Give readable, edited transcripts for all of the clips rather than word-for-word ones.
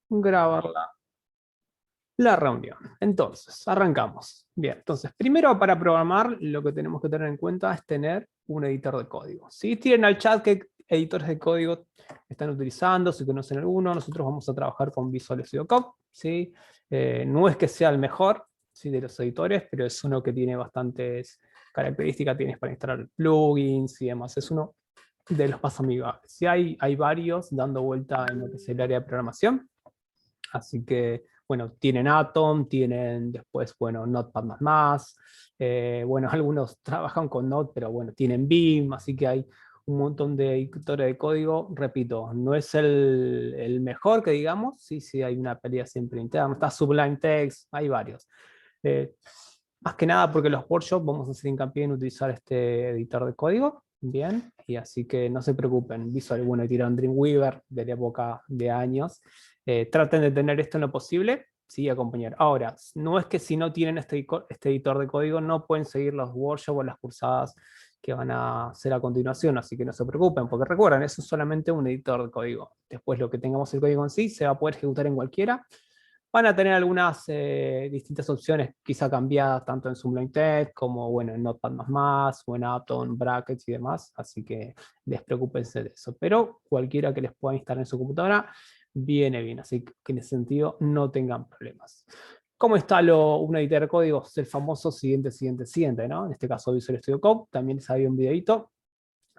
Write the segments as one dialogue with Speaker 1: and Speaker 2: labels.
Speaker 1: grabar la reunión. Entonces, arrancamos. Bien, entonces, primero para programar, lo que tenemos que tener en cuenta es tener un editor de código. Si tienen al chat qué editores de código están utilizando, si conocen alguno, nosotros vamos a trabajar con Visual Studio Code, ¿sí? No es que sea el mejor, ¿sí?, de los editores, pero es uno que tiene bastantes características, tienes para instalar plugins y demás. Es uno de los más amigables. Sí, hay varios dando vuelta en lo que es el área de programación. Así que, bueno, tienen Atom, tienen después, bueno, Notepad++, bueno, algunos trabajan con Node, pero bueno, tienen Vim, así que hay un montón de editores de código. Repito, no es el mejor que digamos, sí, hay una pelea siempre interna, está Sublime Text, hay varios. Más que nada porque los workshops vamos a hacer hincapié en utilizar este editor de código, bien, y así que no se preocupen, Visual, bueno, tiraron Dreamweaver de la época de años. Traten de tener esto en lo posible, sí, acompañar. Ahora, no es que si no tienen este editor de código no pueden seguir los workshops o las cursadas que van a hacer a continuación, así que no se preocupen, porque recuerden, eso es solamente un editor de código. Después lo que tengamos el código en sí se va a poder ejecutar en cualquiera. Van a tener algunas distintas opciones, quizá cambiadas tanto en Sublime Text como bueno, en Notepad++, o en Atom, Brackets y demás, así que despreocúpense de eso. Pero cualquiera que les pueda instalar en su computadora, viene bien, así que en ese sentido no tengan problemas. ¿Cómo instalo un editor de código? Es el famoso siguiente, ¿no? En este caso Visual Studio Code, también les había un videito,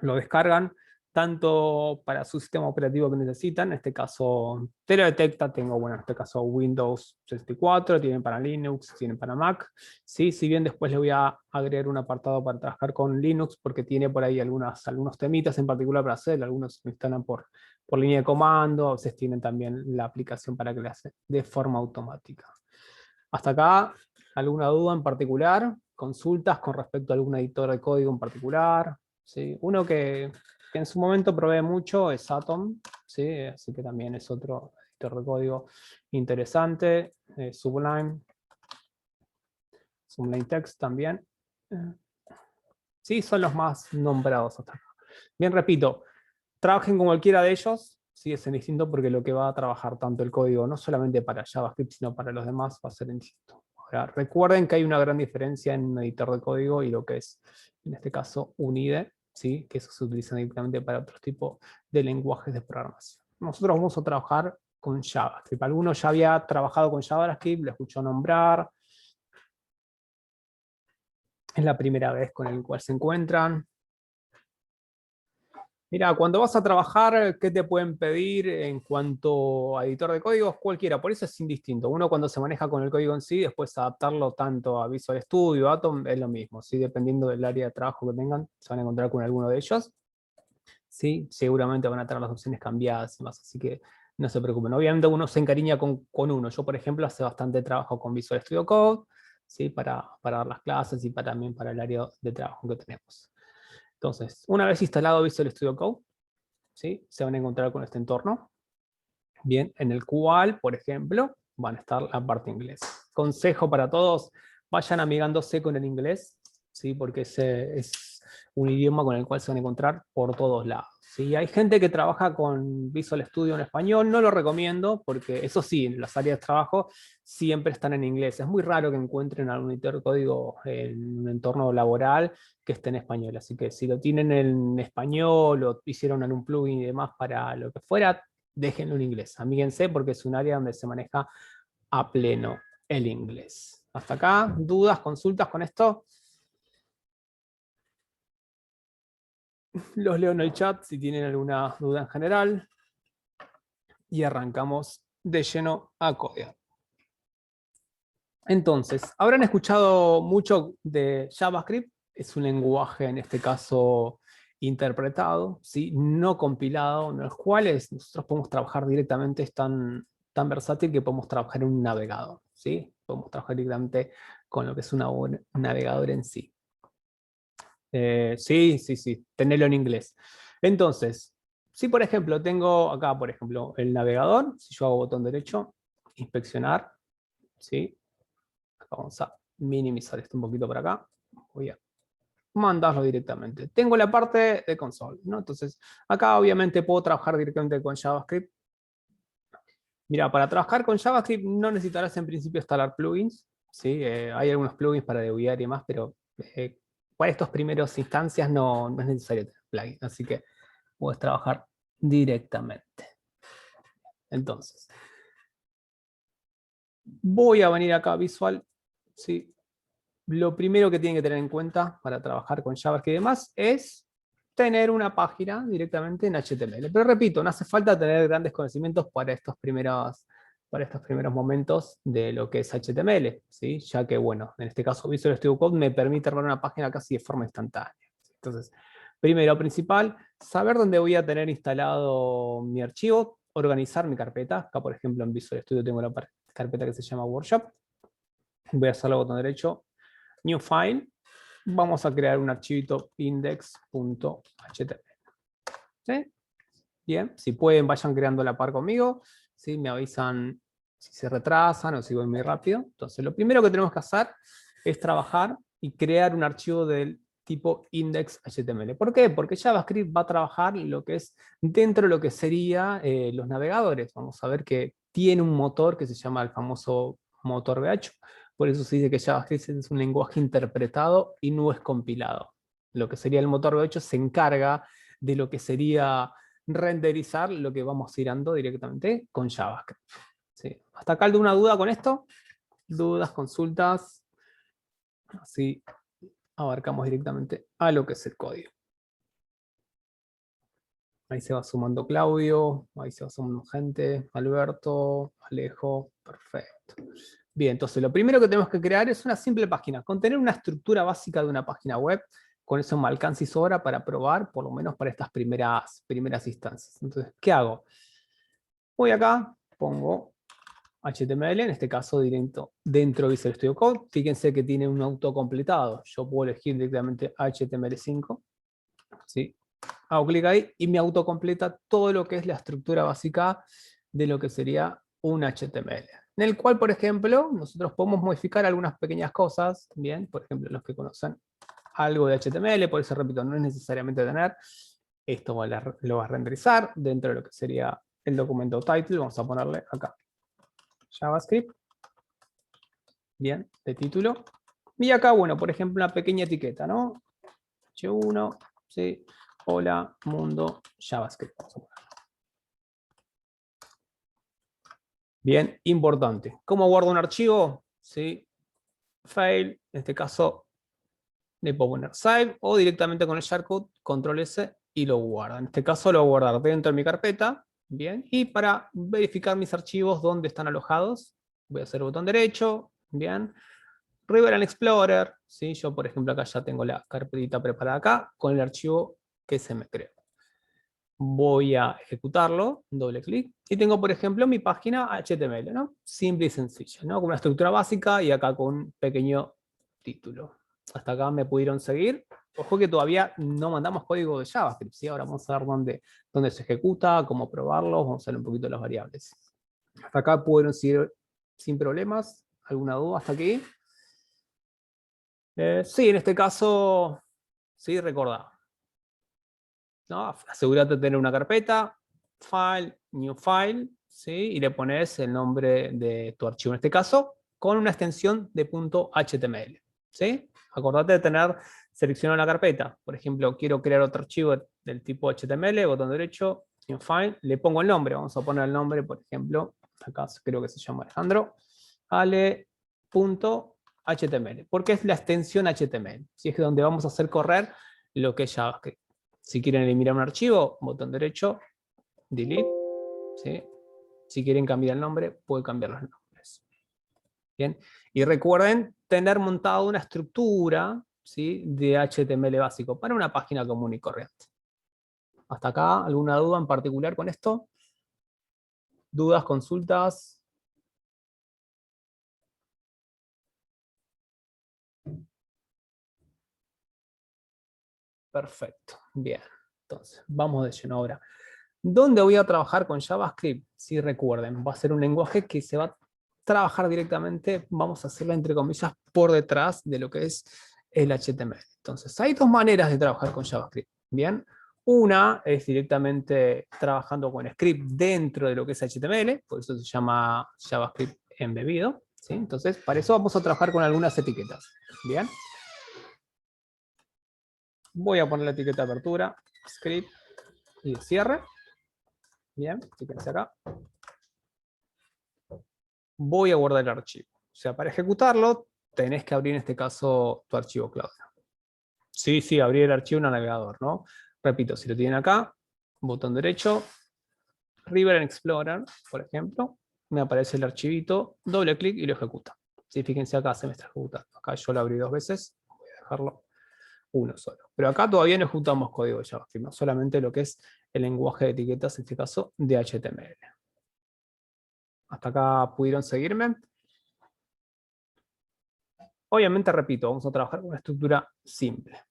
Speaker 1: lo descargan tanto para su sistema operativo que necesitan, en este caso te lo detecta, tengo, bueno, en este caso Windows 64, tienen para Linux, tienen para Mac, ¿sí? Si bien después le voy a agregar un apartado para trabajar con Linux, porque tiene por ahí algunos temitas en particular para hacer, algunos lo instalan por línea de comando, a veces tienen también la aplicación para que lo hace de forma automática. Hasta acá, ¿alguna duda en particular? ¿Consultas con respecto a algún editor de código en particular? ¿Sí? Uno que en su momento probé mucho es Atom, ¿sí? Así que también es otro editor de código interesante. Sublime Text también. Sí, son los más nombrados hasta acá. Bien, repito, trabajen con cualquiera de ellos, sí, es distinto porque lo que va a trabajar tanto el código, no solamente para JavaScript, sino para los demás, va a ser distinto. Ahora, recuerden que hay una gran diferencia en un editor de código y lo que es, en este caso, un IDE, ¿sí? Que eso se utiliza directamente para otros tipos de lenguajes de programación. Nosotros vamos a trabajar con JavaScript. Alguno ya había trabajado con JavaScript, lo escuchó nombrar. Es la primera vez con el cual se encuentran. Mira, cuando vas a trabajar, ¿qué te pueden pedir en cuanto a editor de códigos? Cualquiera, por eso es indistinto. Uno cuando se maneja con el código en sí, después adaptarlo tanto a Visual Studio, Atom, es lo mismo, ¿sí? Dependiendo del área de trabajo que tengan, se van a encontrar con alguno de ellos. ¿Sí? Seguramente van a tener las opciones cambiadas y más, así que no se preocupen. Obviamente uno se encariña con uno. Yo, por ejemplo, hace bastante trabajo con Visual Studio Code, ¿sí? Para dar las clases y también para el área de trabajo que tenemos. Entonces, una vez instalado Visual Studio Code, ¿sí? Se van a encontrar con este entorno, bien, en el cual, por ejemplo, van a estar la parte inglés. Consejo para todos, vayan amigándose con el inglés, ¿sí? Porque ese es un idioma con el cual se van a encontrar por todos lados. ¿Sí? Hay gente que trabaja con Visual Studio en español, no lo recomiendo, porque eso sí, en las áreas de trabajo siempre están en inglés. Es muy raro que encuentren algún editor de código en un entorno laboral que esté en español. Así que si lo tienen en español o hicieron algún plugin y demás para lo que fuera, déjenlo en inglés. Amíguense porque es un área donde se maneja a pleno el inglés. Hasta acá, ¿dudas, consultas con esto? Los leo en el chat si tienen alguna duda en general. Y arrancamos de lleno a codear. Entonces, habrán escuchado mucho de JavaScript. Es un lenguaje, en este caso, interpretado, ¿sí? No compilado, en los cuales nosotros podemos trabajar directamente, es tan versátil que podemos trabajar en un navegador, ¿sí? Podemos trabajar directamente con lo que es un navegador en sí. Sí, tenerlo en inglés. Entonces, si por ejemplo tengo acá, por ejemplo, el navegador, si yo hago botón derecho, inspeccionar, ¿sí? Vamos a minimizar esto un poquito para acá. Voy a mandarlo directamente. Tengo la parte de console, ¿no? Entonces, acá obviamente puedo trabajar directamente con JavaScript. Mira, para trabajar con JavaScript no necesitarás en principio instalar plugins. ¿Sí? Hay algunos plugins para debuguear y demás, pero para estos primeros instancias no es necesario tener plugins. Así que puedes trabajar directamente. Entonces, voy a venir acá a Visual. ¿Sí? Lo primero que tienen que tener en cuenta para trabajar con JavaScript y demás es tener una página directamente en HTML. Pero repito, no hace falta tener grandes conocimientos para estos primeros momentos de lo que es HTML, ¿sí? Ya que, bueno, en este caso Visual Studio Code me permite armar una página casi de forma instantánea. Entonces, primero, principal, saber dónde voy a tener instalado mi archivo, organizar mi carpeta. Acá, por ejemplo, en Visual Studio tengo la carpeta que se llama Workshop. Voy a hacerlo botón derecho, New File. Vamos a crear un archivito index.html. ¿Sí? Bien, si pueden, vayan creando la par conmigo. ¿Sí? Me avisan si se retrasan o si voy muy rápido. Entonces, lo primero que tenemos que hacer es trabajar y crear un archivo del tipo index.html. ¿Por qué? Porque JavaScript va a trabajar lo que es dentro de lo que sería los navegadores. Vamos a ver que tiene un motor que se llama el famoso motor VH. Por eso se dice que JavaScript es un lenguaje interpretado y no es compilado. Lo que sería el motor V8 se encarga de lo que sería renderizar lo que vamos girando directamente con JavaScript. ¿Sí? ¿Hasta acá alguna duda con esto? ¿Dudas, consultas? Así abarcamos directamente a lo que es el código. Ahí se va sumando Claudio, ahí se va sumando gente, Alberto, Alejo, perfecto. Bien, entonces lo primero que tenemos que crear es una simple página, contener una estructura básica de una página web. Con eso me alcanza y sobra para probar, por lo menos para estas primeras instancias. Entonces, ¿qué hago? Voy acá, pongo HTML, en este caso directo dentro de Visual Studio Code. Fíjense que tiene un autocompletado. Yo puedo elegir directamente HTML5. ¿Sí? Hago clic ahí y me autocompleta todo lo que es la estructura básica de lo que sería un HTML. En el cual, por ejemplo, nosotros podemos modificar algunas pequeñas cosas. Bien, por ejemplo, los que conocen algo de HTML, por eso repito, no es necesariamente tener. Esto lo va a renderizar dentro de lo que sería el documento title. Vamos a ponerle acá JavaScript. Bien, de título. Y acá, bueno, por ejemplo, una pequeña etiqueta, ¿no? H1, ¿sí? Hola, mundo, JavaScript. Vamos a poner. Bien, importante. ¿Cómo guardo un archivo? ¿Sí? File, en este caso le puedo poner save o directamente con el shortcut, control S y lo guarda. En este caso lo voy a guardar dentro de mi carpeta. Bien, y para verificar mis archivos dónde están alojados, voy a hacer botón derecho. Bien, River and Explorer. ¿Sí? Yo, por ejemplo, acá ya tengo la carpetita preparada acá con el archivo que se me creó. Voy a ejecutarlo, doble clic, y tengo, por ejemplo, mi página HTML, ¿no? Simple y sencilla, ¿no? Con una estructura básica y acá con un pequeño título. Hasta acá me pudieron seguir. Ojo que todavía no mandamos código de JavaScript, ¿sí? Ahora vamos a ver dónde se ejecuta, cómo probarlo, vamos a ver un poquito de las variables. Hasta acá pudieron seguir sin problemas. ¿Alguna duda hasta aquí? Sí, en este caso, sí, recordá. ¿No? Asegúrate de tener una carpeta, file, new file, ¿sí? Y le pones el nombre de tu archivo, en este caso, con una extensión de .html. ¿Sí? Acordate de tener seleccionada la carpeta. Por ejemplo, quiero crear otro archivo del tipo HTML, botón derecho, new file, le pongo el nombre. Vamos a poner el nombre, por ejemplo, acá creo que se llama Alejandro, ale.html, porque es la extensión HTML. ¿Sí? Es donde vamos a hacer correr lo que es JavaScript. Si quieren eliminar un archivo, botón derecho, delete. ¿Sí? Si quieren cambiar el nombre, pueden cambiar los nombres. Bien. Y recuerden tener montado una estructura, ¿sí? de HTML básico para una página común y corriente. ¿Hasta acá alguna duda en particular con esto? ¿Dudas, consultas? Perfecto. Bien. Entonces, vamos de lleno ahora. ¿Dónde voy a trabajar con JavaScript? Si recuerden, va a ser un lenguaje que se va a trabajar directamente, vamos a hacerlo entre comillas, por detrás de lo que es el HTML. Entonces, hay dos maneras de trabajar con JavaScript. Bien, Una es directamente trabajando con script dentro de lo que es HTML, por eso se llama JavaScript embebido, ¿sí? Entonces, para eso vamos a trabajar con algunas etiquetas. Bien. Voy a poner la etiqueta de apertura, script y de cierre. Bien, fíjense acá. Voy a guardar el archivo. O sea, para ejecutarlo, tenés que abrir en este caso tu archivo Claudio. Sí, abrir el archivo en el navegador, ¿no? Repito, si lo tienen acá, botón derecho, River Explorer, por ejemplo, me aparece el archivito, doble clic y lo ejecuta. Sí, fíjense acá se me está ejecutando. Acá yo lo abrí 2 veces, voy a dejarlo uno solo. Pero acá todavía no ejecutamos código de JavaScript, ¿no? Solamente lo que es el lenguaje de etiquetas, en este caso, de HTML. ¿Hasta acá pudieron seguirme? Obviamente, repito, vamos a trabajar con una estructura simple.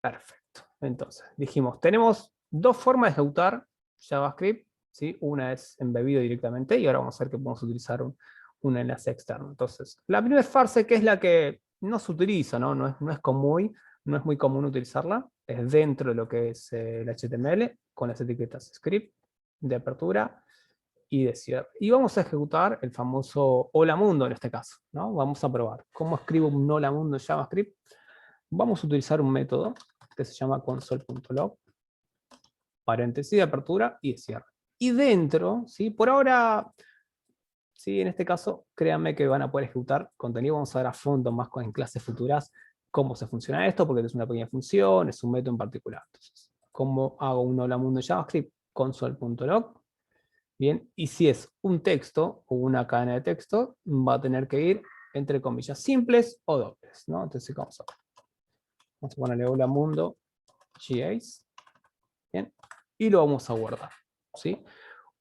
Speaker 1: Perfecto. Entonces, dijimos, tenemos dos formas de ejecutar JavaScript, ¿sí? Una es embebido directamente y ahora vamos a ver que podemos utilizar un enlace externo. Entonces, la primera fase, que es la que no se utiliza, ¿no? No es muy común utilizarla, es dentro de lo que es el HTML, con las etiquetas script, de apertura y de cierre. Y vamos a ejecutar el famoso hola mundo en este caso, ¿no? Vamos a probar. ¿Cómo escribo un hola mundo en JavaScript? Vamos a utilizar un método que se llama console.log, paréntesis de apertura y de cierre. Y dentro, ¿sí? Por ahora, ¿sí? En este caso, créanme que van a poder ejecutar contenido. Vamos a ver a fondo más en clases futuras cómo se funciona esto, porque es una pequeña función, es un método en particular. Entonces, ¿cómo hago un hola mundo en JavaScript? Console.log. Bien, y si es un texto o una cadena de texto, va a tener que ir entre comillas simples o dobles, ¿no? Entonces, vamos a ponerle hola mundo GAs. Bien, y lo vamos a guardar, ¿sí?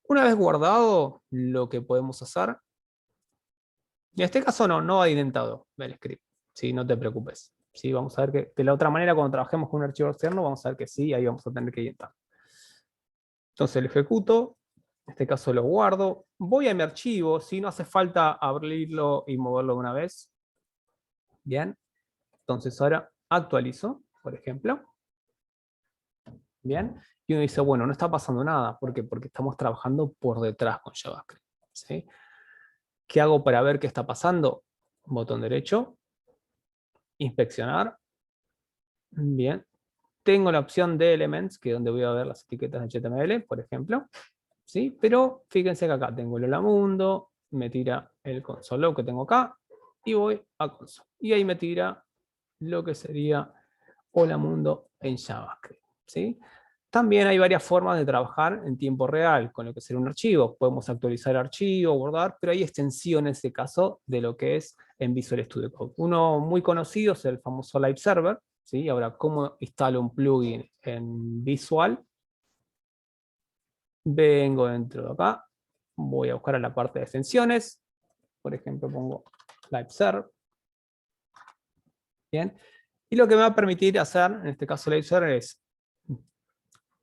Speaker 1: Una vez guardado, lo que podemos hacer, en este caso no va indentado el script, ¿sí? No te preocupes, ¿sí? Vamos a ver que de la otra manera, cuando trabajemos con un archivo externo, vamos a ver que sí, ahí vamos a tener que indentar. Entonces lo ejecuto, en este caso lo guardo, voy a mi archivo, si no hace falta abrirlo y moverlo de una vez. Bien, entonces ahora actualizo, por ejemplo. Bien, y uno dice, bueno, no está pasando nada. ¿Por qué? Porque estamos trabajando por detrás con JavaScript, ¿sí? ¿Qué hago para ver qué está pasando? Botón derecho, inspeccionar. Bien, tengo la opción de Elements, que es donde voy a ver las etiquetas de HTML, por ejemplo, ¿sí? Pero fíjense que acá tengo el hola mundo, me tira el console que tengo acá, y voy a console. Y ahí me tira lo que sería hola mundo en JavaScript, ¿sí? También hay varias formas de trabajar en tiempo real con lo que sería un archivo. Podemos actualizar el archivo, guardar, pero hay extensiones en este caso de lo que es en Visual Studio Code. Uno muy conocido es el famoso Live Server, ¿sí? Ahora, ¿cómo instalo un plugin en Visual? Vengo dentro de acá, voy a buscar a la parte de extensiones, por ejemplo pongo Live Server, ¿bien? Y lo que me va a permitir hacer, en este caso Live Server, es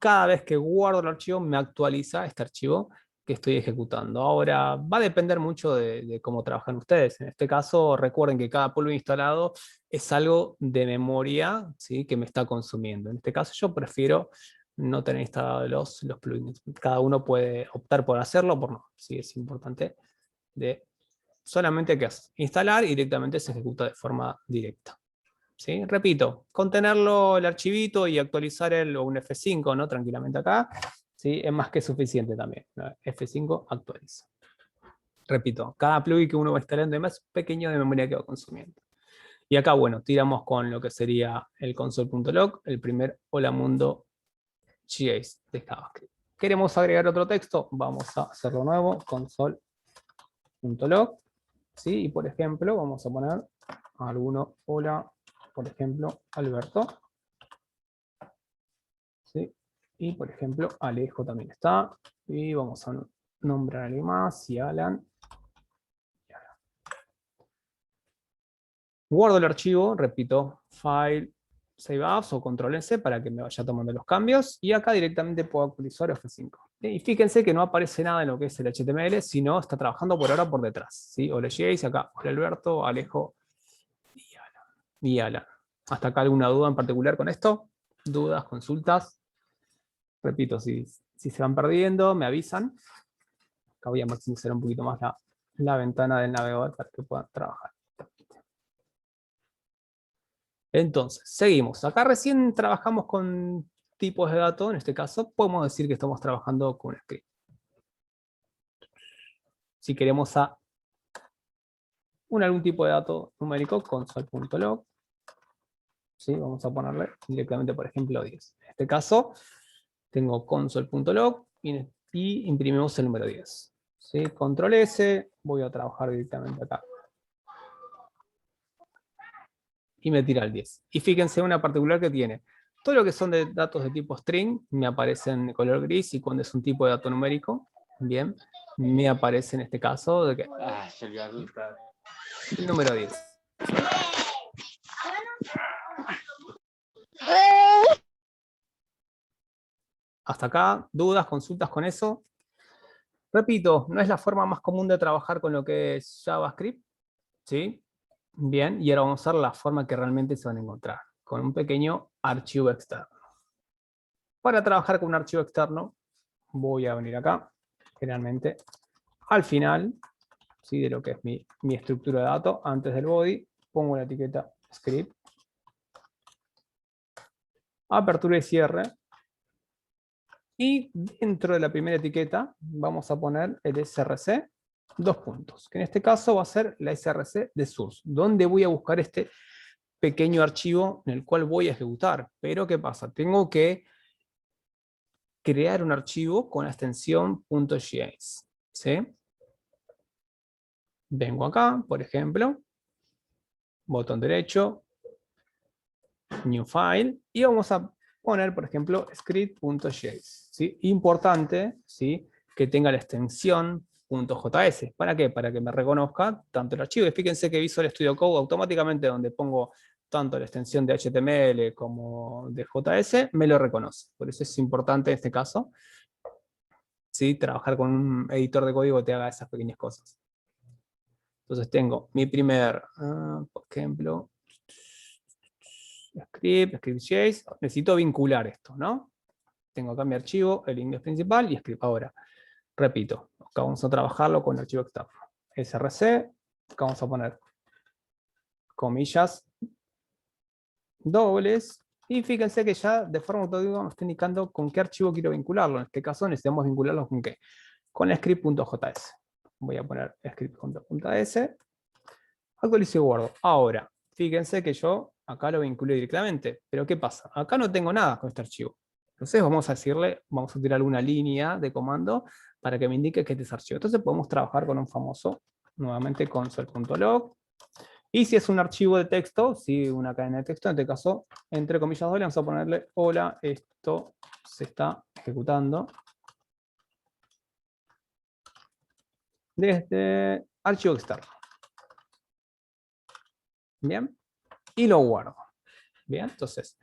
Speaker 1: cada vez que guardo el archivo, me actualiza este archivo que estoy ejecutando. Ahora, va a depender mucho de cómo trabajan ustedes. En este caso, recuerden que cada plugin instalado es algo de memoria, ¿sí? Que me está consumiendo. En este caso, yo prefiero no tener instalados los plugins. Cada uno puede optar por hacerlo o por no. Sí, es importante de solamente que haces instalar y directamente se ejecuta de forma directa. ¿Sí? Repito, contenerlo el archivito y actualizar o un F5, ¿no? Tranquilamente acá, ¿sí? Es más que suficiente también. F5 actualiza. Repito, cada plugin que uno va instalando es más pequeño de memoria que va consumiendo. Y acá, bueno, tiramos con lo que sería el console.log, el primer hola mundo GAs de JavaScript. ¿Queremos agregar otro texto? Vamos a hacerlo nuevo, console.log, ¿sí? Y por ejemplo, vamos a poner alguno hola, por ejemplo, Alberto. ¿Sí? Y por ejemplo, Alejo también está. Y vamos a nombrar a alguien más, y Alan. Guardo el archivo, repito, File, Save As o Control S para que me vaya tomando los cambios. Y acá directamente puedo actualizar F5. Y fíjense que no aparece nada en lo que es el HTML, sino está trabajando por ahora por detrás. ¿Sí? Hola Jace, acá, hola Alberto, Alejo y Alan. Y Alan. ¿Hasta acá alguna duda en particular con esto? ¿Dudas, consultas? Repito, si se van perdiendo, me avisan. Acá voy a maximizar un poquito más la ventana del navegador para que puedan trabajar. Entonces, seguimos. Acá recién trabajamos con tipos de datos. En este caso, podemos decir que estamos trabajando con un script. Si queremos algún tipo de dato numérico, console.log. ¿Sí? Vamos a ponerle directamente, por ejemplo, 10. En este caso, tengo console.log y imprimimos el número 10. ¿Sí? Control S, voy a trabajar directamente acá. Y me tira el 10. Y fíjense una particular que tiene. Todo lo que son de datos de tipo string me aparece en color gris, y cuando es un tipo de dato numérico, bien, me aparece en este caso de que el número 10. Hasta acá, dudas, consultas con eso. Repito, no es la forma más común de trabajar con lo que es JavaScript, ¿sí? Bien, y ahora vamos a ver la forma que realmente se van a encontrar, con un pequeño archivo externo. Para trabajar con un archivo externo, voy a venir acá, generalmente al final, ¿sí? De lo que es mi estructura de datos, antes del body, pongo la etiqueta script, apertura y cierre, y dentro de la primera etiqueta vamos a poner el src, dos puntos, que en este caso va a ser la src de source, donde voy a buscar este pequeño archivo en el cual voy a ejecutar. Pero ¿qué pasa? Tengo que crear un archivo con la extensión .js, ¿sí? Vengo acá, por ejemplo, botón derecho, New File, y vamos a poner, por ejemplo, script.js, ¿sí? Importante, ¿sí? Que tenga la extensión .js. ¿Para qué? Para que me reconozca tanto el archivo. Y fíjense que Visual Studio Code automáticamente, donde pongo tanto la extensión de HTML como de JS, me lo reconoce. Por eso es importante en este caso, ¿sí? Trabajar con un editor de código que te haga esas pequeñas cosas. Entonces tengo mi primer, por ejemplo, script.js, necesito vincular esto, ¿no? Tengo acá mi archivo, el index principal y script. Ahora, repito, acá vamos a trabajarlo con el archivo externo. src, acá vamos a poner comillas dobles, y fíjense que ya de forma automática nos está indicando con qué archivo quiero vincularlo. En este caso necesitamos vincularlo con qué? Con script.js. Voy a poner script.js, actualizo y guardo. Ahora, fíjense que yo acá lo vinculé directamente, pero ¿qué pasa? Acá no tengo nada con este archivo. Entonces vamos a decirle, vamos a tirar una línea de comando para que me indique que este es archivo. Entonces podemos trabajar con un famoso, nuevamente console.log. Y si es un archivo de texto, si una cadena de texto, en este caso, entre comillas dobles, vamos a ponerle, hola, esto se está ejecutando desde archivo externo. Bien, y lo guardo. Bien, entonces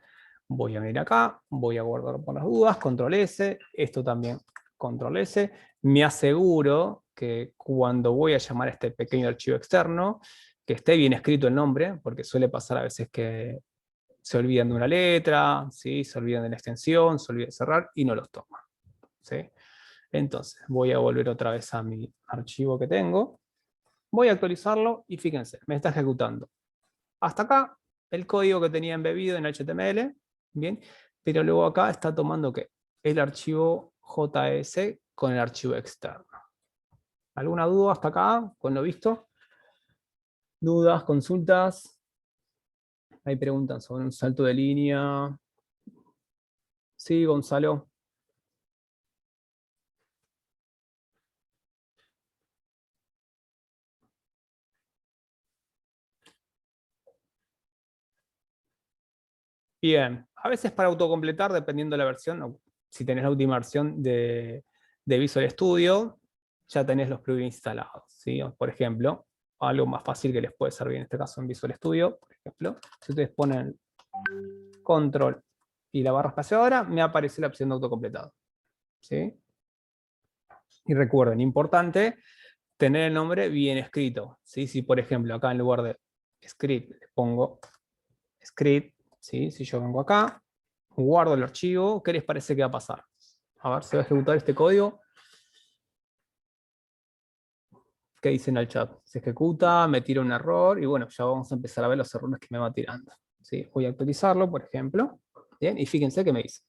Speaker 1: voy a venir acá, voy a guardar por las dudas, control S, esto también control S, me aseguro que cuando voy a llamar a este pequeño archivo externo, que esté bien escrito el nombre, porque suele pasar a veces que se olvidan de una letra, ¿sí? Se olvidan de la extensión, se olvidan de cerrar y no los toma, ¿sí? Entonces voy a volver otra vez a mi archivo que tengo, voy a actualizarlo y fíjense, me está ejecutando. Hasta acá el código que tenía embebido en HTML, bien, pero luego acá está tomando ¿qué? El archivo JS con el archivo externo. ¿Alguna duda hasta acá con lo visto? ¿Dudas, consultas? Ahí preguntan sobre un salto de línea. Sí, Gonzalo. Bien, a veces para autocompletar, dependiendo de la versión, o si tenés la última versión de Visual Studio, ya tenés los plugins instalados, ¿sí? Por ejemplo, algo más fácil que les puede servir en este caso en Visual Studio, por ejemplo, si ustedes ponen control y la barra espaciadora, me aparece la opción de autocompletado, ¿sí? Y recuerden, importante, tener el nombre bien escrito, ¿sí? Si por ejemplo acá en lugar de script le pongo script, ¿sí? Si yo vengo acá, guardo el archivo, ¿qué les parece que va a pasar? A ver, se va a ejecutar este código. ¿Qué dice en el chat? Se ejecuta, me tira un error, y bueno, ya vamos a empezar a ver los errores que me va tirando. ¿Sí? Voy a actualizarlo, por ejemplo. Bien, y fíjense que me dice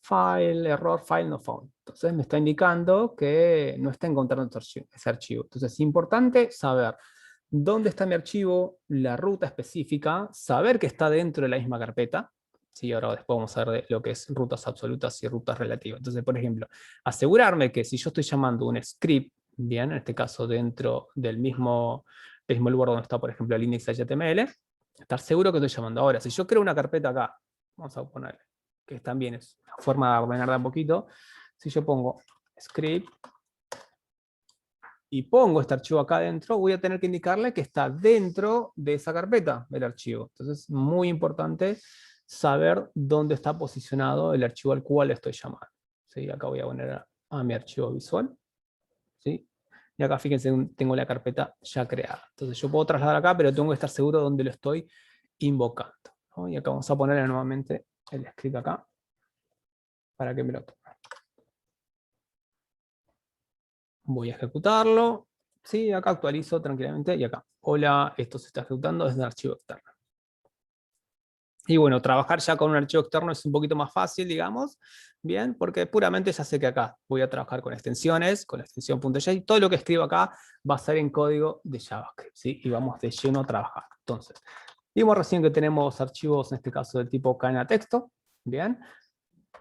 Speaker 1: file, error, file no found. Entonces me está indicando que no está encontrando ese archivo. Entonces es importante saber dónde está mi archivo, la ruta específica, saber que está dentro de la misma carpeta. Sí, ahora después vamos a ver de lo que es rutas absolutas y rutas relativas. Entonces, por ejemplo, asegurarme que si yo estoy llamando un script, bien, en este caso dentro del mismo lugar donde está, por ejemplo, el index HTML, estar seguro que estoy llamando. Ahora, si yo creo una carpeta acá, vamos a poner que también es una forma de ordenar de a poquito, si yo pongo script y pongo este archivo acá adentro, voy a tener que indicarle que está dentro de esa carpeta del archivo. Entonces es muy importante saber dónde está posicionado el archivo al cual estoy llamando. ¿Sí? Acá voy a poner a mi archivo visual. ¿Sí? Y acá fíjense, tengo la carpeta ya creada. Entonces yo puedo trasladar acá, pero tengo que estar seguro de dónde lo estoy invocando, ¿no? Y acá vamos a ponerle nuevamente el script acá, para que me lo tome. Voy a ejecutarlo. Sí, acá actualizo tranquilamente y acá. Hola, esto se está ejecutando desde el archivo externo. Y bueno, trabajar ya con un archivo externo es un poquito más fácil, digamos, bien, porque puramente ya sé que acá voy a trabajar con extensiones, con la extensión .js, y todo lo que escribo acá va a ser en código de JavaScript, ¿sí? Y vamos de lleno a trabajar. Entonces, vimos recién que tenemos archivos, en este caso del tipo cadena texto, bien,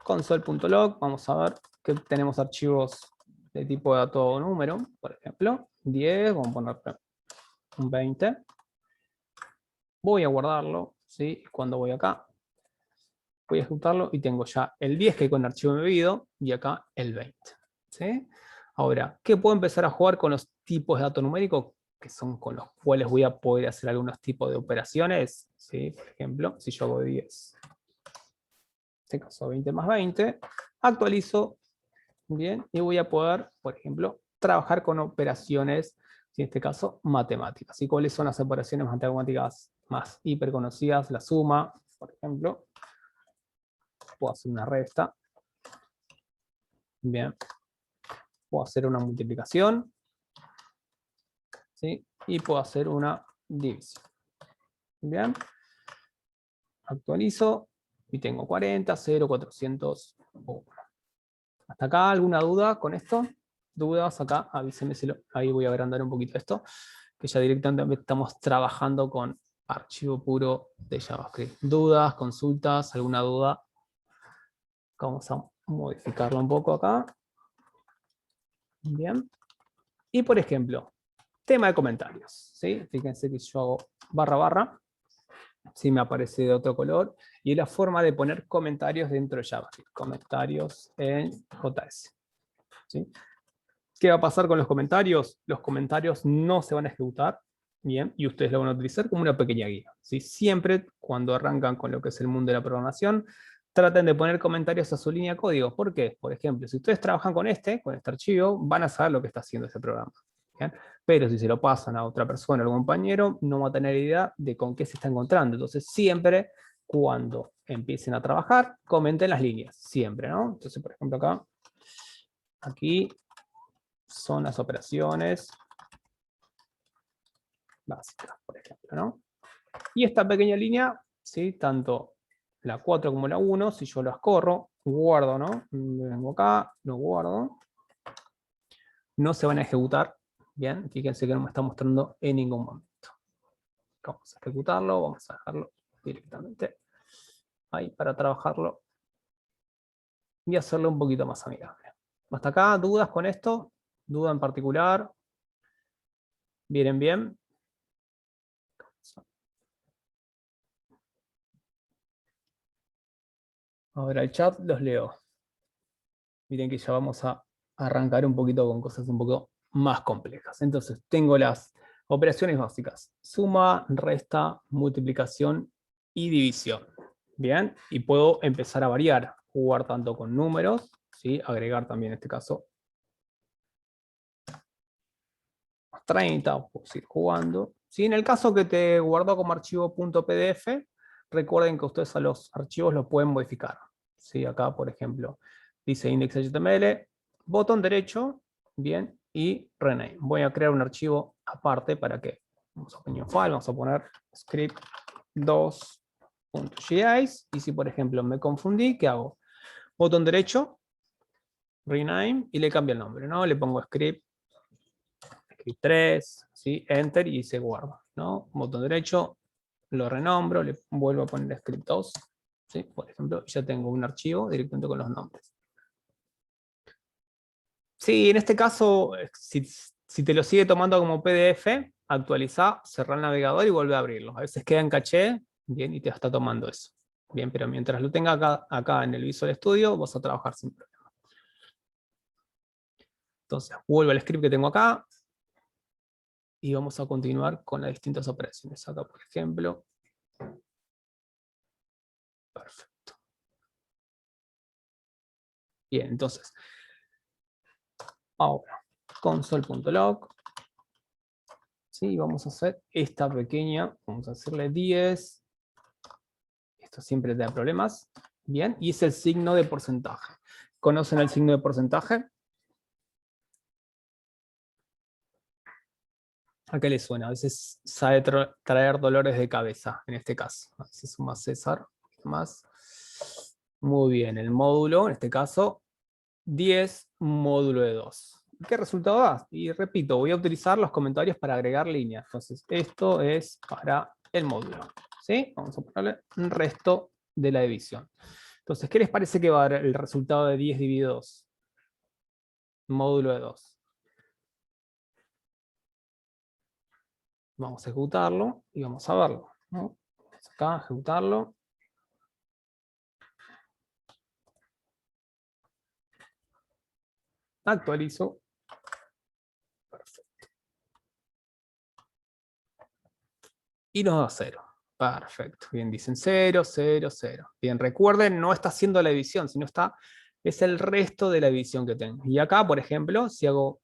Speaker 1: console.log, vamos a ver que tenemos archivos de tipo dato número, por ejemplo, 10, vamos a poner un 20. Voy a guardarlo, ¿sí? Cuando voy acá, voy a ejecutarlo y tengo ya el 10 que con archivo embebido y acá el 20. ¿Sí? Ahora, ¿qué puedo empezar a jugar con los tipos de dato numérico? Que son con los cuales voy a poder hacer algunos tipos de operaciones. ¿Sí? Por ejemplo, si yo hago 10, en este caso 20 más 20, actualizo, bien, y voy a poder, por ejemplo, trabajar con operaciones, en este caso, matemáticas. ¿Y cuáles son las operaciones matemáticas más hiperconocidas? La suma, por ejemplo. Puedo hacer una resta. Bien. Puedo hacer una multiplicación. ¿Sí? Y puedo hacer una división. Bien. Actualizo y tengo 40, 0, 401. ¿Hasta acá alguna duda con esto? ¿Dudas acá? Avísenme si ahí voy a agrandar un poquito esto, que ya directamente estamos trabajando con archivo puro de JavaScript. ¿Dudas, consultas, alguna duda? Vamos a modificarlo un poco acá. Bien. Y por ejemplo, tema de comentarios. ¿Sí? Fíjense que yo hago barra barra. Sí, me aparece de otro color. Y es la forma de poner comentarios dentro de JavaScript. Comentarios en JS. ¿Sí? ¿Qué va a pasar con los comentarios? Los comentarios no se van a ejecutar, bien, y ustedes lo van a utilizar como una pequeña guía. ¿Sí? Siempre cuando arrancan con lo que es el mundo de la programación, traten de poner comentarios a su línea de código. ¿Por qué? Por ejemplo, si ustedes trabajan con este archivo, van a saber lo que está haciendo ese programa. ¿Bien? Pero si se lo pasan a otra persona, a algún compañero, no va a tener idea de con qué se está encontrando. Entonces, siempre cuando empiecen a trabajar, comenten las líneas, siempre, ¿no? Entonces, por ejemplo, acá, aquí son las operaciones básicas, por ejemplo, ¿no? Y esta pequeña línea, ¿sí? Tanto la 4 como la 1, si yo las corro, guardo, ¿no? Vengo acá, lo guardo. No se van a ejecutar, ¿bien? Fíjense que no me está mostrando en ningún momento. Vamos a ejecutarlo, vamos a dejarlo directamente ahí para trabajarlo y hacerlo un poquito más amigable. Hasta acá, ¿dudas con esto? ¿Duda en particular? ¿Vienen bien? Ahora el chat los leo. Miren que ya vamos a arrancar un poquito con cosas un poco más complejas. Entonces, tengo las operaciones básicas. Suma, resta, multiplicación y división. Bien, y puedo empezar a variar, jugar tanto con números, ¿sí? Agregar también en este caso 30, puedo seguir jugando. ¿Sí? En el caso que te guardó como archivo .pdf, recuerden que ustedes a los archivos los pueden modificar. ¿Sí? Acá, por ejemplo, dice index.html, botón derecho, bien, y rename. Voy a crear un archivo aparte para que, vamos a poner un file, vamos a poner script 2.js, y si por ejemplo me confundí, ¿qué hago? Botón derecho, rename, y le cambio el nombre, ¿no? Le pongo script 3, ¿sí? Enter, y se guarda, ¿no? Botón derecho, lo renombro, le vuelvo a poner script 2, ¿sí? Por ejemplo, ya tengo un archivo directamente con los nombres. Sí, en este caso, si te lo sigue tomando como PDF, actualiza, cerrar el navegador y vuelve a abrirlo. A veces queda en caché, bien, y te está tomando eso. Bien, pero mientras lo tenga acá en el Visual Studio, vas a trabajar sin problema. Entonces, vuelvo al script que tengo acá, y vamos a continuar con las distintas operaciones. Acá, por ejemplo. Perfecto. Bien, entonces, ahora, console.log. Sí, vamos a hacer esta pequeña, vamos a hacerle 10. Esto siempre te da problemas. Bien, y es el signo de porcentaje. ¿Conocen el signo de porcentaje? ¿A qué le suena? A veces sabe traer dolores de cabeza, en este caso. A veces suma César, más. Muy bien, el módulo, en este caso, 10 módulo de 2. ¿Qué resultado da? Y repito, voy a utilizar los comentarios para agregar líneas. Entonces, esto es para el módulo. ¿Sí? Vamos a ponerle un resto de la división. Entonces, ¿qué les parece que va a dar el resultado de 10 dividido 2? Módulo de 2. Vamos a ejecutarlo y vamos a verlo, ¿no? Vamos acá a ejecutarlo. Actualizo. Perfecto. Y nos da 0. Perfecto. Bien, dicen 0, 0, 0. Bien, recuerden, no está haciendo la división, sino es el resto de la división que tengo. Y acá, por ejemplo, si hago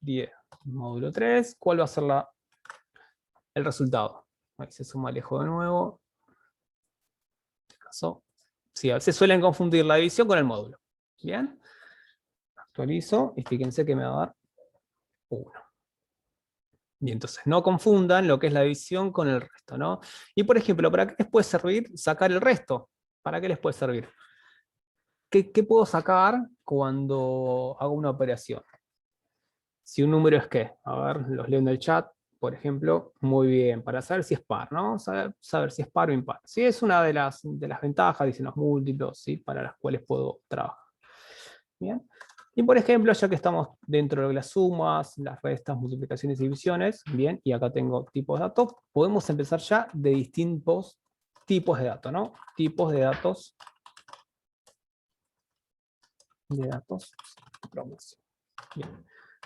Speaker 1: 10 módulo 3, ¿cuál va a ser el resultado? Ahí se suma lejos de nuevo. En este caso, sí, a veces suelen confundir la división con el módulo. Bien. Actualizo y fíjense que me va a dar 1. Y entonces no confundan lo que es la división con el resto, ¿no? Y por ejemplo, ¿para qué les puede servir sacar el resto? ¿Para qué les puede servir? ¿Qué puedo sacar cuando hago una operación? Si un número es ¿qué? A ver, los leo en el chat, por ejemplo. Muy bien, para saber si es par, ¿no? Saber si es par o impar. Sí, es una de las ventajas, dicen los múltiplos, ¿sí? Para las cuales puedo trabajar. Bien. Y por ejemplo, ya que estamos dentro de las sumas, las restas, multiplicaciones y divisiones, bien, y acá tengo tipos de datos, podemos empezar ya de distintos tipos de datos, ¿no? Tipos de datos. Bien.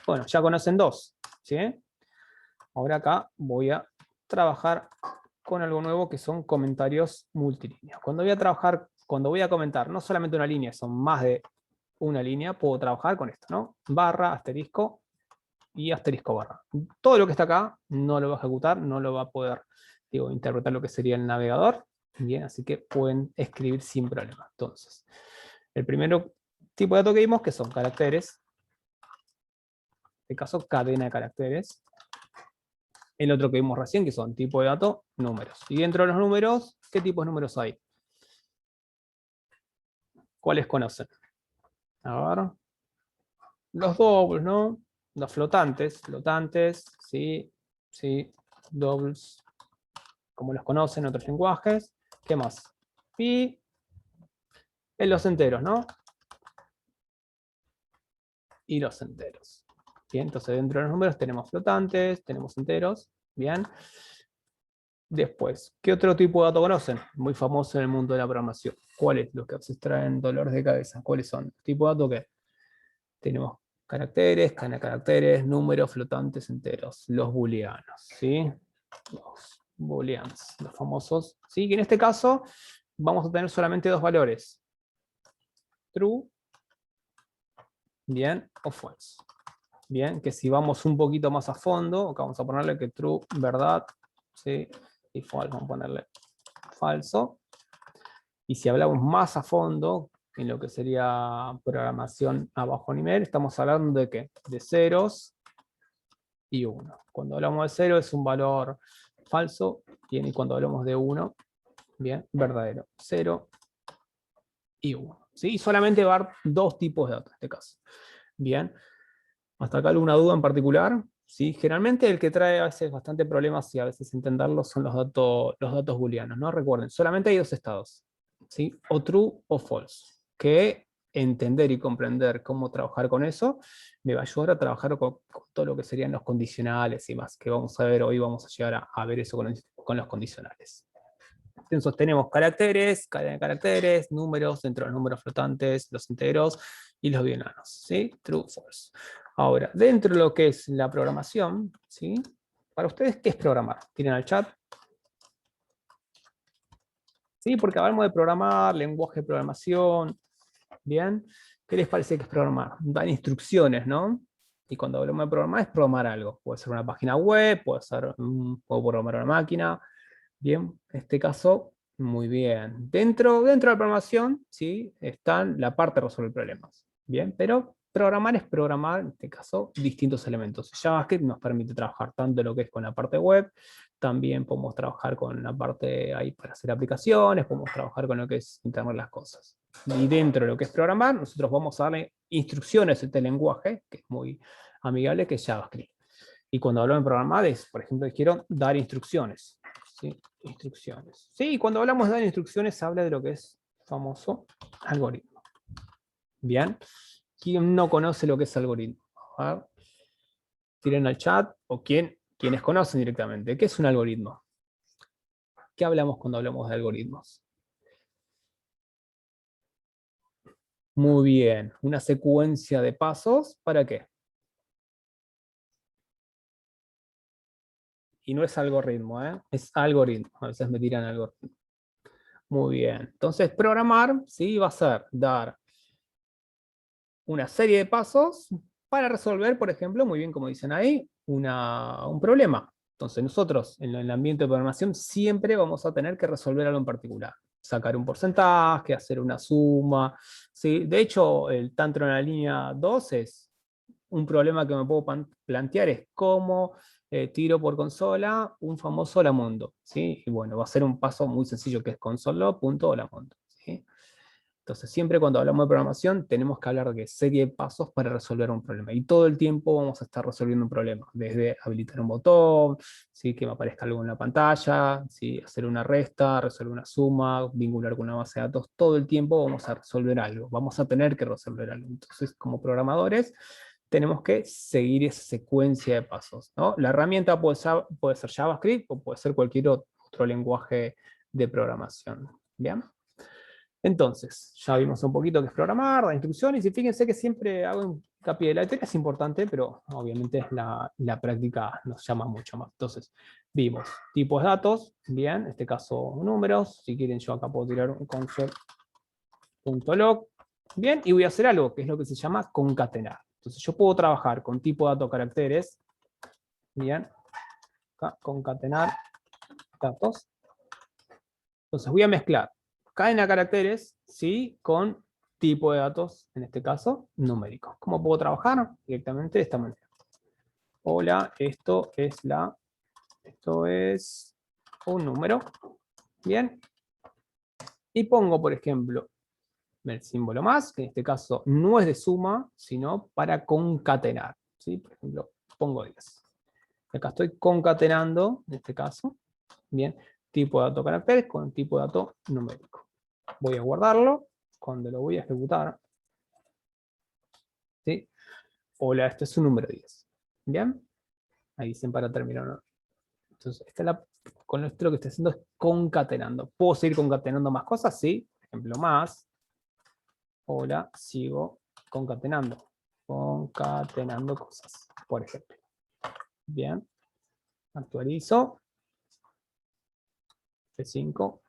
Speaker 1: Bueno, ya conocen 2, ¿sí? Ahora acá voy a trabajar con algo nuevo que son comentarios multilíneas. Cuando voy a comentar no solamente una línea, son más de una línea, puedo trabajar con esto, ¿no? Barra, asterisco y asterisco barra. Todo lo que está acá no lo va a ejecutar, no lo va a poder, interpretar lo que sería el navegador. Bien, así que pueden escribir sin problema. Entonces, el primero tipo de dato que vimos, que son caracteres. En este caso, cadena de caracteres. El otro que vimos recién, que son tipo de dato, números. Y dentro de los números, ¿qué tipos de números hay? ¿Cuáles conocen? A ver. Los dobles, ¿no? Los flotantes, sí, sí, doubles, como los conocen en otros lenguajes. ¿Qué más? Y en los enteros, ¿no? Y los enteros. Bien, entonces dentro de los números tenemos flotantes, tenemos enteros, bien. Después, ¿qué otro tipo de dato conocen? Muy famoso en el mundo de la programación. ¿Cuáles? Los que se traen dolores de cabeza. ¿Cuáles son? ¿Tipo de dato qué? Tenemos caracteres, cadena de caracteres, números, flotantes, enteros. Los booleanos, ¿sí? Los booleans, los famosos. ¿Sí? Que en este caso vamos a tener solamente 2 valores. True, bien, o false. Bien, que si vamos un poquito más a fondo, acá vamos a ponerle que true, verdad, ¿sí? Y false, vamos a ponerle falso. Y si hablamos más a fondo, en lo que sería programación a bajo nivel, estamos hablando de ¿qué? De ceros y 1. Cuando hablamos de 0 es un valor falso, bien, y cuando hablamos de 1, bien, verdadero. 0 y 1. ¿Sí? Y solamente va a haber dos tipos de datos en este caso. Bien. ¿Hasta acá alguna duda en particular? ¿Sí? Generalmente el que trae a veces bastante problemas y a veces entenderlos son los datos booleanos, ¿no? Recuerden, solamente hay dos estados, ¿sí? O true o false. Que entender y comprender cómo trabajar con eso me va a ayudar a trabajar con todo lo que serían los condicionales y más, que vamos a ver hoy, vamos a llegar a ver eso con los condicionales. Entonces tenemos caracteres, cadena de caracteres, números, dentro de los números flotantes, los enteros y los binanos, ¿sí? True, false. Ahora, dentro de lo que es la programación, ¿sí? Para ustedes, ¿qué es programar? Tienen al chat. Sí, porque hablamos de programar, lenguaje de programación, ¿bien? ¿Qué les parece que es programar? Dan instrucciones, ¿no? Y cuando hablamos de programar, es programar algo. Puede ser una página web, puede ser, puedo programar una máquina. Bien, en este caso, muy bien. Dentro de la programación, ¿sí? Está la parte de resolver problemas. Bien, pero programar es programar, en este caso, distintos elementos. JavaScript nos permite trabajar tanto lo que es con la parte web, también podemos trabajar con la parte ahí para hacer aplicaciones, podemos trabajar con lo que es Internet de las cosas. Y dentro de lo que es programar, nosotros vamos a darle instrucciones a este lenguaje, que es muy amigable, que es JavaScript. Y cuando hablo de programar es, por ejemplo, quiero dar instrucciones. ¿Sí? Instrucciones. Sí, cuando hablamos de dar instrucciones se habla de lo que es famoso algoritmo. Bien. ¿Quién no conoce lo que es algoritmo? A ver. Tiren al chat o quienes conocen directamente. ¿Qué es un algoritmo? ¿Qué hablamos cuando hablamos de algoritmos? Muy bien. Una secuencia de pasos. ¿Para qué? Y no es algoritmo, ¿eh? Es algoritmo. A veces me tiran algoritmo. Muy bien. Entonces, programar, ¿sí? Va a ser dar una serie de pasos para resolver, por ejemplo, muy bien como dicen ahí, un problema. Entonces nosotros en el ambiente de programación siempre vamos a tener que resolver algo en particular. Sacar un porcentaje, hacer una suma. ¿Sí? De hecho, tanto en la línea 2 es un problema que me puedo plantear es cómo tiro por consola un famoso Olamundo. ¿Sí? Y bueno, va a ser un paso muy sencillo que es console.olamundo. ¿Sí? Entonces, siempre cuando hablamos de programación, tenemos que hablar de serie de pasos para resolver un problema. Y todo el tiempo vamos a estar resolviendo un problema. Desde habilitar un botón, ¿sí? Que me aparezca algo en la pantalla, ¿sí? Hacer una resta, resolver una suma, vincular con una base de datos. Todo el tiempo vamos a resolver algo. Vamos a tener que resolver algo. Entonces, como programadores, tenemos que seguir esa secuencia de pasos, ¿no? La herramienta puede ser JavaScript o puede ser cualquier otro lenguaje de programación. ¿Bien? Entonces, ya vimos un poquito qué es programar, dar instrucciones, y fíjense que siempre hago hincapié. La teoría es importante, pero obviamente la práctica nos llama mucho más. Entonces, vimos tipos de datos, bien, en este caso números. Si quieren, yo acá puedo tirar un console.log, bien, y voy a hacer algo que es lo que se llama concatenar. Entonces, yo puedo trabajar con tipo de datos caracteres, bien, acá, concatenar datos. Entonces, voy a mezclar cadena de caracteres, ¿sí? Con tipo de datos, en este caso, numéricos. ¿Cómo puedo trabajar? Directamente de esta manera. Hola, esto es un número. Bien. Y pongo, por ejemplo, el símbolo más, que en este caso no es de suma, sino para concatenar. ¿Sí? Por ejemplo, pongo 10. Acá estoy concatenando, en este caso, bien, tipo de dato caracteres con tipo de dato numérico. Voy a guardarlo. Cuando lo voy a ejecutar, ¿sí? Hola, este es un número 10. ¿Bien? Ahí dicen para terminar. ¿No? Entonces, con esto lo que estoy haciendo es concatenando. ¿Puedo seguir concatenando más cosas? Sí. Por ejemplo, más. Hola, sigo concatenando. Concatenando cosas, por ejemplo. Bien. Actualizo. F5.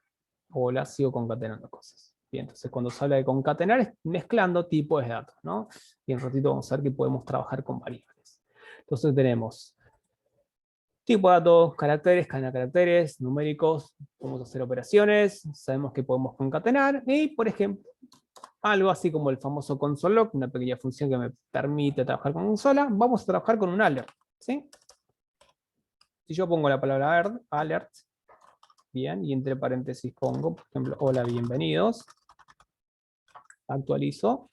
Speaker 1: Hola, sigo concatenando cosas. Bien, entonces cuando se habla de concatenar es mezclando tipos de datos, ¿no? Y en un ratito vamos a ver que podemos trabajar con variables. Entonces tenemos tipo de datos, caracteres, cadena de caracteres, numéricos, podemos hacer operaciones, sabemos que podemos concatenar, y por ejemplo, algo así como el famoso console log, una pequeña función que me permite trabajar con consola. Vamos a trabajar con un alert, ¿sí? Si yo pongo la palabra alert, bien, y entre paréntesis pongo, por ejemplo, hola, bienvenidos, actualizo,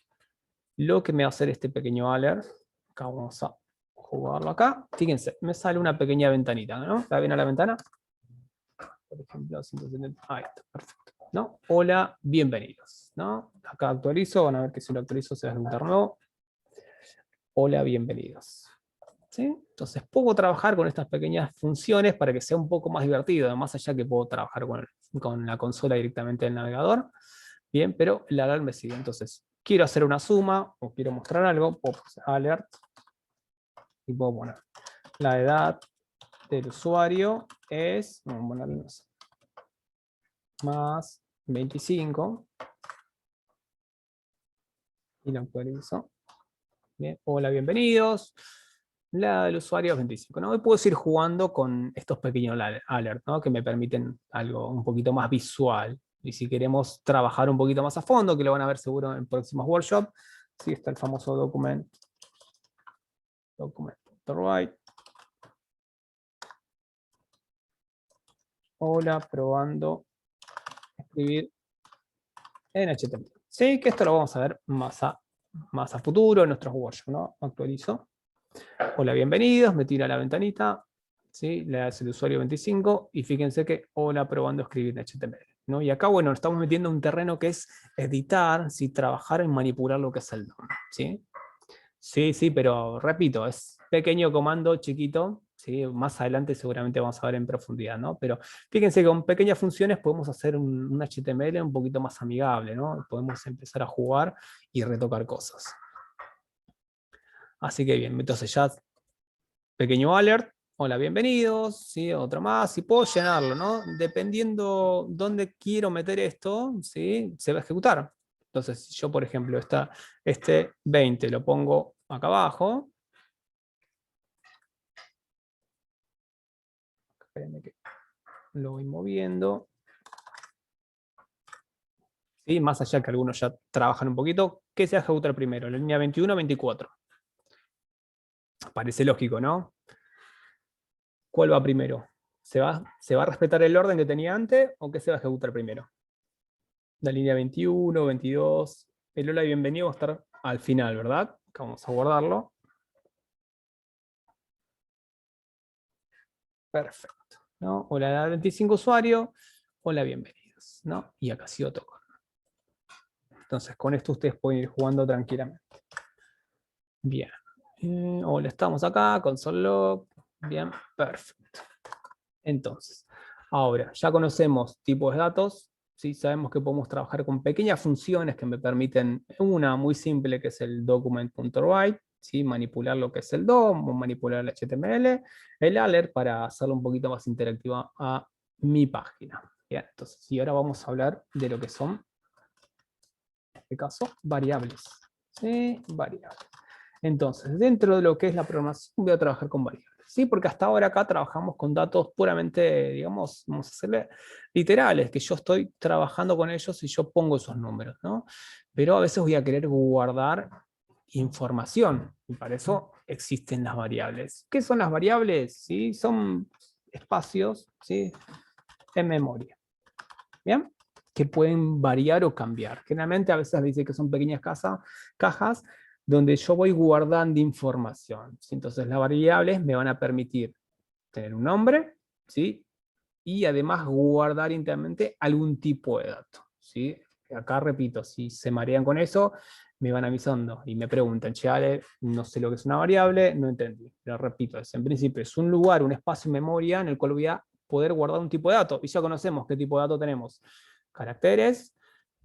Speaker 1: lo que me va a hacer este pequeño alert, acá vamos a jugarlo acá, fíjense, me sale una pequeña ventanita, ¿no? ¿La ven a la ventana? Por ejemplo, 170, ahí está, perfecto, ¿no? Hola, bienvenidos, ¿no? Acá actualizo, van a ver que si lo actualizo se va a ejecutar nuevo. Hola, bienvenidos. ¿Sí? Entonces puedo trabajar con estas pequeñas funciones para que sea un poco más divertido, más allá que puedo trabajar con la consola directamente del navegador. Bien, pero la alarma me sigue. Entonces, quiero hacer una suma o quiero mostrar algo, puedo poner alert y puedo poner la edad del usuario es, vamos a ponerle, no sé, más 25 y lo actualizo. Bien, hola, bienvenidos. La del usuario es 25, ¿no? Y puedo ir jugando con estos pequeños alerts, ¿no? Que me permiten algo un poquito más visual. Y si queremos trabajar un poquito más a fondo, que lo van a ver seguro en próximos workshops, sí está el famoso document.write. Hola, probando escribir en HTML. Sí, que esto lo vamos a ver más a futuro en nuestros workshops, ¿no? Actualizo. Hola, bienvenidos, me tira la ventanita, ¿sí? Le das el usuario 25 y fíjense que hola, probando escribir en HTML, ¿no? Y acá, bueno, estamos metiendo un terreno que es editar, ¿sí? Trabajar en manipular lo que es el DOM, ¿sí? Sí, sí, pero repito, es pequeño comando, chiquito, ¿sí? Más adelante seguramente vamos a ver en profundidad, ¿no? Pero fíjense que con pequeñas funciones podemos hacer un HTML un poquito más amigable, ¿no? Podemos empezar a jugar y retocar cosas. Así que bien, entonces ya pequeño alert, hola, bienvenidos, ¿sí? Otro más, y puedo llenarlo, ¿no? Dependiendo dónde quiero meter esto, ¿sí? Se va a ejecutar. Entonces, si yo, por ejemplo, este 20 lo pongo acá abajo, espérenme que lo voy moviendo, ¿sí? Más allá que algunos ya trabajan un poquito, ¿qué se va a ejecutar primero? La línea 21 o 24. Parece lógico, ¿no? ¿Cuál va primero? ¿Se va a respetar el orden que tenía antes o qué se va a ejecutar primero? La línea 21, 22. El hola y bienvenido va a estar al final, ¿verdad? Acá vamos a guardarlo. Perfecto, ¿no? Hola 25 usuario, hola, bienvenidos, ¿no? Y acá sigo tocando. Entonces, con esto ustedes pueden ir jugando tranquilamente. Bien. Hola, estamos acá, console log. Bien, perfecto. Entonces, ahora, ya conocemos tipos de datos, ¿sí? Sabemos que podemos trabajar con pequeñas funciones que me permiten, una muy simple que es el document.write, ¿sí? Manipular lo que es el DOM, o manipular el HTML, el alert para hacerlo un poquito más interactiva a mi página. Bien, entonces, y ahora vamos a hablar de lo que son, en este caso, variables. ¿Sí? Variables. Entonces, dentro de lo que es la programación, voy a trabajar con variables. ¿Sí? Porque hasta ahora acá trabajamos con datos puramente, digamos, vamos a hacerle literales, que yo estoy trabajando con ellos y yo pongo esos números, ¿no? Pero a veces voy a querer guardar información, y para eso existen las variables. ¿Qué son las variables? ¿Sí? Son espacios, ¿sí? En memoria. ¿Bien? Que pueden variar o cambiar. Generalmente a veces dice que son pequeñas cajas donde yo voy guardando información, ¿sí? Entonces las variables me van a permitir tener un nombre, ¿sí? Y además guardar internamente algún tipo de dato, ¿sí? Acá repito, si se marean con eso, me van avisando y me preguntan, che, Ale, no sé lo que es una variable, no entendí. Pero repito, en principio es un lugar, un espacio en memoria en el cual voy a poder guardar un tipo de dato. Y ya conocemos qué tipo de dato tenemos. Caracteres,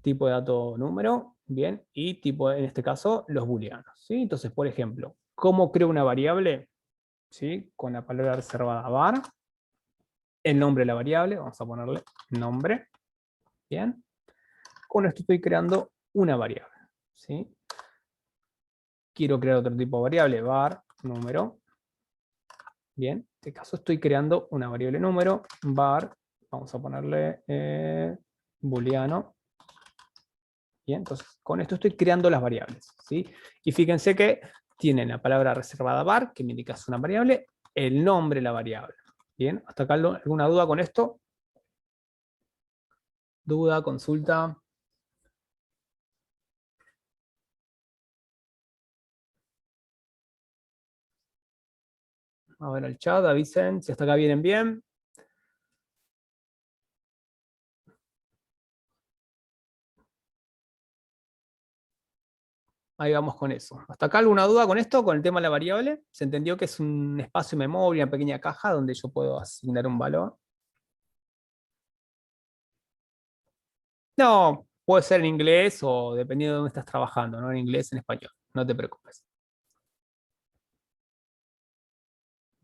Speaker 1: tipo de dato número, bien, y tipo, en este caso, los booleanos, ¿sí? Entonces, por ejemplo, ¿cómo creo una variable? ¿Sí? Con la palabra reservada var, el nombre de la variable, vamos a ponerle nombre, bien. Con esto estoy creando una variable, ¿sí? Quiero crear otro tipo de variable, var, número, bien. En este caso estoy creando una variable número, var, vamos a ponerle booleano, Bien, entonces con esto estoy creando las variables, ¿sí? Y fíjense que tienen la palabra reservada var, que me indica es una variable, el nombre de la variable. Bien, ¿hasta acá alguna duda con esto? ¿Duda, consulta? A ver el chat, avisen si hasta acá vienen bien. Ahí vamos con eso. ¿Hasta acá alguna duda con esto, con el tema de la variable? ¿Se entendió que es un espacio de memoria, una pequeña caja donde yo puedo asignar un valor? No, puede ser en inglés o dependiendo de dónde estás trabajando, ¿no? En inglés, en español. No te preocupes.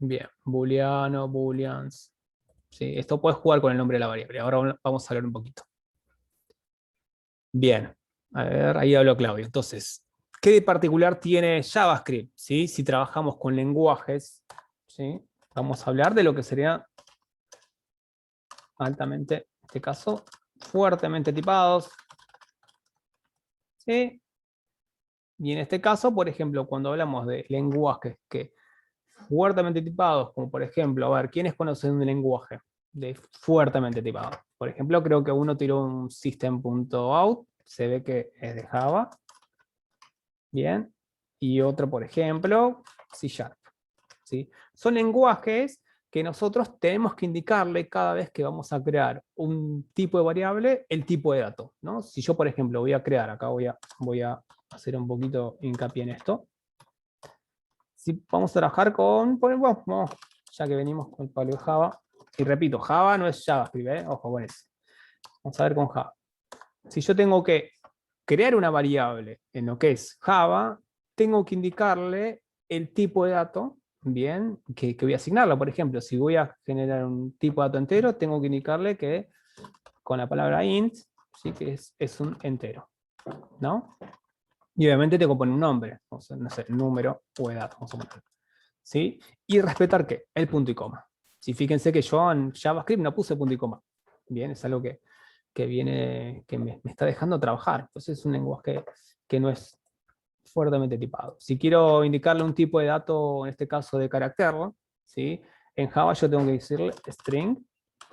Speaker 1: Bien, booleano, booleans. Sí, esto puedes jugar con el nombre de la variable. Ahora vamos a hablar un poquito. Bien, a ver, ahí habló Claudio. Entonces, ¿qué de particular tiene JavaScript? ¿Sí? Si trabajamos con lenguajes, ¿sí? Vamos a hablar de lo que sería altamente, en este caso, fuertemente tipados. ¿Sí? Y en este caso, por ejemplo, cuando hablamos de lenguajes que fuertemente tipados, como por ejemplo, a ver, ¿quiénes conocen un lenguaje de fuertemente tipado? Por ejemplo, creo que uno tiró un system.out, se ve que es de Java, bien, y otro, por ejemplo, C#. ¿Sí? Son lenguajes que nosotros tenemos que indicarle cada vez que vamos a crear un tipo de variable, el tipo de dato, ¿no? Si yo, por ejemplo, voy a crear, acá voy a hacer un poquito hincapié en esto. Si vamos a trabajar con, bueno, ya que venimos con el palo de Java, y repito, Java no es JavaScript, ojo con eso. Vamos a ver con Java. Si yo tengo que crear una variable en lo que es Java, tengo que indicarle el tipo de dato, bien, que voy a asignarlo. Por ejemplo, si voy a generar un tipo de dato entero, tengo que indicarle que con la palabra int, ¿sí? Que es un entero, ¿no? Y obviamente tengo que poner un nombre, o sea, no sé, número o edad, vamos a poner. ¿Sí? Y respetar ¿qué? El punto y coma. Si fíjense que yo en JavaScript no puse punto y coma. Bien, es algo que viene, que me está dejando trabajar. Entonces es un lenguaje que no es fuertemente tipado. Si quiero indicarle un tipo de dato, en este caso de carácter, ¿sí? En Java yo tengo que decirle string,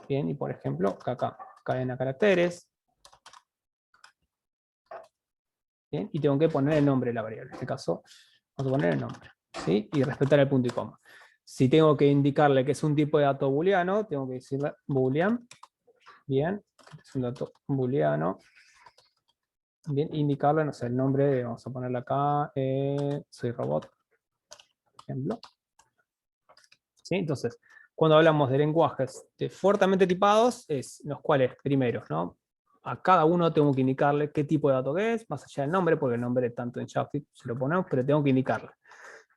Speaker 1: bien, y por ejemplo, acá, cadena caracteres, bien, y tengo que poner el nombre de la variable. En este caso, vamos a poner el nombre, ¿sí? Y respetar el punto y coma. Si tengo que indicarle que es un tipo de dato booleano, tengo que decirle boolean, bien, es un dato booleano, bien, indicarle, no sé, el nombre, vamos a ponerle acá, soy robot, por ejemplo. ¿Sí? Entonces, cuando hablamos de lenguajes fuertemente tipados, es los cuales, primero, ¿no? A cada uno tengo que indicarle qué tipo de dato que es, más allá del nombre, porque el nombre tanto en JavaScript se lo ponemos, pero tengo que indicarle.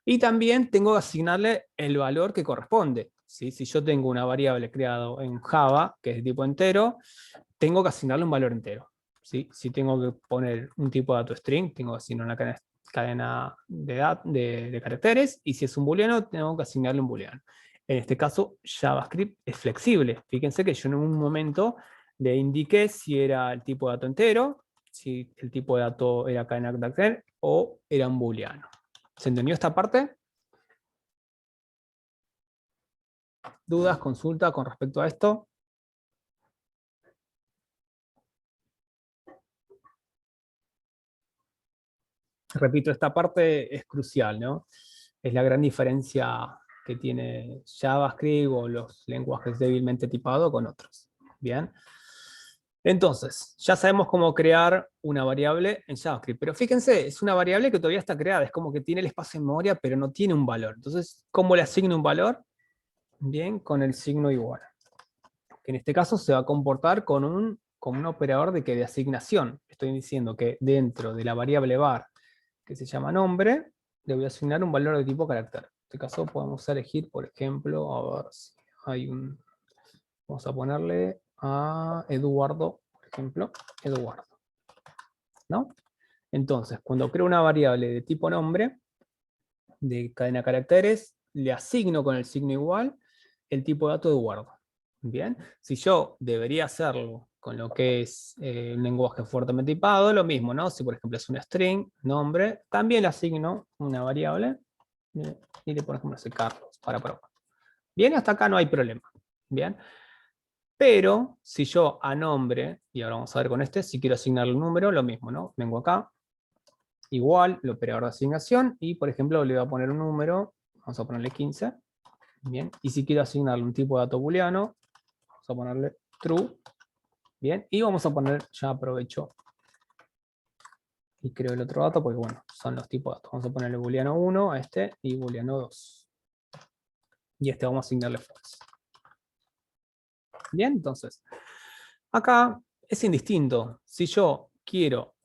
Speaker 1: Y también tengo que asignarle el valor que corresponde. ¿Sí? Si yo tengo una variable creada en Java, que es de tipo entero, tengo que asignarle un valor entero. ¿Sí? Si tengo que poner un tipo de dato string, tengo que asignar una cadena de caracteres, y si es un booleano, tengo que asignarle un booleano. En este caso, JavaScript es flexible. Fíjense que yo en un momento le indiqué si era el tipo de dato entero, si el tipo de dato era cadena de caracteres o era un booleano. ¿Se entendió esta parte? ¿Dudas, consultas con respecto a esto? Repito, esta parte es crucial, ¿no? Es la gran diferencia que tiene JavaScript o los lenguajes débilmente tipados con otros. Bien. Entonces, ya sabemos cómo crear una variable en JavaScript, pero fíjense, es una variable que todavía está creada, es como que tiene el espacio en memoria, pero no tiene un valor. Entonces, ¿cómo le asigno un valor? Bien, con el signo igual. Que en este caso se va a comportar con un operador de asignación. Estoy diciendo que dentro de la variable var, que se llama nombre, le voy a asignar un valor de tipo carácter. En este caso podemos elegir, por ejemplo, a ver si hay un... Vamos a ponerle a Eduardo, por ejemplo, Eduardo. ¿No? Entonces, cuando creo una variable de tipo nombre, de cadena caracteres, le asigno con el signo igual el tipo de dato de Eduardo. Bien, si yo debería hacerlo con lo que es un lenguaje fuertemente tipado, lo mismo, ¿no? Si por ejemplo es un string, nombre, también le asigno una variable, y le por ejemplo ese Carlos para probar. Bien, hasta acá no hay problema. Bien. Pero si yo a nombre, y ahora vamos a ver con este, si quiero asignarle un número, lo mismo, ¿no? Vengo acá, igual, el operador de asignación, y por ejemplo le voy a poner un número, vamos a ponerle 15, bien, y si quiero asignarle un tipo de dato booleano, vamos a ponerle true, bien, y vamos a poner, ya aprovecho, y creo el otro dato, porque bueno, son los tipos de datos, vamos a ponerle booleano 1 a este, y booleano 2, y este vamos a asignarle false. Bien, entonces, acá es indistinto, si yo quiero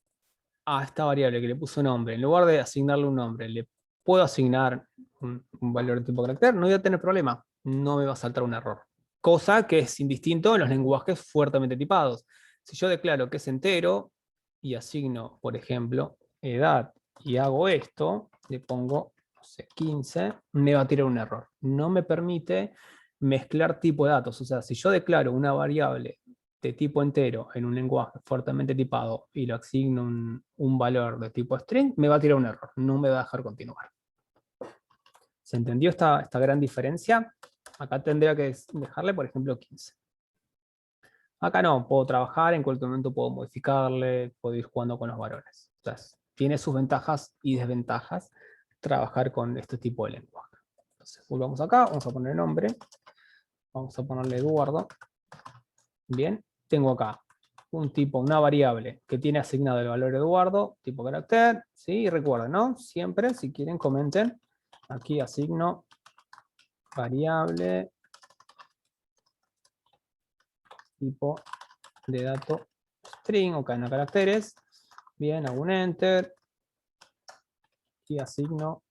Speaker 1: a esta variable que le puso nombre, en lugar de asignarle un nombre, le puedo asignar un valor de tipo carácter, no voy a tener problema, no me va a saltar un error. Cosa que es indistinto en los lenguajes fuertemente tipados. Si yo declaro que es entero y asigno, por ejemplo, edad y hago esto, le pongo, no sé, 15, me va a tirar un error. No me permite mezclar tipo de datos. O sea, si yo declaro una variable de tipo entero en un lenguaje fuertemente tipado y lo asigno un valor de tipo string, me va a tirar un error, no me va a dejar continuar. ¿Se entendió esta gran diferencia? Acá tendría que dejarle, por ejemplo, 15. Acá no, puedo trabajar, en cualquier momento puedo modificarle, puedo ir jugando con los valores. Entonces, tiene sus ventajas y desventajas trabajar con este tipo de lenguaje. Entonces, volvamos acá, vamos a poner nombre, vamos a ponerle Eduardo. Bien, tengo acá un tipo, una variable que tiene asignado el valor Eduardo, tipo carácter, ¿sí? Y recuerden, ¿no? Siempre, si quieren, comenten. Aquí asigno variable tipo de dato string o cadena de caracteres. Bien, hago un enter. Y asigno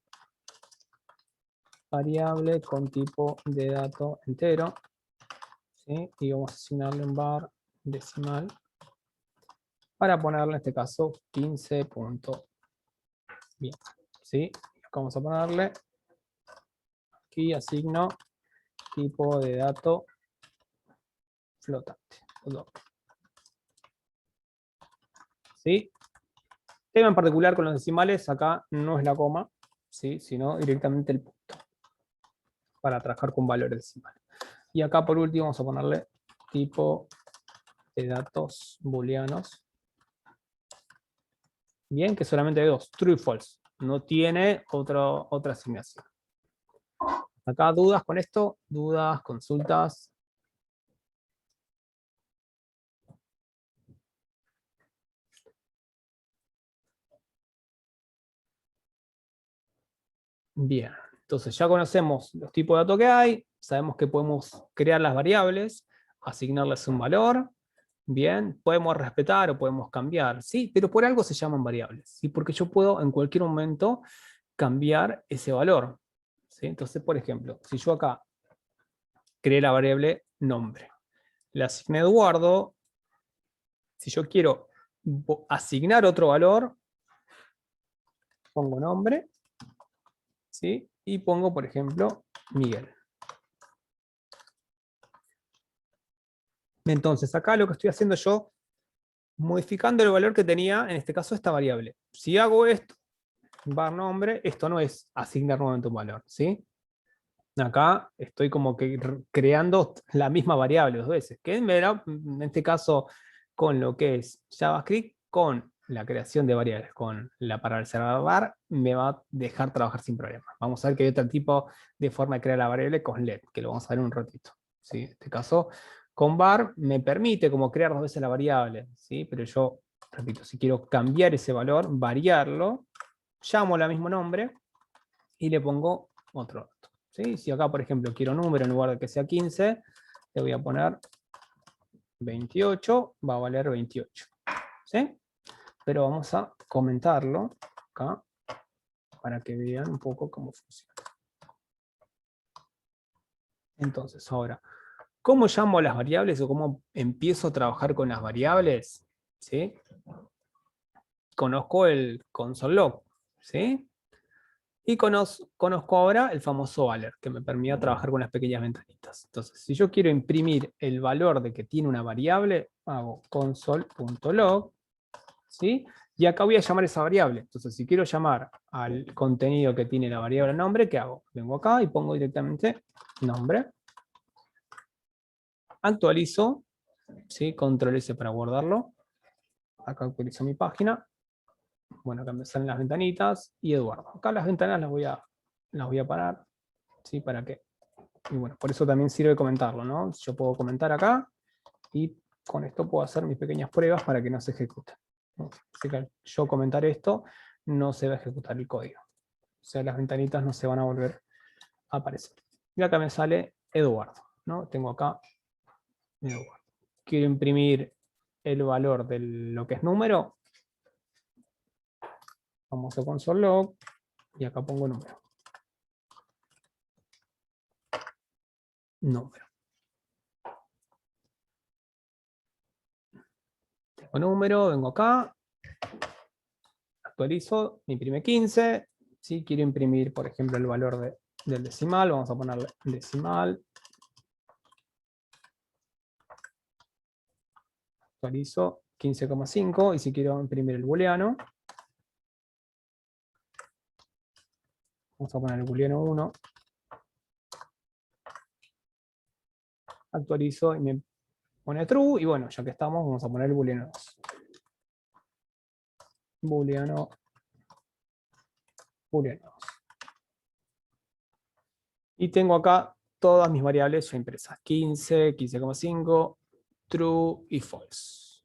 Speaker 1: variable con tipo de dato entero. ¿Sí? Y vamos a asignarle un var decimal para ponerle en este caso 15 punto. Bien, ¿sí? Vamos a ponerle aquí asigno tipo de dato flotante. ¿Sí? Tema en particular con los decimales, acá no es la coma, ¿sí? Sino directamente el punto, para trabajar con valores decimales. Y acá por último vamos a ponerle tipo de datos booleanos. Bien, que solamente hay dos, true y false. No tiene otra asignación. Acá dudas con esto, dudas, consultas. Bien, entonces ya conocemos los tipos de datos que hay, sabemos que podemos crear las variables, asignarles un valor, bien, podemos respetar o podemos cambiar, sí, pero por algo se llaman variables, ¿sí? Porque yo puedo en cualquier momento cambiar ese valor, ¿sí? Entonces, por ejemplo, si yo acá creé la variable nombre, le asigné Eduardo, si yo quiero asignar otro valor, pongo nombre, ¿sí? Y pongo, por ejemplo, Miguel. Entonces, acá lo que estoy haciendo yo, modificando el valor que tenía, en este caso, esta variable. Si hago esto, var nombre, esto no es asignar nuevamente un valor, ¿sí? Acá estoy como que creando la misma variable dos veces, que en este caso, con lo que es JavaScript, con la creación de variables, con la paralelizar var, me va a dejar trabajar sin problema. Vamos a ver que hay otro tipo de forma de crear la variable con let, que lo vamos a ver en un ratito, ¿sí? En este caso, con var me permite como crear dos veces la variable, ¿sí? Pero yo, repito, si quiero cambiar ese valor, variarlo, llamo al mismo nombre y le pongo otro dato, ¿sí? Si acá, por ejemplo, quiero número en lugar de que sea 15, le voy a poner 28, va a valer 28, ¿sí? Pero vamos a comentarlo acá para que vean un poco cómo funciona. Entonces, ahora, ¿cómo llamo a las variables o cómo empiezo a trabajar con las variables? ¿Sí? Conozco el console log, ¿sí? Y conozco ahora el famoso alert, que me permite trabajar con unas pequeñas ventanitas. Entonces, si yo quiero imprimir el valor de que tiene una variable, hago console.log, ¿sí? Y acá voy a llamar esa variable. Entonces, si quiero llamar al contenido que tiene la variable nombre, ¿qué hago? Vengo acá y pongo directamente nombre. Actualizo, ¿sí? Control S para guardarlo. Acá actualizo mi página. Bueno, acá me salen las ventanitas y Eduardo. Acá las ventanas las voy a parar, ¿sí? ¿Para qué? Y bueno, por eso también sirve comentarlo, ¿no? Yo puedo comentar acá y con esto puedo hacer mis pequeñas pruebas para que no se ejecute, ¿no? Así que al yo comentar esto, no se va a ejecutar el código. O sea, las ventanitas no se van a volver a aparecer. Y acá me sale Eduardo, ¿no? Tengo acá Eduardo. Quiero imprimir el valor de lo que es número. Vamos a console log y acá pongo número. Número. Tengo número, vengo acá, actualizo, me imprime 15. Si quiero imprimir, por ejemplo, el valor del decimal, vamos a ponerle decimal. Actualizo 15,5. Y si quiero imprimir el booleano, vamos a poner el booleano 1. Actualizo y me pone true. Y bueno, ya que estamos, vamos a poner el booleano 2. Booleano 2. Y tengo acá todas mis variables ya impresas. 15, 15,5, true y false.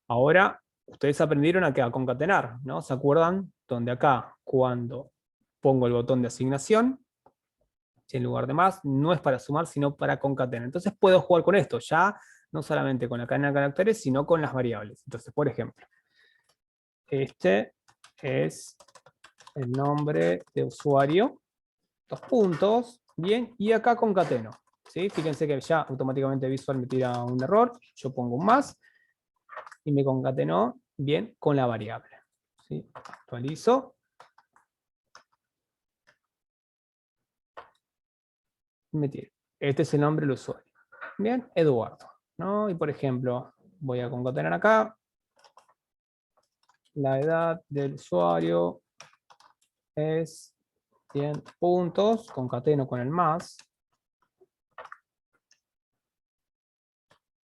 Speaker 1: Ahora, ustedes aprendieron a concatenar, ¿no? ¿Se acuerdan? Donde acá, cuando pongo el botón de asignación, si en lugar de más, no es para sumar, sino para concatenar. Entonces puedo jugar con esto, ya no solamente con la cadena de caracteres, sino con las variables. Entonces, por ejemplo, este es el nombre de usuario, 2 puntos, bien, y acá concateno. ¿Sí? Fíjense que ya automáticamente Visual me tira un error, yo pongo un más, y me concatenó bien con la variable. ¿Sí? Actualizo. Me tiro. Este es el nombre del usuario. Bien, Eduardo, ¿no? Y por ejemplo, voy a concatenar acá. La edad del usuario es 100 puntos, concateno con el más.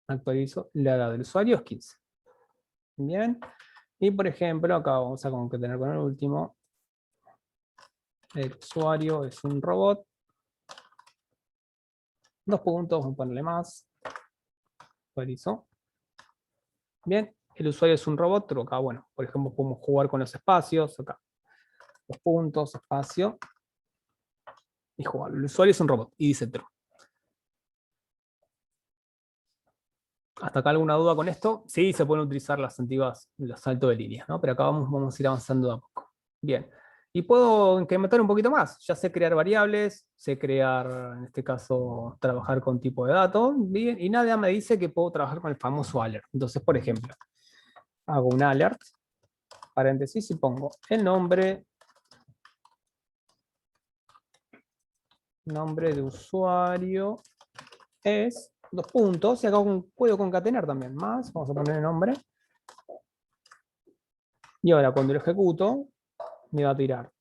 Speaker 1: Actualizo, la edad del usuario es 15. Bien, y por ejemplo, acá vamos a concatenar con el último. El usuario es un robot. 2 puntos, vamos a ponerle más. Actualizo. Bien, el usuario es un robot, pero acá, bueno, por ejemplo, podemos jugar con los espacios. Acá, 2 puntos, espacio. Y jugar. El usuario es un robot. Y dice true. ¿Hasta acá alguna duda con esto? Sí, se pueden utilizar las antiguas, los saltos de líneas, ¿no? Pero acá vamos a ir avanzando de a poco. Bien. Y puedo incrementar un poquito más. Ya sé crear variables, sé crear, en este caso, trabajar con tipo de datos. Bien, y nada me dice que puedo trabajar con el famoso alert. Entonces, por ejemplo, hago un alert, paréntesis, y pongo el nombre de usuario es 2 puntos. Y acá puedo concatenar también más. Vamos a poner el nombre. Y ahora cuando lo ejecuto, me va a tirar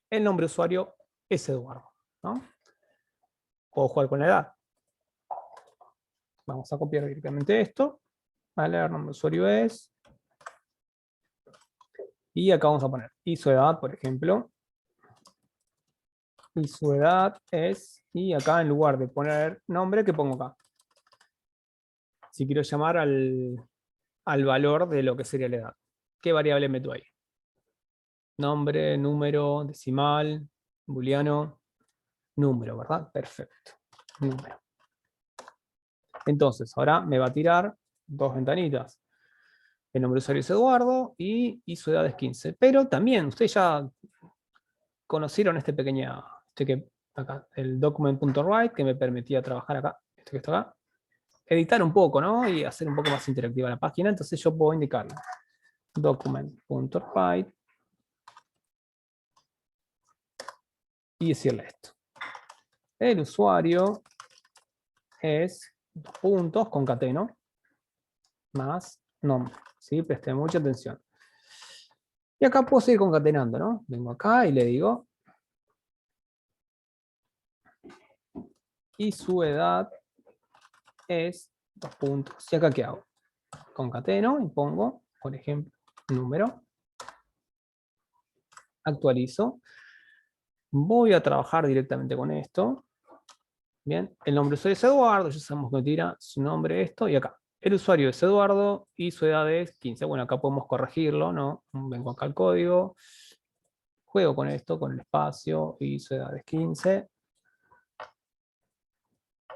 Speaker 1: el nombre de usuario es Eduardo, ¿no? Puedo jugar con la edad. Vamos a copiar directamente esto. Vale, el nombre de usuario es. Y acá vamos a poner. Y su edad, por ejemplo. Y su edad es. Y acá en lugar de poner nombre, ¿qué pongo acá? Si quiero llamar al valor de lo que sería la edad. ¿Qué variable meto ahí? Nombre, número, decimal, booleano, número, ¿verdad? Perfecto. Número. Entonces, ahora me va a tirar 2 ventanitas. El nombre de usuario es Eduardo y su edad es 15. Pero también, ustedes ya conocieron este pequeño, acá, el document.write, que me permitía trabajar acá, esto que está acá, editar un poco, ¿no? Y hacer un poco más interactiva la página. Entonces yo puedo indicarle document.write y decirle esto. El usuario es, dos puntos, concateno, más nombre. ¿Sí? Presten mucha atención. Y acá puedo seguir concatenando, ¿no? Vengo acá y le digo, y su edad es, dos puntos. ¿Y acá qué hago? Concateno y pongo, por ejemplo, número. Actualizo. Voy a trabajar directamente con esto. Bien, el nombre de usuario es Eduardo, ya sabemos que me tira su nombre esto, y acá. El usuario es Eduardo y su edad es 15. Bueno, acá podemos corregirlo, ¿no? Vengo acá al código, juego con esto, con el espacio, y su edad es 15.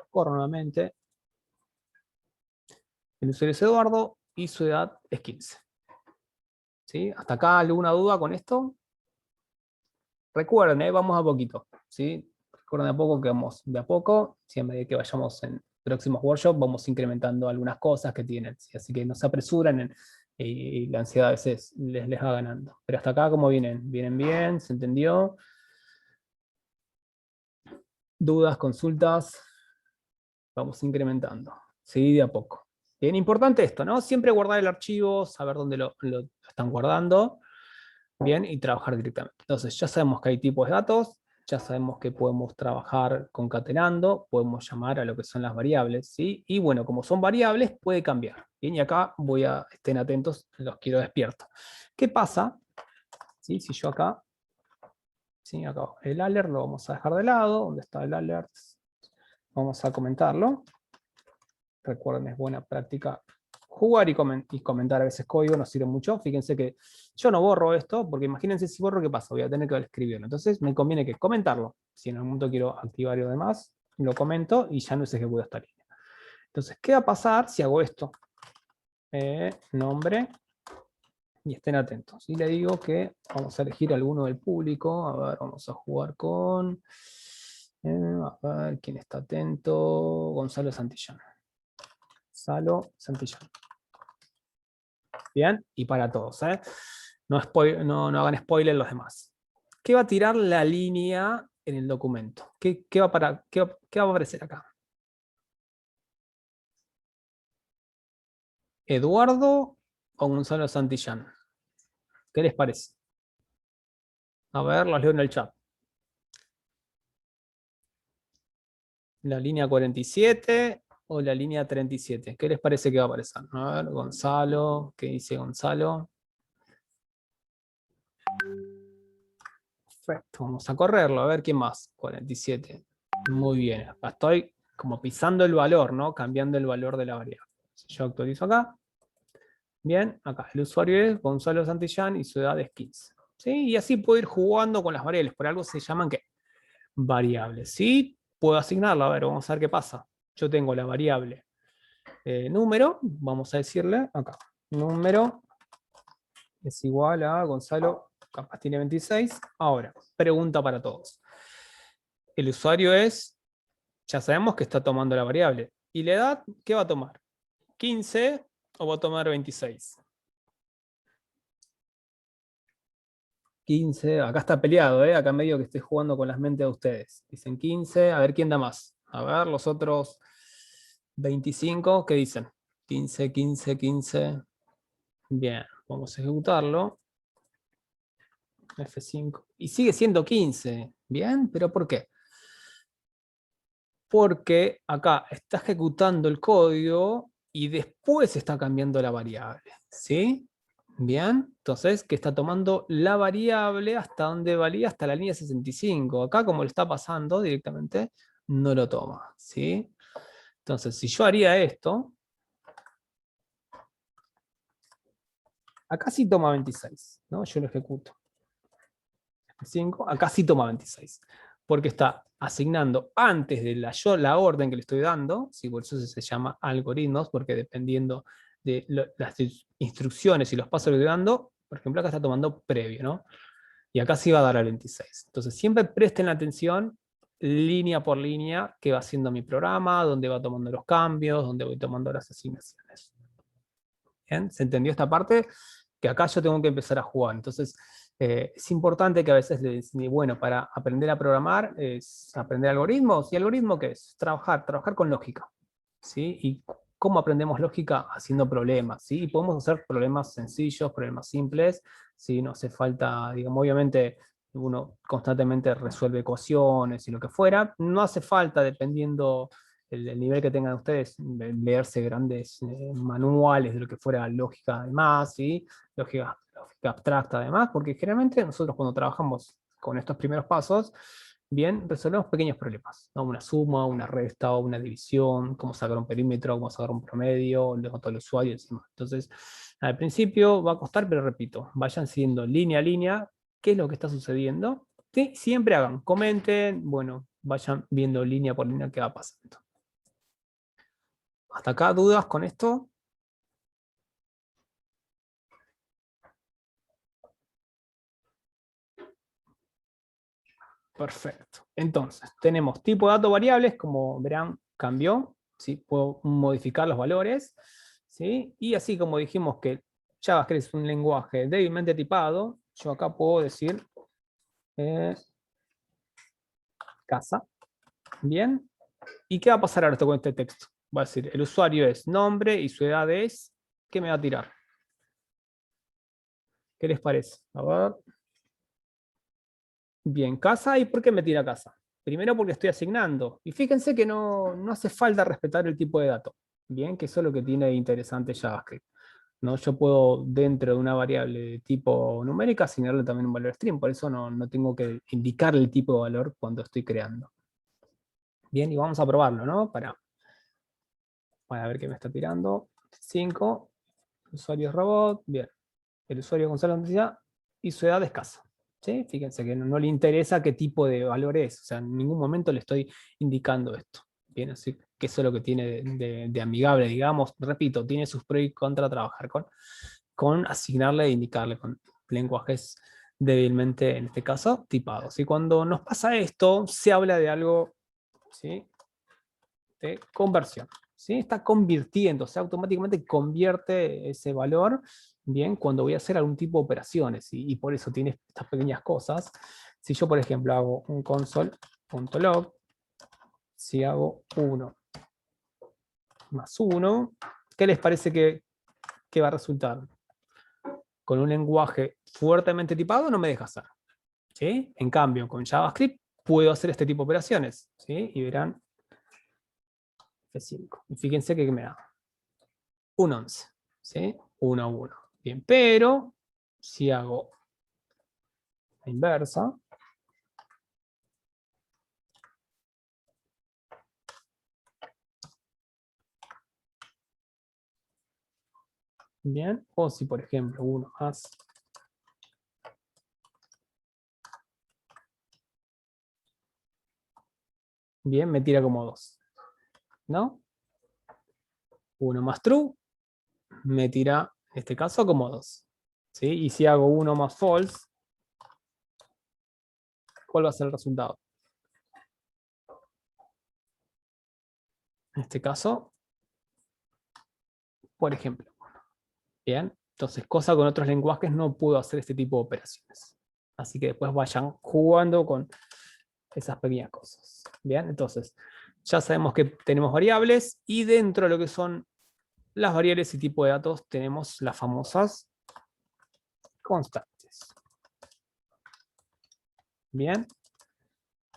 Speaker 1: Corro nuevamente. El usuario es Eduardo y su edad es 15. ¿Sí? ¿Hasta acá alguna duda con esto? Recuerden, vamos a poquito. ¿Sí? Recuerden de a poco que vamos de a poco. Si a medida que vayamos en próximos workshops vamos incrementando algunas cosas que tienen. ¿Sí? Así que no se apresuren y la ansiedad a veces les va ganando. Pero hasta acá, ¿cómo vienen? ¿Vienen bien? ¿Se entendió? ¿Dudas, consultas? Vamos incrementando. Sí, de a poco. Bien importante esto, ¿no? Siempre guardar el archivo, saber dónde lo están guardando. Bien, y trabajar directamente. Entonces, ya sabemos que hay tipos de datos, ya sabemos que podemos trabajar concatenando, podemos llamar a lo que son las variables, ¿sí? Y bueno, como son variables, puede cambiar. Bien, y acá estén atentos, los quiero despiertos. ¿Qué pasa? ¿Sí? Si yo acá, ¿sí? Acá el alert lo vamos a dejar de lado, ¿dónde está el alert? Vamos a comentarlo. Recuerden, es buena práctica jugar y comentar a veces código, nos sirve mucho. Fíjense que yo no borro esto, porque imagínense si borro, ¿qué pasa? Voy a tener que escribirlo. Entonces me conviene que comentarlo. Si en algún momento quiero activar y demás, lo comento y ya no se ejecuta esta línea. Entonces, ¿qué va a pasar si hago esto? Nombre, y estén atentos. Y le digo que vamos a elegir alguno del público. A ver, vamos a jugar con... a ver, ¿quién está atento? Gonzalo Santillán. Gonzalo Santillán. Bien, y para todos. No hagan spoiler los demás. ¿Qué va a tirar la línea en el documento? ¿Qué va a aparecer acá? ¿Eduardo o Gonzalo Santillán? ¿Qué les parece? A ver, los leo en el chat. ¿La línea 47 o la línea 37? ¿Qué les parece que va a aparecer? A ver, Gonzalo, ¿qué dice Gonzalo? Perfecto, vamos a correrlo, a ver quién más. 47. Muy bien, acá estoy como pisando el valor, ¿no? Cambiando el valor de la variable. Si yo actualizo acá, bien, acá el usuario es Gonzalo Santillán y su edad es 15. ¿Sí? Y así puedo ir jugando con las variables, por algo se llaman ¿qué? Variables. ¿Sí? Puedo asignarla, a ver, vamos a ver qué pasa. Yo tengo la variable número, vamos a decirle acá, número es igual a Gonzalo, capaz tiene 26. Ahora, pregunta para todos. El usuario es, ya sabemos que está tomando la variable. ¿Y la edad qué va a tomar? ¿15 o va a tomar 26? 15, acá está peleado, acá medio que estoy jugando con las mentes de ustedes. Dicen 15, a ver quién da más. A ver, los otros 25, ¿qué dicen? 15, 15, 15. Bien, vamos a ejecutarlo. F5. Y sigue siendo 15. Bien, ¿pero por qué? Porque acá está ejecutando el código y después está cambiando la variable. ¿Sí? Bien, entonces que está tomando la variable hasta donde valía, hasta la línea 65. Acá como lo está pasando directamente, no lo toma. ¿Sí? Entonces, si yo haría esto, acá sí toma 26, ¿no? Yo lo ejecuto. 5, acá sí toma 26. Porque está asignando antes de la orden que le estoy dando, ¿sí? Por eso se llama algoritmos, porque dependiendo de las instrucciones y los pasos que le estoy dando, por ejemplo, acá está tomando previo, ¿no? Y acá sí va a dar al 26. Entonces, siempre presten atención línea por línea que va haciendo mi programa, dónde va tomando los cambios, dónde voy tomando las asignaciones. ¿Bien? ¿Se entendió esta parte? Que acá yo tengo que empezar a jugar. Entonces, Es importante que a veces le enseñe, bueno, para aprender a programar es aprender algoritmos. ¿Y algoritmo qué es? Trabajar con lógica. ¿Sí? ¿Y cómo aprendemos lógica? Haciendo problemas. ¿Sí? Y podemos hacer problemas sencillos, problemas simples. ¿Sí? No hace falta, digamos, obviamente uno constantemente resuelve ecuaciones y lo que fuera. No hace falta, dependiendo el nivel que tengan ustedes, leerse grandes manuales de lo que fuera lógica además, ¿sí? Lógica abstracta además, porque generalmente nosotros cuando trabajamos con estos primeros pasos, bien, resolvemos pequeños problemas, ¿no? Una suma, una resta, una división, cómo sacar un perímetro, cómo sacar un promedio, el dato del usuario encima. Entonces, al principio va a costar, pero repito, vayan siguiendo línea a línea qué es lo que está sucediendo. Sí, siempre hagan, comenten, bueno, vayan viendo línea por línea qué va pasando. ¿Hasta acá dudas con esto? Perfecto. Entonces, tenemos tipo de datos variables, como verán, cambió. ¿Sí? Puedo modificar los valores. ¿Sí? Y así como dijimos que JavaScript es un lenguaje débilmente tipado, yo acá puedo decir eh, casa. Bien. ¿Y qué va a pasar ahora con este texto? Va a decir, el usuario es nombre y su edad es, ¿qué me va a tirar? ¿Qué les parece? A ver. Bien, casa, ¿y por qué me tira casa? Primero porque estoy asignando. Y fíjense que no hace falta respetar el tipo de dato. Bien, que eso es lo que tiene de interesante JavaScript. ¿No? Yo puedo, dentro de una variable de tipo numérica, asignarle también un valor string. Por eso no tengo que indicarle el tipo de valor cuando estoy creando. Bien, y vamos a probarlo, ¿no? Para ver qué me está tirando. 5. Usuario es robot. Bien. El usuario Gonzalo Noticias y su edad escasa. ¿Sí? Fíjense que no le interesa qué tipo de valor es. O sea, en ningún momento le estoy indicando esto. Bien, así que eso es lo que tiene de amigable, digamos. Repito, tiene sus pros y contras trabajar con asignarle e indicarle con lenguajes débilmente, en este caso, tipados. Y cuando nos pasa esto, se habla de algo, ¿sí? De conversión. ¿Sí? Está convirtiendo, o sea, automáticamente convierte ese valor, bien, cuando voy a hacer algún tipo de operaciones, y por eso tiene estas pequeñas cosas. Si yo, por ejemplo, hago un console.log, si hago 1 más 1, ¿qué les parece que va a resultar? Con un lenguaje fuertemente tipado no me deja hacer. ¿Sí? En cambio, con JavaScript puedo hacer este tipo de operaciones. ¿Sí? Y verán F5. Y fíjense que me da un 11. ¿Sí? 1 a 1. Bien, pero si hago la inversa, bien, o si por ejemplo 1 más, bien, me tira como 2, ¿no? 1 más true, me tira, en este caso, como 2. ¿Sí? Y si hago 1 más false, ¿cuál va a ser el resultado? En este caso, por ejemplo. Bien, entonces, cosa con otros lenguajes no puedo hacer este tipo de operaciones. Así que después vayan jugando con esas pequeñas cosas. Bien, entonces, ya sabemos que tenemos variables y dentro de lo que son las variables y tipo de datos tenemos las famosas constantes. Bien,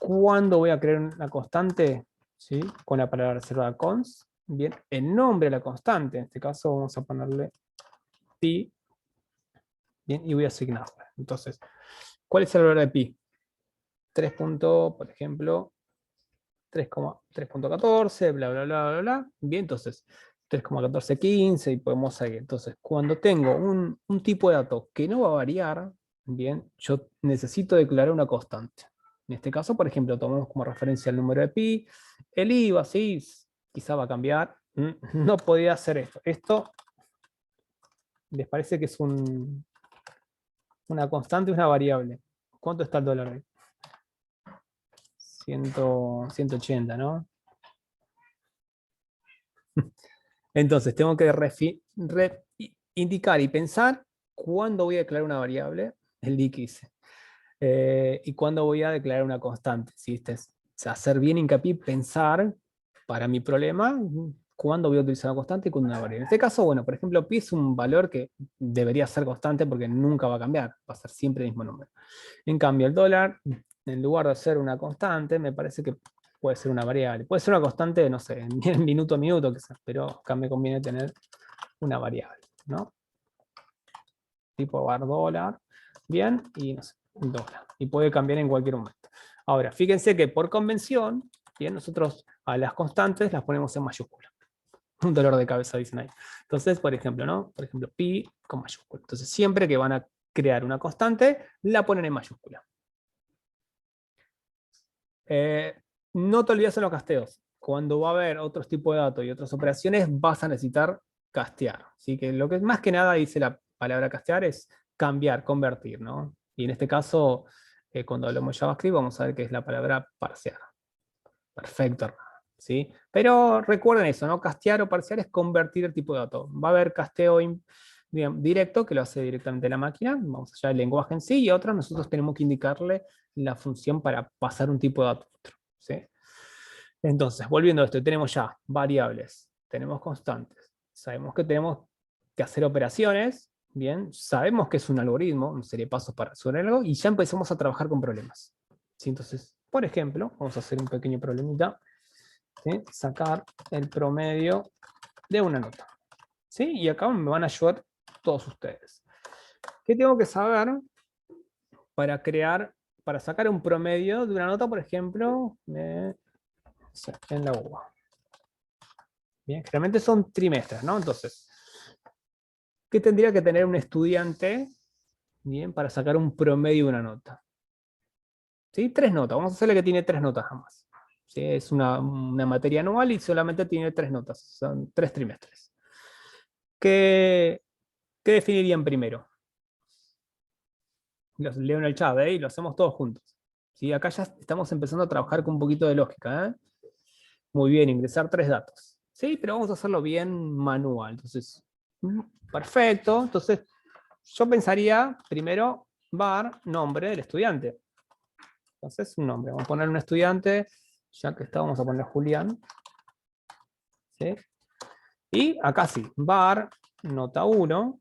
Speaker 1: ¿cuándo voy a crear una constante? ¿Sí? Con la palabra reservada const. Bien, el nombre de la constante, en este caso vamos a ponerle pi. Bien, y voy a asignarla. Entonces, ¿cuál es el valor de pi? 3. Por ejemplo, 3,14, bla, bla, bla, bla, bla. Bien, entonces, 3,1415 y podemos seguir. Entonces, cuando tengo un tipo de dato que no va a variar, bien, yo necesito declarar una constante. En este caso, por ejemplo, tomamos como referencia el número de pi, el IVA, sí, quizá va a cambiar. No podía hacer esto. Esto, ¿les parece que es una constante, una variable? ¿Cuánto está el dólar hoy? 180, ¿no? Entonces, tengo que indicar y pensar cuándo voy a declarar una variable. el índice. ¿Y cuándo voy a declarar una constante? ¿Sí? Hacer bien hincapié, pensar para mi problema, cuándo voy a utilizar una constante y cuándo una variable. En este caso, bueno, por ejemplo, pi es un valor que debería ser constante porque nunca va a cambiar, va a ser siempre el mismo número. En cambio, el dólar, en lugar de ser una constante, me parece que puede ser una variable. Puede ser una constante, no sé, en minuto a minuto, quizás, pero acá me conviene tener una variable, ¿no? Tipo var dólar, bien, y no sé, dólar. Y puede cambiar en cualquier momento. Ahora, fíjense que por convención, bien, nosotros a las constantes las ponemos en mayúscula. Un dolor de cabeza, dicen ahí. Entonces, por ejemplo, ¿no? Por ejemplo, pi con mayúscula. Entonces, siempre que van a crear una constante, la ponen en mayúscula. No te olvides en los casteos. Cuando va a haber otros tipos de datos y otras operaciones, vas a necesitar castear. Así que lo que más que nada dice la palabra castear es cambiar, convertir, ¿no? Y en este caso, cuando hablamos de JavaScript, vamos a ver que es la palabra parsear. Perfecto, ¿sí? Pero recuerden eso, ¿no? Castear o parsear es convertir el tipo de dato. Va a haber casteo directo, que lo hace directamente la máquina, vamos allá del lenguaje en sí, y otro nosotros tenemos que indicarle la función para pasar un tipo de dato a otro, ¿sí? Entonces, volviendo a esto, tenemos ya variables, tenemos constantes, sabemos que tenemos que hacer operaciones, bien, sabemos que es un algoritmo, una serie de pasos para resolver algo, y ya empezamos a trabajar con problemas. ¿Sí? Entonces, por ejemplo, vamos a hacer un pequeño problemita, ¿sí? Sacar el promedio de una nota. ¿Sí? Y acá me van a ayudar todos ustedes. ¿Qué tengo que saber para para sacar un promedio de una nota, por ejemplo, en la UBA? Bien, generalmente son trimestres, ¿no? Entonces, ¿qué tendría que tener un estudiante, bien, para sacar un promedio de una nota? ¿Sí? 3 notas, vamos a hacerle que tiene 3 notas jamás. ¿Sí? Es una materia anual y solamente tiene 3 notas, son 3 trimestres. ¿Qué definirían primero? Los leo en el chat, y lo hacemos todos juntos. ¿Sí? Acá ya estamos empezando a trabajar con un poquito de lógica. Muy bien, ingresar 3 datos. Sí, pero vamos a hacerlo bien manual. Entonces, perfecto. Entonces, yo pensaría primero var nombre del estudiante. Entonces, un nombre. Vamos a poner un estudiante, ya que está, vamos a poner Julián. ¿Sí? Y acá sí, var nota 1.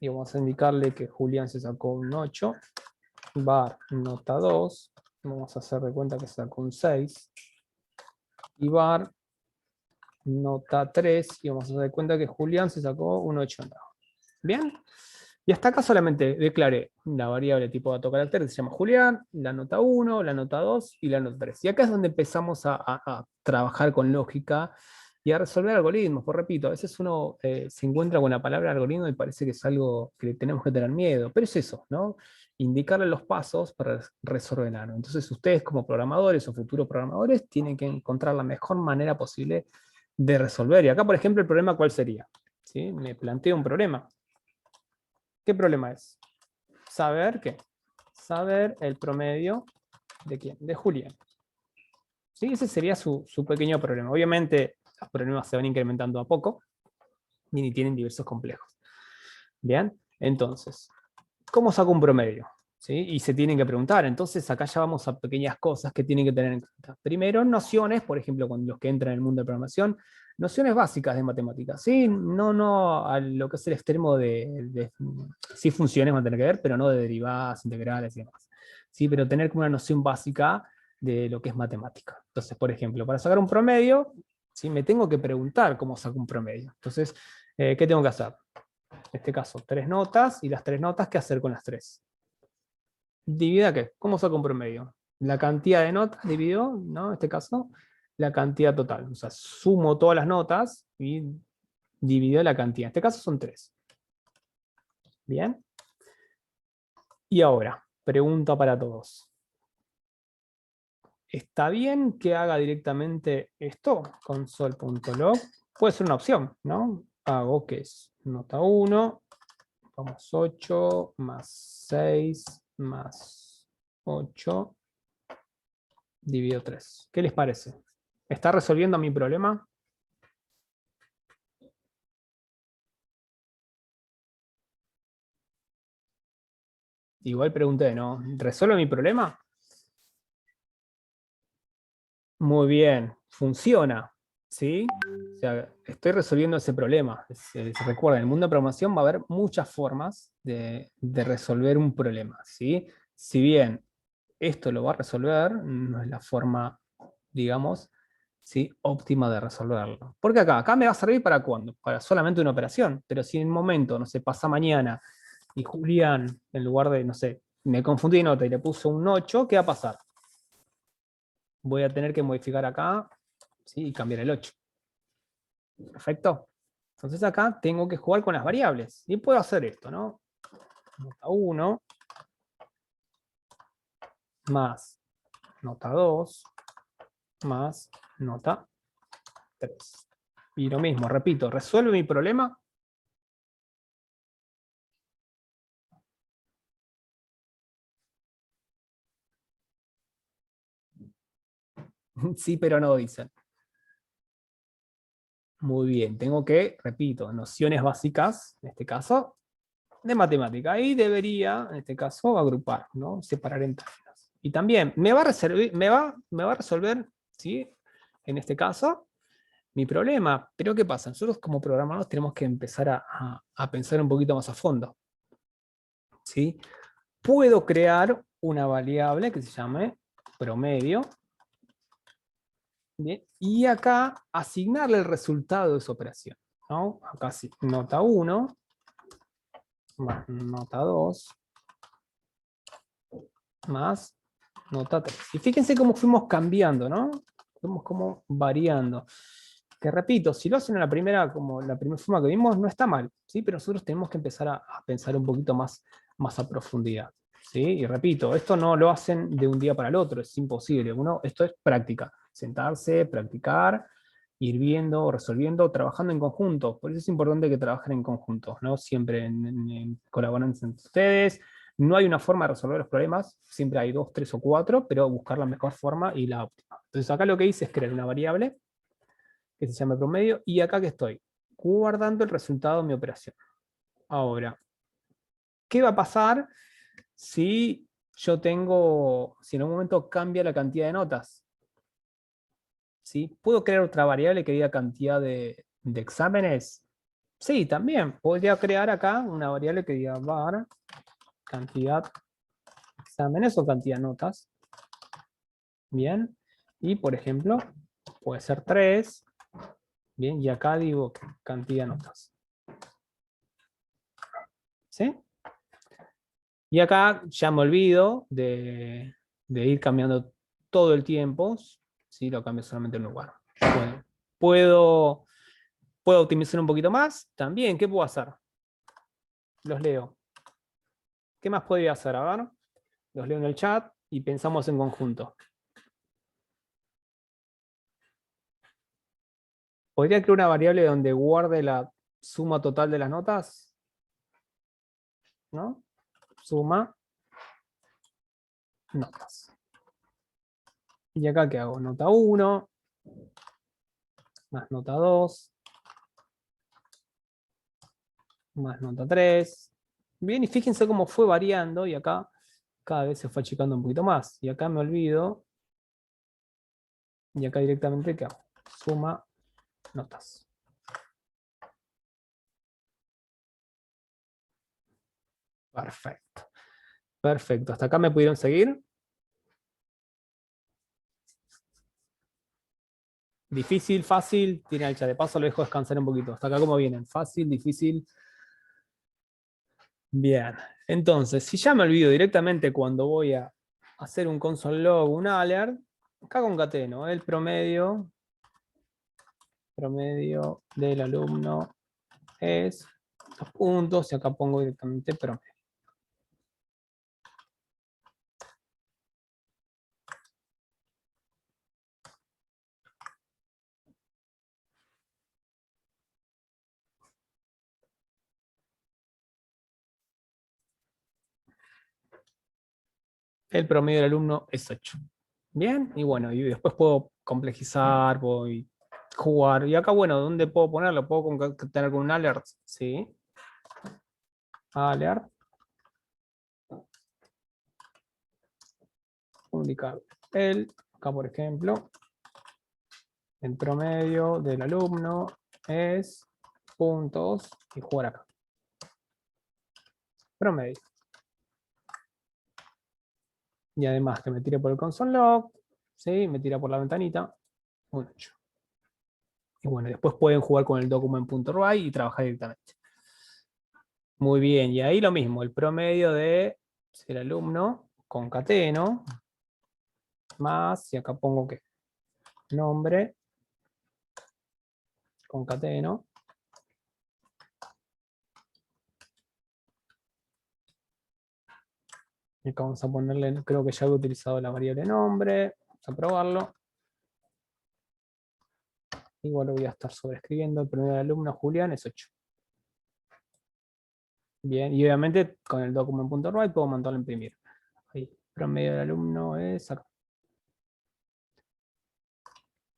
Speaker 1: Y vamos a indicarle que Julián se sacó un 8. Var nota 2. Vamos a hacer de cuenta que se sacó un 6. Y var nota 3. Y vamos a hacer de cuenta que Julián se sacó un 8. ¿Bien? Y hasta acá solamente declaré la variable tipo dato carácter que se llama Julián, la nota 1, la nota 2 y la nota 3. Y acá es donde empezamos a trabajar con lógica y a resolver algoritmos. Pues repito, a veces uno se encuentra con la palabra algoritmo y parece que es algo que le tenemos que tener miedo, pero es eso, ¿no? Indicarle los pasos para resolver algo. Entonces ustedes como programadores o futuros programadores tienen que encontrar la mejor manera posible de resolver. Y acá, por ejemplo, el problema, ¿cuál sería? ¿Sí? Me planteo un problema. ¿Qué problema es? Saber qué. Saber el promedio de quién, de Julián. ¿Sí? Ese sería su pequeño problema. Obviamente los problemas se van incrementando a poco y tienen diversos complejos. Bien, entonces, ¿cómo saco un promedio? ¿Sí? Y se tienen que preguntar. Entonces acá ya vamos a pequeñas cosas que tienen que tener en cuenta. Primero, nociones, por ejemplo, con los que entran en el mundo de programación, nociones básicas de matemáticas. ¿Sí? No a lo que es el extremo de sí funciones van a tener que ver, pero no de derivadas, integrales y demás. ¿Sí? Pero tener como una noción básica de lo que es matemática. Entonces, por ejemplo, para sacar un promedio, ¿sí? Me tengo que preguntar cómo saco un promedio. Entonces, ¿qué tengo que hacer? En este caso, 3 notas, y las 3 notas, ¿qué hacer con las 3? ¿Divida qué? ¿Cómo saco un promedio? La cantidad de notas dividido, ¿no? En este caso, la cantidad total. O sea, sumo todas las notas y divido la cantidad. En este caso son 3. Bien. Y ahora, pregunta para todos. ¿Está bien que haga directamente esto? Console.log. Puede ser una opción, ¿no? Hago que es nota 1, vamos 8, más 6, más 8, dividido 3. ¿Qué les parece? ¿Está resolviendo mi problema? Igual pregunté, ¿no? ¿Resuelve mi problema? Muy bien, funciona, ¿sí? O sea, estoy resolviendo ese problema. Se recuerda, en el mundo de programación va a haber muchas formas de resolver un problema, ¿sí? Si bien esto lo va a resolver, no es la forma, digamos, ¿sí? Óptima de resolverlo. Porque acá me va a servir para cuándo? Para solamente una operación. Pero si en un momento, no sé, pasa mañana y Julián, en lugar de, no sé, me confundí de nota y le puso un 8, ¿qué va a pasar? Voy a tener que modificar acá, ¿sí? Y cambiar el 8. Perfecto. Entonces acá tengo que jugar con las variables. Y puedo hacer esto, ¿no? Nota 1 más nota 2 más nota 3. Y lo mismo, repito, ¿resuelve mi problema? Sí, pero no, dicen. Muy bien, tengo que, repito, nociones básicas, en este caso, de matemática. Y debería, en este caso, agrupar, ¿no? Separar en términos. Y también me va a resolver, me va a resolver, ¿sí? En este caso, mi problema. Pero ¿qué pasa? Nosotros como programadores tenemos que empezar a pensar un poquito más a fondo, ¿sí? Puedo crear una variable que se llame promedio, ¿bien? Y acá asignarle el resultado de esa operación, ¿no? Acá sí, nota 1 más nota 2 más nota 3. Y fíjense cómo fuimos cambiando, ¿no? Fuimos como variando. Que repito, si lo hacen en la primera, como la primera forma que vimos, no está mal, ¿sí? Pero nosotros tenemos que empezar a pensar un poquito más a profundidad, ¿sí? Y repito, esto no lo hacen de un día para el otro, es imposible. Esto es práctica, sentarse, practicar, ir viendo, resolviendo, trabajando en conjunto. Por eso es importante que trabajen en conjunto, ¿no? Siempre en colaboración entre ustedes. No hay una forma de resolver los problemas, siempre hay dos, tres o cuatro, pero buscar la mejor forma y la óptima. Entonces acá lo que hice es crear una variable que se llama promedio, y acá que estoy guardando el resultado de mi operación. Ahora, ¿qué va a pasar si yo tengo, si en un momento cambia la cantidad de notas? ¿Sí? ¿Puedo crear otra variable que diga cantidad de exámenes? Sí, también. Podría crear acá una variable que diga var cantidad de exámenes o cantidad de notas. Bien. Y por ejemplo, puede ser 3. Bien, y acá digo cantidad de notas. ¿Sí? Y acá ya me olvido de ir cambiando todo el tiempo, si lo cambio solamente en un lugar. Bueno, puedo optimizar un poquito más. También, ¿qué puedo hacer? Los leo. ¿Qué más podría hacer? A ver, los leo en el chat y pensamos en conjunto. ¿Podría crear una variable donde guarde la suma total de las notas? ¿No? Suma notas. Y acá, ¿qué hago? Nota 1 más nota 2 más nota 3. Bien, y fíjense cómo fue variando, y acá cada vez se fue achicando un poquito más. Y acá me olvido, y acá directamente, ¿qué hago? Suma notas. Perfecto. Perfecto. ¿Hasta acá me pudieron seguir? Difícil, fácil, tiene el chat. De paso lo dejo descansar un poquito. Hasta acá cómo vienen. Fácil, difícil. Bien. Entonces, si ya me olvido directamente cuando voy a hacer un console log, un alert, acá concateno el promedio del alumno es 2 puntos, y acá pongo directamente promedio. El promedio del alumno es 8. Bien, y bueno, y después puedo complejizar, puedo jugar. Y acá, bueno, ¿dónde puedo ponerlo? ¿Puedo tener con un alert? Sí. Alert. publicable. Acá por ejemplo, el promedio del alumno es puntos y jugar acá. Promedio. Y además que me tire por el console log, ¿sí? Me tira por la ventanita, un 8. Y bueno, después pueden jugar con el document.write y trabajar directamente. Muy bien, y ahí lo mismo, el promedio de el alumno, concateno, más, y acá pongo que nombre, concateno. Y acá vamos a ponerle, creo que ya he utilizado la variable nombre, vamos a probarlo. Igual lo voy a estar sobreescribiendo, el promedio del alumno Julián es 8. Bien, y obviamente con el document.write puedo mandarlo a imprimir. Ahí, promedio del alumno es acá.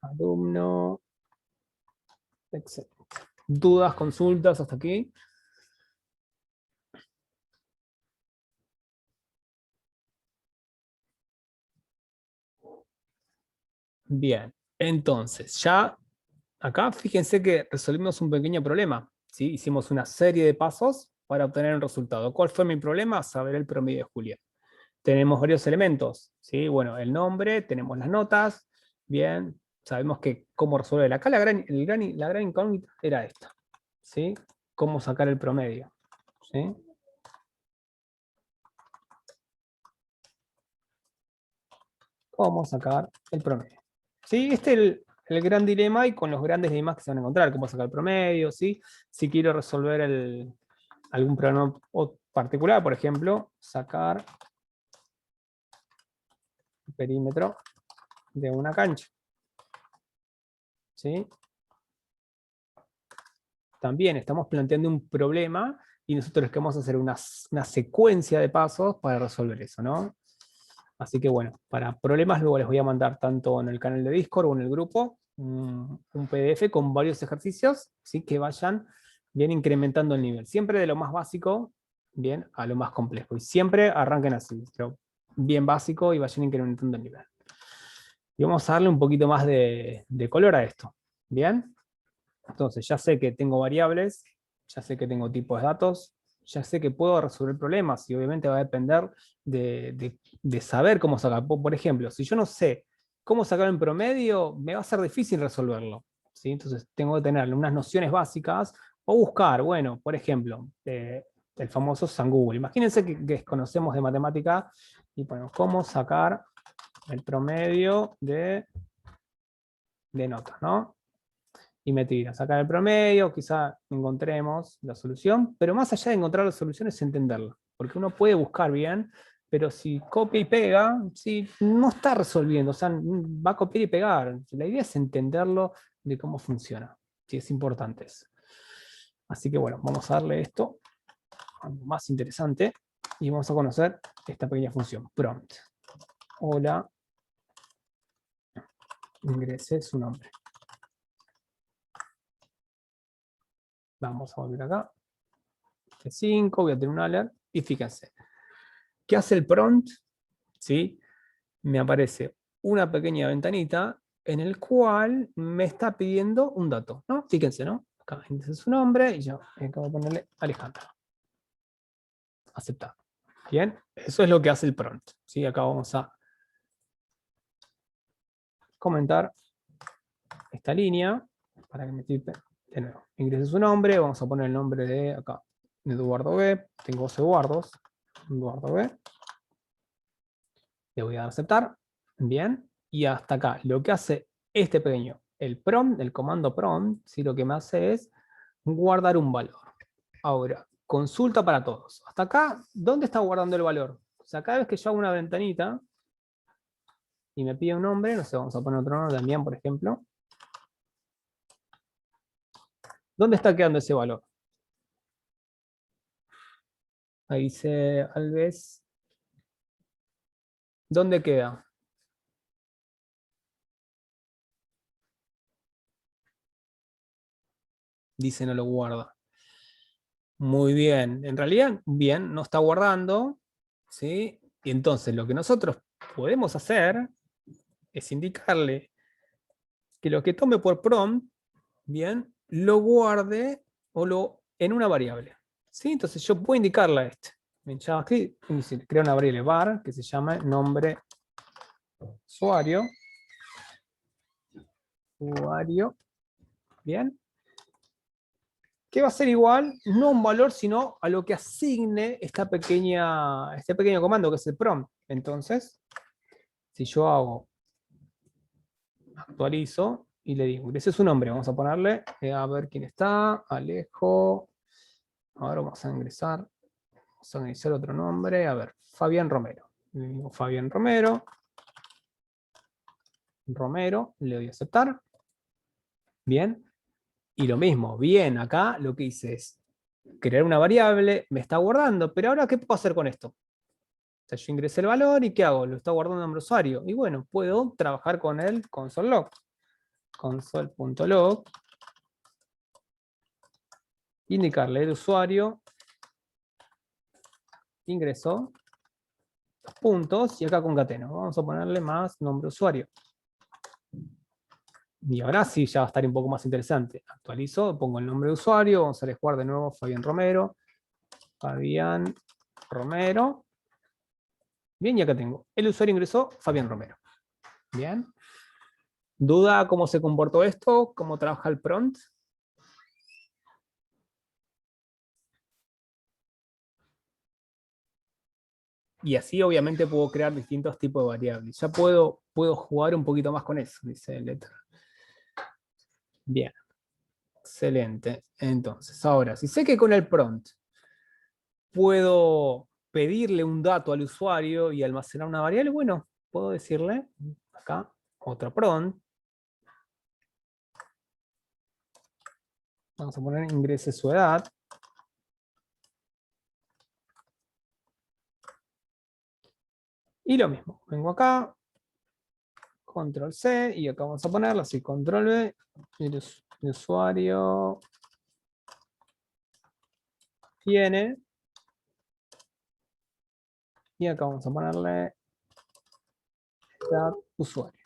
Speaker 1: Alumno. Excelente. ¿Dudas, consultas hasta aquí? Bien, entonces ya acá fíjense que resolvimos un pequeño problema. ¿Sí? Hicimos una serie de pasos para obtener un resultado. ¿Cuál fue mi problema? Saber el promedio de Julián. Tenemos varios elementos, ¿sí? Bueno, el nombre, tenemos las notas, bien, sabemos que cómo resolver. Acá la gran incógnita era esta, ¿sí? Cómo sacar el promedio, ¿sí? Cómo sacar el promedio. ¿Sí? Este es el gran dilema y con los grandes dilemas que se van a encontrar, cómo sacar el promedio, ¿sí? Si quiero resolver algún problema particular, por ejemplo, sacar el perímetro de una cancha, ¿sí? También estamos planteando un problema y nosotros queremos hacer una secuencia de pasos para resolver eso, ¿no? Así que bueno, para problemas luego les voy a mandar tanto en el canal de Discord o en el grupo un PDF con varios ejercicios, ¿sí? Que vayan bien incrementando el nivel. Siempre de lo más básico, bien, a lo más complejo. Y siempre arranquen así, pero bien básico y vayan incrementando el nivel. Y vamos a darle un poquito más de color a esto, ¿bien? Entonces ya sé que tengo variables, ya sé que tengo tipos de datos, ya sé que puedo resolver problemas y obviamente va a depender de saber cómo sacar. Por ejemplo, si yo no sé cómo sacar un promedio, me va a ser difícil resolverlo, ¿sí? Entonces tengo que tener unas nociones básicas o buscar, bueno, por ejemplo, el famoso San Google. Imagínense que desconocemos de matemática y ponemos cómo sacar el promedio de notas, ¿no? Y me tira, sacar el promedio, quizá encontremos la solución, pero más allá de encontrar la solución es entenderla, porque uno puede buscar bien, pero si copia y pega, sí, no está resolviendo, o sea, va a copiar y pegar. La idea es entenderlo de cómo funciona, sí, es importante eso. Así que bueno, vamos a darle esto, algo más interesante, y vamos a conocer esta pequeña función, prompt. Hola, ingresé su nombre. Vamos a volver acá. F5, voy a tener un alert, y fíjense. ¿Qué hace el prompt? ¿Sí? Me aparece una pequeña ventanita en el cual me está pidiendo un dato, ¿no? Fíjense, ¿no? Acá dice su nombre y yo acabo de ponerle Alejandro. Aceptar. Bien, eso es lo que hace el prompt. ¿Sí? Acá vamos a comentar esta línea para que me tipe de nuevo. Ingrese su nombre, vamos a poner el nombre de acá, Eduardo B. Tengo 2 Eduardos. Eduardo B. Le voy a dar a aceptar. Bien. Y hasta acá, lo que hace este pequeño, el prompt, el comando prompt, ¿sí? Lo que me hace es guardar un valor. Ahora, consulta para todos. Hasta acá, ¿dónde está guardando el valor? O sea, cada vez que yo hago una ventanita y me pide un nombre, no sé, vamos a poner otro nombre también, por ejemplo. ¿Dónde está quedando ese valor? Ahí dice Alves. ¿Dónde queda? Dice no lo guarda. Muy bien. En realidad, bien, no está guardando, ¿sí? Y entonces lo que nosotros podemos hacer es indicarle que lo que tome por prompt, bien, lo guarde en una variable. ¿Sí? Entonces yo puedo indicarle a este. En JavaScript, crea una variable var que se llama nombre usuario. Bien. Que va a ser igual, no a un valor, sino a lo que asigne este pequeño comando que es el prompt. Entonces, si yo actualizo y le digo, ese es su nombre, vamos a ponerle, a ver quién está, Alejo, ahora vamos a ingresar otro nombre, a ver, Fabián Romero. Le digo Fabián Romero, le doy a aceptar. Bien. Y lo mismo, bien, acá lo que hice es crear una variable, me está guardando, pero ahora ¿qué puedo hacer con esto? O sea, yo ingresé el valor y ¿qué hago? Lo está guardando en nombre usuario. Y bueno, puedo trabajar con el console log. Console.log. Indicarle el usuario. Ingresó. Los puntos y acá concateno. Vamos a ponerle más nombre usuario. Y ahora sí ya va a estar un poco más interesante. Actualizo, pongo el nombre de usuario. Vamos a jugar de nuevo Fabián Romero. Fabián Romero. Bien, y acá tengo. El usuario ingresó Fabián Romero. Bien. ¿Duda cómo se comportó esto? ¿Cómo trabaja el prompt? Y así obviamente puedo crear distintos tipos de variables. Ya puedo jugar un poquito más con eso, dice Letter. Bien. Excelente. Entonces, ahora, si sé que con el prompt puedo pedirle un dato al usuario y almacenar una variable, bueno, puedo decirle acá otro prompt. Vamos a poner ingrese su edad. Y lo mismo, vengo acá, control C, y acá vamos a ponerlo así, control V, el usuario tiene, y acá vamos a ponerle edad usuario.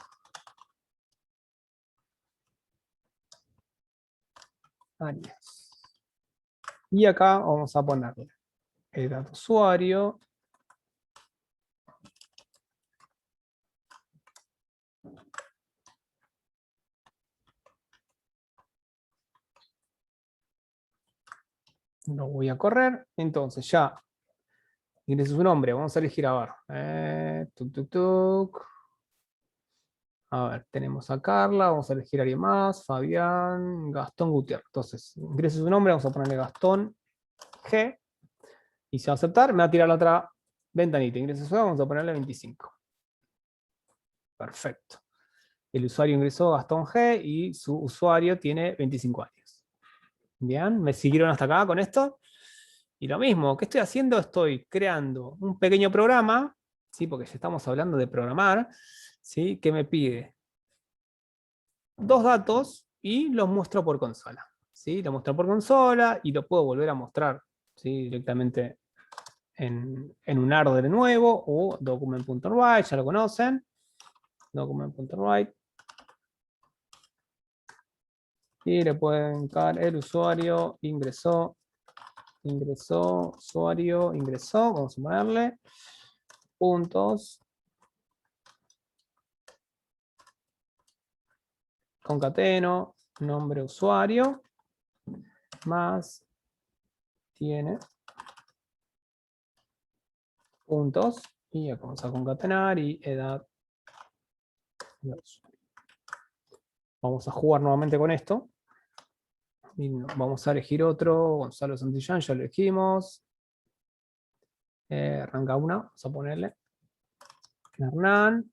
Speaker 1: Años. Y acá vamos a ponerle edad usuario. Lo voy a correr. Entonces ya ingrese su nombre. Vamos a elegir a ver. A ver, tenemos a Carla. Vamos a elegir a alguien más. Fabián, Gastón Gutiérrez. Entonces, ingrese su nombre. Vamos a ponerle Gastón G. Y si va a aceptar, me va a tirar la otra ventanita. Ingrese su edad. Vamos a ponerle 25. Perfecto. El usuario ingresó Gastón G y su usuario tiene 25 años. Bien, ¿me siguieron hasta acá con esto? Y lo mismo, ¿qué estoy haciendo? Estoy creando un pequeño programa, ¿sí? Porque ya estamos hablando de programar, ¿sí? Que me pide dos datos y los muestro por consola. ¿Sí? Lo muestro por consola y lo puedo volver a mostrar, ¿sí? Directamente en un ardour nuevo o document.write, ya lo conocen. Document.write. Y le pueden dar el usuario, ingresó, usuario, ingresó. Vamos a ponerle puntos. Concateno, nombre usuario, más tiene puntos. Y acá vamos a concatenar y edad. Vamos a jugar nuevamente con esto. Y vamos a elegir otro. Gonzalo Santillán, ya lo elegimos. Arranca una, vamos a ponerle. Hernán.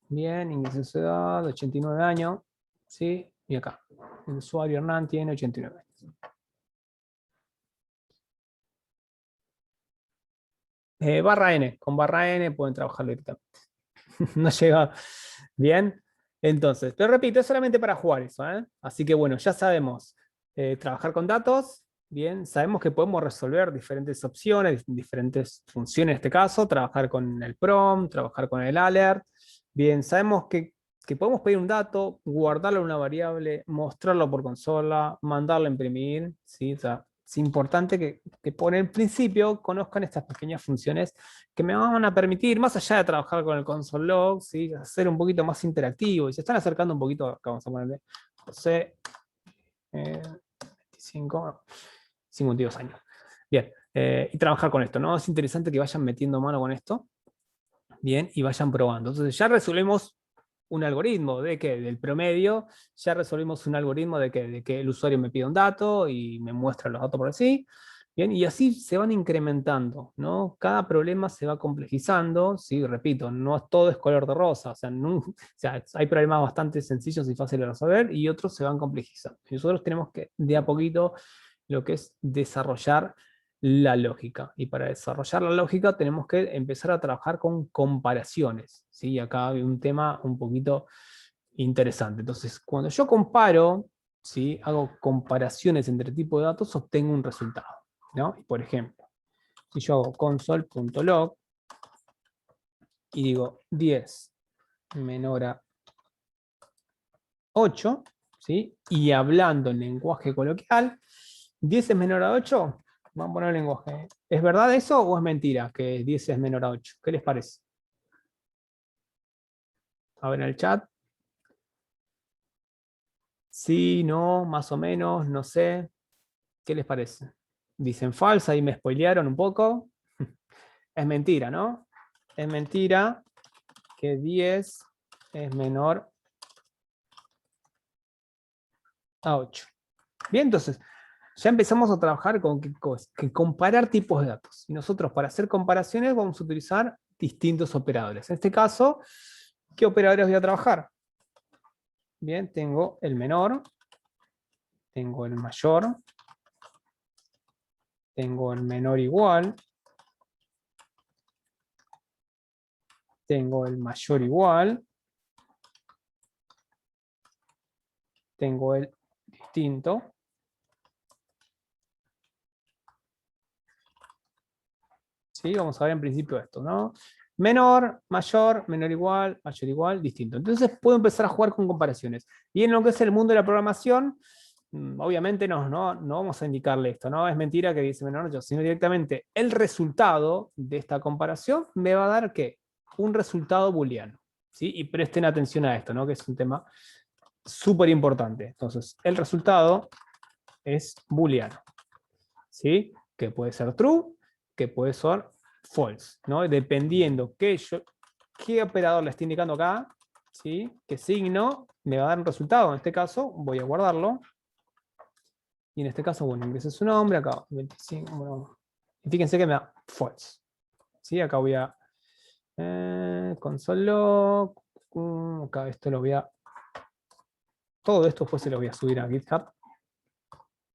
Speaker 1: Bien, ingreso de su edad, 89 años. ¿Sí? Y acá. El usuario Hernán tiene 89 años. Barra N. Con barra N pueden trabajar directamente. No llega bien. Entonces, pero repito, es solamente para jugar eso. Así que bueno, ya sabemos trabajar con datos, Bien, sabemos que podemos resolver diferentes opciones, diferentes funciones en este caso, trabajar con el prompt, trabajar con el alert. Bien, sabemos que podemos pedir un dato, guardarlo en una variable, mostrarlo por consola, mandarlo a imprimir, ¿sí? O sea, es importante que por el principio conozcan estas pequeñas funciones que me van a permitir, más allá de trabajar con el console log, ¿sí? Hacer un poquito más interactivo. Y se están acercando un poquito, acá vamos a ponerle, no sé, 25, 52 años. Bien, y trabajar con esto, ¿no? Es interesante que vayan metiendo mano con esto, bien, y vayan probando. Entonces ya resolvemos un algoritmo de que del promedio, ya resolvimos un algoritmo de que el usuario me pide un dato y me muestra los datos por así. Bien, y así se van incrementando, ¿no? Cada problema se va complejizando, sí, repito, no todo es color de rosa, o sea, o sea, hay problemas bastante sencillos y fáciles de resolver y otros se van complejizando. Y nosotros tenemos que, de a poquito, lo que es desarrollar la lógica. Y para desarrollar la lógica tenemos que empezar a trabajar con comparaciones, ¿sí? Acá hay un tema un poquito interesante. Entonces, cuando yo comparo, ¿sí? Hago comparaciones entre tipos de datos, obtengo un resultado, ¿no? Y por ejemplo, si yo hago console.log y digo 10 menor a 8, ¿sí? Y hablando en lenguaje coloquial, 10 es menor a 8, vamos a poner el lenguaje. ¿Es verdad eso o es mentira que 10 es menor a 8? ¿Qué les parece? A ver en el chat. Sí, no, más o menos, no sé. ¿Qué les parece? Dicen falsa y me spoilearon un poco. Es mentira, ¿no? Es mentira que 10 es menor a 8. Bien, entonces, ya empezamos a trabajar con qué cosa, que comparar tipos de datos. Y nosotros para hacer comparaciones vamos a utilizar distintos operadores. En este caso, ¿qué operadores voy a trabajar? Bien, tengo el menor, tengo el mayor, tengo el menor igual, tengo el mayor igual, tengo el distinto. ¿Sí? Vamos a ver en principio esto, ¿no? Menor, menor igual, mayor igual, distinto. Entonces puedo empezar a jugar con comparaciones. Y en lo que es el mundo de la programación, obviamente no vamos a indicarle esto, ¿no? Es mentira que dice menor yo, sino directamente el resultado de esta comparación me va a dar ¿qué? Un resultado booleano. ¿Sí? Y presten atención a esto, ¿no? Que es un tema súper importante. Entonces, el resultado es booleano. ¿Sí? Que puede ser true, que puede ser false, ¿no? Dependiendo qué operador le está indicando acá, ¿sí? Qué signo me va a dar un resultado. En este caso, voy a guardarlo. Y en este caso, bueno, ingresé su nombre, acá 25, bueno, y fíjense que me da false. ¿Sí? Acá voy a console log, acá esto lo voy a, todo esto después se lo voy a subir a GitHub.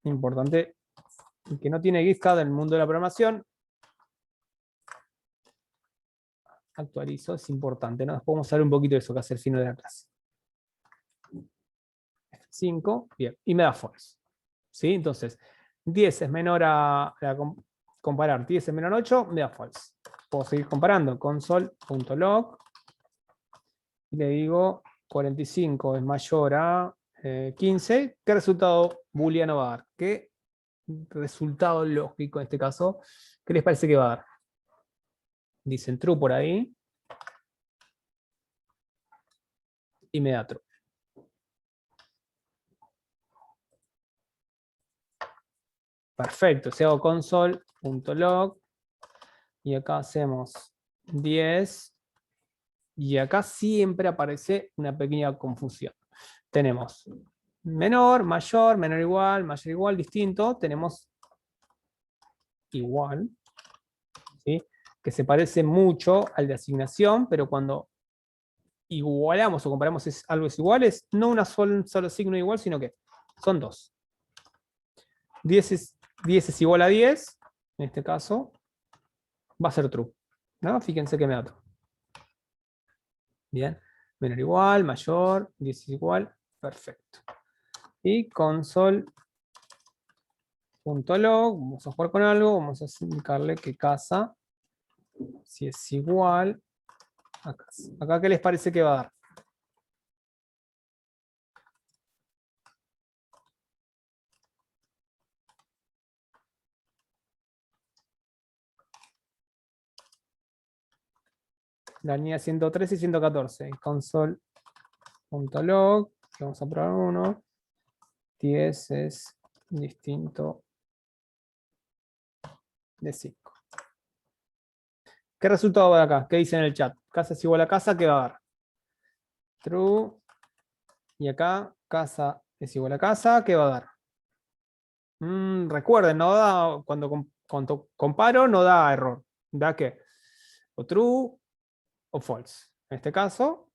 Speaker 1: Importante, el que no tiene GitHub en el mundo de la programación, actualizo, es importante, ¿no? Después vamos a ver un poquito de eso que hace el final de la clase. 5, bien, y me da false. ¿Sí? Entonces, 10 es menor comparar 10 es menor a 8, me da false. Puedo seguir comparando, console.log, y le digo 45 es mayor a 15, ¿qué resultado booleano va a dar? ¿Qué resultado lógico en este caso? ¿Qué les parece que va a dar? Dicen true por ahí, y me da true. Perfecto, si hago console.log y acá hacemos 10 y acá siempre aparece una pequeña confusión. Tenemos menor, menor igual, mayor igual, distinto, tenemos igual, ¿sí? Que se parece mucho al de asignación, pero cuando igualamos o comparamos algo es igual, es no un solo signo igual, sino que son dos. 10 es igual a 10, en este caso, va a ser true, ¿no? Fíjense que me da true. Bien, menor igual, mayor, 10 es igual, perfecto. Y console.log console.log, vamos a jugar con algo, vamos a indicarle que casa, si es igual a casa. Acá, ¿qué les parece que va a dar? La línea 113 y 114. Console.log, vamos a probar uno. 10 es distinto de 5. ¿Qué resultado va a dar acá? ¿Qué dice en el chat? Casa es igual a casa, ¿qué va a dar? True. Y acá, casa es igual a casa, ¿qué va a dar? Recuerden, no da, cuando comparo no da error. Da que o true o false. En este caso,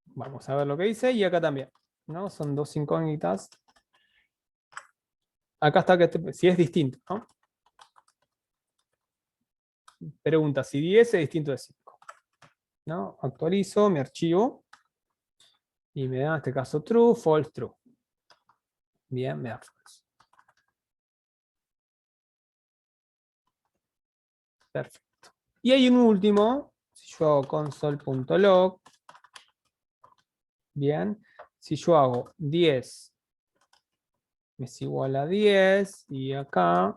Speaker 1: vamos a ver lo que dice, y acá también. ¿No? Son dos incógnitas. Acá está que si es distinto, ¿no? Pregunta si 10 es distinto de 5. ¿No? Actualizo mi archivo y me da en este caso true, false, true. Bien, me da false. Perfecto. Y hay un último, si yo hago console.log, bien, si yo hago 10 es igual a 10, y acá,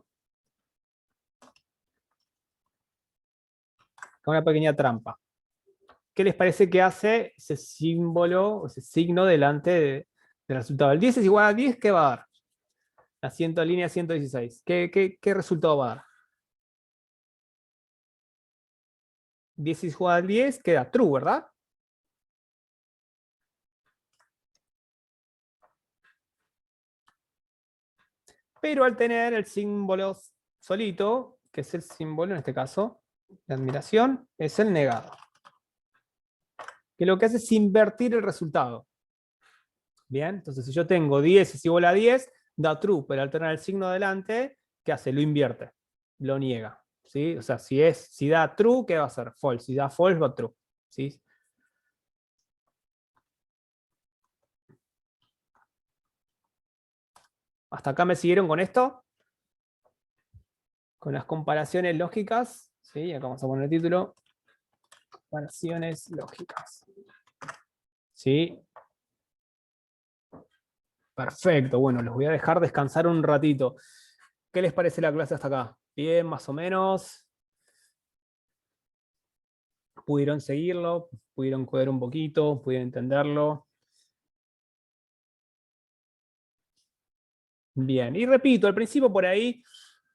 Speaker 1: una pequeña trampa. ¿Qué les parece que hace ese símbolo, o ese signo delante del resultado? El 10 es igual a 10, ¿qué va a dar? La línea 116. ¿Qué resultado va a dar? 10 es igual a 10, queda true, ¿verdad? Pero al tener el símbolo solito, que es el símbolo, en este caso, de admiración, es el negado. Que lo que hace es invertir el resultado. Bien, entonces si yo tengo 10 es igual a 10, da true, pero al tener el signo adelante, ¿qué hace? Lo invierte, lo niega. ¿Sí? O sea, si da true, ¿qué va a hacer? False. Si da false, va true. ¿Sí? ¿Hasta acá me siguieron con esto? Con las comparaciones lógicas. ¿Sí? Acá vamos a poner el título. Comparaciones lógicas. ¿Sí? Perfecto. Bueno, los voy a dejar descansar un ratito. ¿Qué les parece la clase hasta acá? ¿Bien, más o menos? ¿Pudieron seguirlo? ¿Pudieron coder un poquito? ¿Pudieron entenderlo? Bien, y repito, al principio por ahí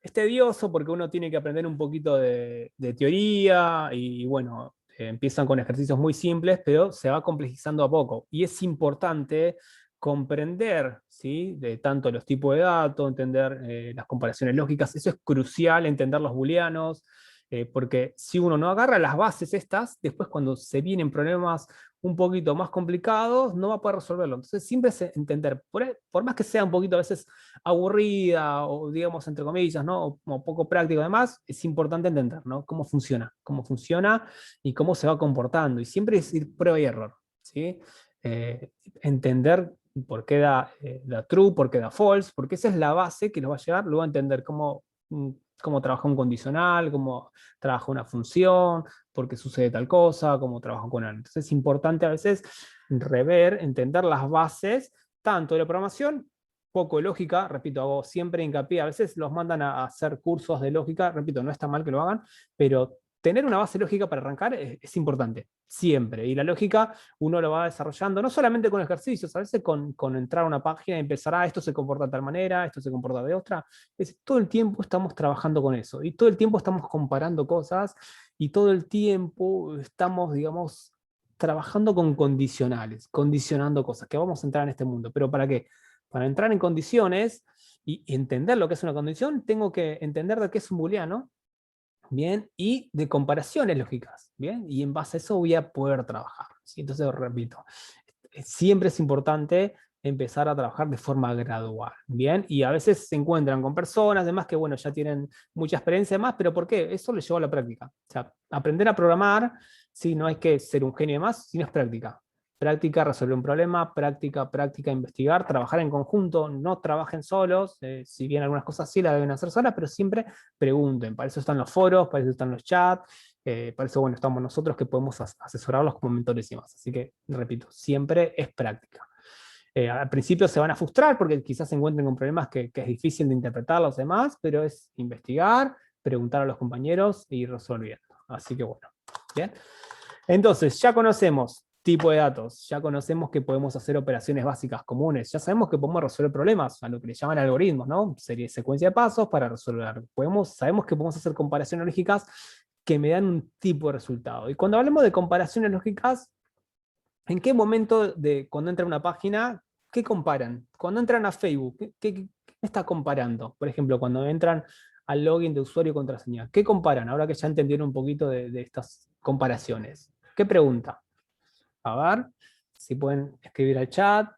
Speaker 1: es tedioso porque uno tiene que aprender un poquito de teoría y bueno, empiezan con ejercicios muy simples, pero se va complejizando a poco. Y es importante comprender, ¿sí? De tanto los tipos de datos, entender las comparaciones lógicas. Eso es crucial, entender los booleanos, porque si uno no agarra las bases estas, después cuando se vienen problemas un poquito más complicados, no va a poder resolverlo. Entonces siempre es entender, por más que sea un poquito a veces aburrida o digamos entre comillas, ¿no? O poco práctico además, es importante entender, ¿no? Cómo funciona y cómo se va comportando. Y siempre es ir prueba y error, ¿sí? Entender por qué da true, por qué da false, porque esa es la base que nos va a llevar luego a entender cómo trabaja un condicional, cómo trabaja una función, por qué sucede tal cosa, cómo trabaja con algo. Entonces es importante a veces rever, entender las bases, tanto de la programación, poco de lógica, repito, hago siempre hincapié, a veces los mandan a hacer cursos de lógica, repito, no está mal que lo hagan, pero tener una base lógica para arrancar es importante, siempre. Y la lógica uno lo va desarrollando, no solamente con ejercicios, a veces con entrar a una página y empezar, esto se comporta de tal manera, esto se comporta de otra. Todo el tiempo estamos trabajando con eso, y todo el tiempo estamos comparando cosas, y todo el tiempo estamos, digamos, trabajando con condicionales, condicionando cosas, que vamos a entrar en este mundo. ¿Pero para qué? Para entrar en condiciones y entender lo que es una condición, tengo que entender de qué es un booleano, ¿bien? Y de comparaciones lógicas, ¿bien? Y en base a eso voy a poder trabajar, ¿sí? Entonces, repito, siempre es importante empezar a trabajar de forma gradual, ¿bien? Y a veces se encuentran con personas, además que, bueno, ya tienen mucha experiencia más, pero ¿por qué? Eso les lleva a la práctica. O sea, aprender a programar, ¿sí? No hay que ser un genio de más, sino es práctica. Práctica, resolver un problema, práctica, práctica, investigar, trabajar en conjunto, no trabajen solos, si bien algunas cosas sí las deben hacer solas, pero siempre pregunten. Para eso están los foros, para eso están los chats, para eso, bueno, estamos nosotros que podemos asesorarlos como mentores y más. Así que, repito, siempre es práctica. Al principio se van a frustrar porque quizás se encuentren con problemas que es difícil de interpretar los demás, pero es investigar, preguntar a los compañeros e ir resolviendo. Así que bueno, bien. Entonces, ya conocemos tipo de datos, ya conocemos que podemos hacer operaciones básicas comunes, ya sabemos que podemos resolver problemas, a lo que le llaman algoritmos, ¿no? Secuencia de pasos para resolver. Sabemos que podemos hacer comparaciones lógicas que me dan un tipo de resultado. Y cuando hablamos de comparaciones lógicas, ¿en qué momento cuando entran a una página, qué comparan? Cuando entran a Facebook, ¿qué está comparando? Por ejemplo, cuando entran al login de usuario y contraseña, ¿qué comparan? Ahora que ya entendieron un poquito de estas comparaciones. ¿Qué pregunta? A ver, si pueden escribir al chat.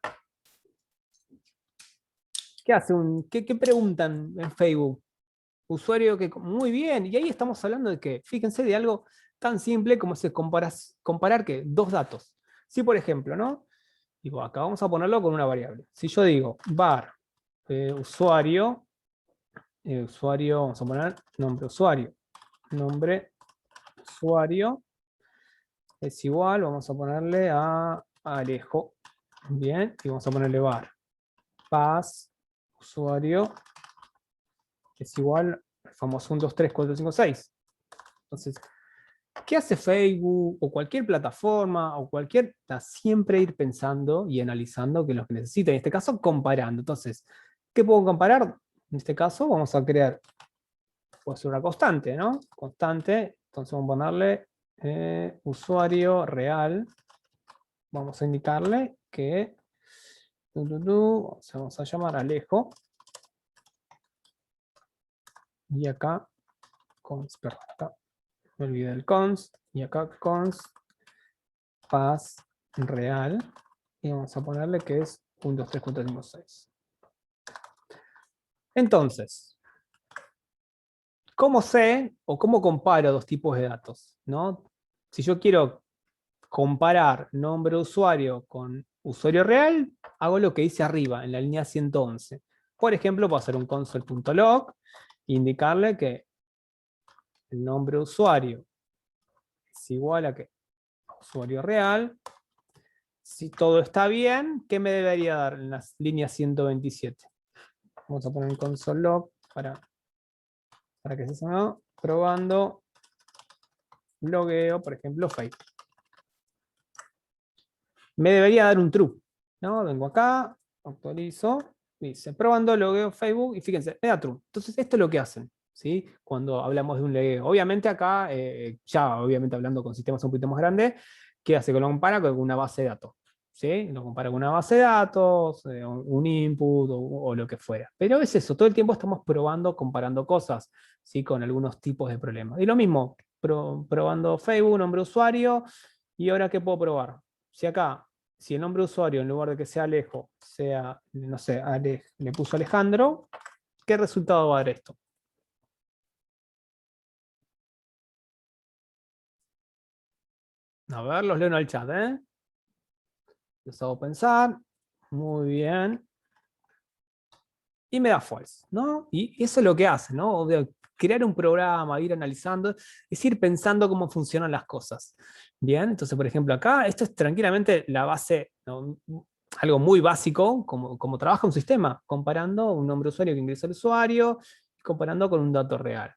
Speaker 1: ¿Qué preguntan en Facebook? Usuario que... Muy bien, y ahí estamos hablando de que, fíjense, de algo tan simple como se comparar ¿qué? Dos datos. Si, por ejemplo, ¿no? Digo, acá vamos a ponerlo con una variable. Si yo digo var usuario, vamos a poner nombre usuario es igual, vamos a ponerle a Alejo, bien, y vamos a ponerle var pass usuario es igual al famoso 1, 2, 3, 4, 5, 6. Entonces, ¿qué hace Facebook o cualquier plataforma o cualquier? Siempre ir pensando y analizando que lo que necesita, en este caso comparando. Entonces, ¿qué puedo comparar? En este caso vamos a crear, puede ser una constante, ¿no? Constante, entonces vamos a ponerle usuario real. Vamos a indicarle que vamos a llamar Alejo. Y acá, perdón, acá me olvidé del const, y acá const pass real, y vamos a ponerle que es 1, 2, 3, 4, 5, 6. Entonces, ¿cómo sé o cómo comparo dos tipos de datos? ¿No? Si yo quiero comparar nombre de usuario con usuario real, hago lo que dice arriba, en la línea 111. Por ejemplo, puedo hacer un console.log e indicarle que el nombre de usuario es igual a que usuario real. Si todo está bien, ¿qué me debería dar en la línea 127? Vamos a poner un console.log para que se llame probando logueo, por ejemplo, Facebook. Me debería dar un true, ¿no? Vengo acá, actualizo, dice probando logueo Facebook y fíjense, me da true. Entonces esto es lo que hacen, ¿sí? Cuando hablamos de un logueo. Obviamente acá, ya obviamente hablando con sistemas un poquito más grandes, ¿qué hace? Que lo compara con una base de datos, ¿sí? Lo compara con una base de datos, un input o lo que fuera. Pero es eso, todo el tiempo estamos probando, comparando cosas, ¿sí? Con algunos tipos de problemas. Y lo mismo, probando Facebook, nombre de usuario, y ahora ¿qué puedo probar? Si acá, si el nombre de usuario en lugar de que sea Alejo, sea, no sé, le puso Alejandro, ¿qué resultado va a dar esto? A ver, los leo en el chat, ¿eh? Les hago pensar. Muy bien. Y me da false, ¿no? Y eso es lo que hace, ¿no? De crear un programa, ir analizando, es ir pensando cómo funcionan las cosas. Bien, entonces, por ejemplo, acá, esto es tranquilamente la base, ¿no? Algo muy básico, como trabaja un sistema, comparando un nombre de usuario que ingresa el usuario, comparando con un dato real.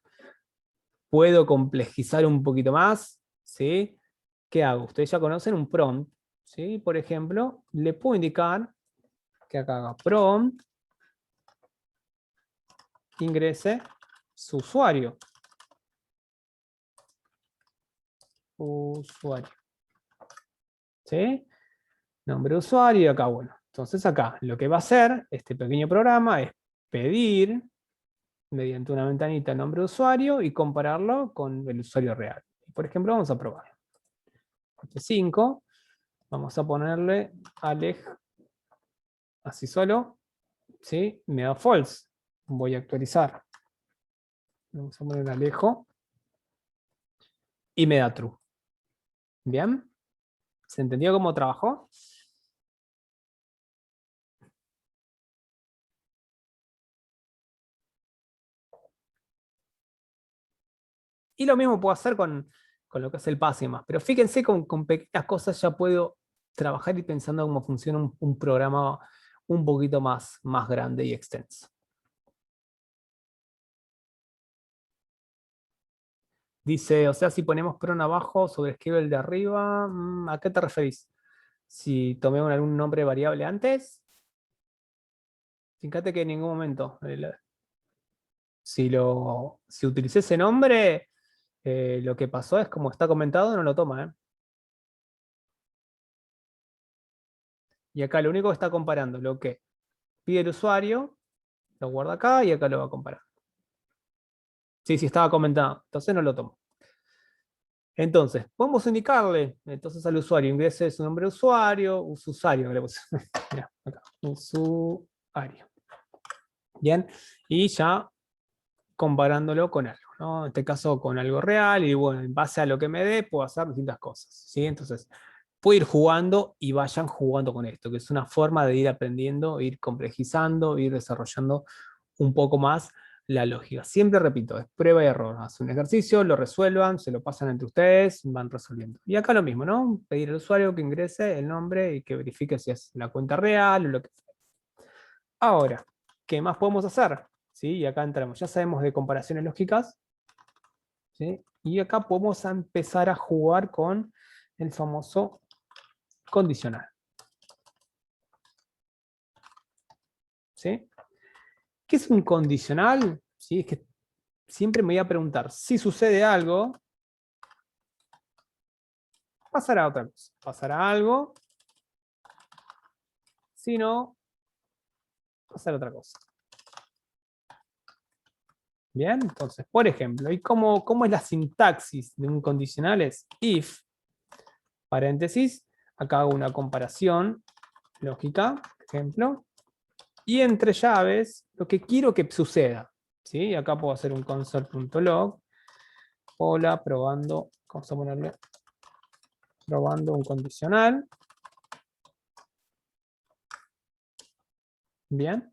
Speaker 1: Puedo complejizar un poquito más, ¿sí? ¿Qué hago? Ustedes ya conocen un prompt, ¿sí? Por ejemplo, le puedo indicar que acá haga prompt, ingrese su usuario. Usuario. ¿Sí? Nombre de usuario, acá, bueno. Entonces acá, lo que va a hacer este pequeño programa es pedir, mediante una ventanita, el nombre de usuario y compararlo con el usuario real. Por ejemplo, vamos a probar. F5, vamos a ponerle Alej, así solo, ¿sí? Me da false. Voy a actualizar. Vamos a poner Alejo y me da true. ¿Bien? ¿Se entendió cómo trabajó? Y lo mismo puedo hacer con lo que es el pase y más. Pero fíjense, con pequeñas cosas ya puedo trabajar y pensando cómo funciona un programa un poquito más grande y extenso. Dice, o sea, si ponemos cron abajo sobre escribe el de arriba, ¿a qué te referís? Si tomé algún nombre variable antes, fíjate que en ningún momento, si utilicé ese nombre, lo que pasó es como está comentado, no lo toma, ¿eh? Y acá lo único que está comparando lo que pide el usuario, lo guarda acá y acá lo va a comparar. Sí, sí, estaba comentado, entonces no lo tomo. Entonces, podemos indicarle entonces al usuario, ingrese su nombre de usuario, usuario, le puse. Mirá, acá, usuario. Bien, y ya comparándolo con algo, ¿no? En este caso con algo real, y bueno, en base a lo que me dé, puedo hacer distintas cosas, ¿sí? Entonces, puedo ir jugando y vayan jugando con esto, que es una forma de ir aprendiendo, ir complejizando, ir desarrollando un poco más la lógica. Siempre repito, es prueba y error. Hacen un ejercicio, lo resuelvan, se lo pasan entre ustedes, van resolviendo. Y acá lo mismo, ¿no? Pedir al usuario que ingrese el nombre y que verifique si es la cuenta real o lo que sea. Ahora, ¿qué más podemos hacer? ¿Sí? Y acá entramos. Ya sabemos de comparaciones lógicas. ¿Sí? Y acá podemos empezar a jugar con el famoso condicional. ¿Sí? ¿Qué es un condicional? ¿Sí? Es que siempre me voy a preguntar, si sucede algo, pasará otra cosa. Pasará algo, si no, pasará otra cosa. Bien, entonces, por ejemplo, ¿y cómo es la sintaxis de un condicional? Es if, paréntesis, acá hago una comparación lógica, por ejemplo, y entre llaves, lo que quiero que suceda. ¿Sí? Acá puedo hacer un console.log, hola, probando, vamos a ponerle probando un condicional. Bien.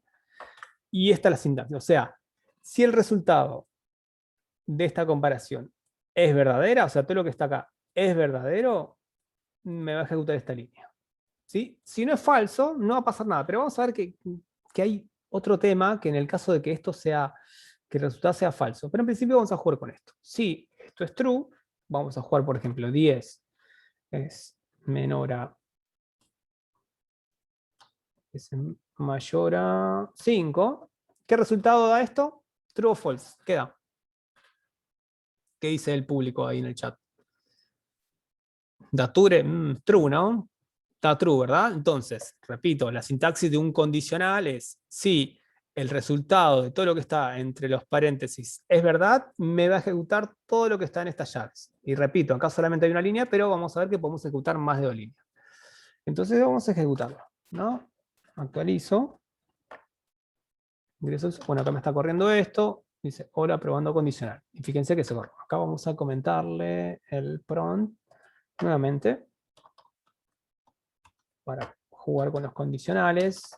Speaker 1: Y esta es la sintaxis. O sea, si el resultado de esta comparación es verdadera, o sea, todo lo que está acá es verdadero, me va a ejecutar esta línea. ¿Sí? Si no es falso, no va a pasar nada. Pero vamos a ver que hay otro tema que en el caso de que esto sea, que el resultado sea falso. Pero en principio vamos a jugar con esto. Si esto es true, vamos a jugar, por ejemplo, 10 es menor a, es mayor a 5. ¿Qué resultado da esto? True o false. ¿Qué da? ¿Qué dice el público ahí en el chat? Da true, ¿no? Está true, ¿verdad? Entonces, repito, la sintaxis de un condicional es si el resultado de todo lo que está entre los paréntesis es verdad, me va a ejecutar todo lo que está en estas llaves. Y repito, acá solamente hay una línea, pero vamos a ver que podemos ejecutar más de 2 líneas. Entonces vamos a ejecutarlo, ¿no? Actualizo. Ingreso, bueno, acá me está corriendo esto. Dice, hola, probando condicional. Y fíjense que se corrió. Acá vamos a comentarle el prompt nuevamente para jugar con los condicionales.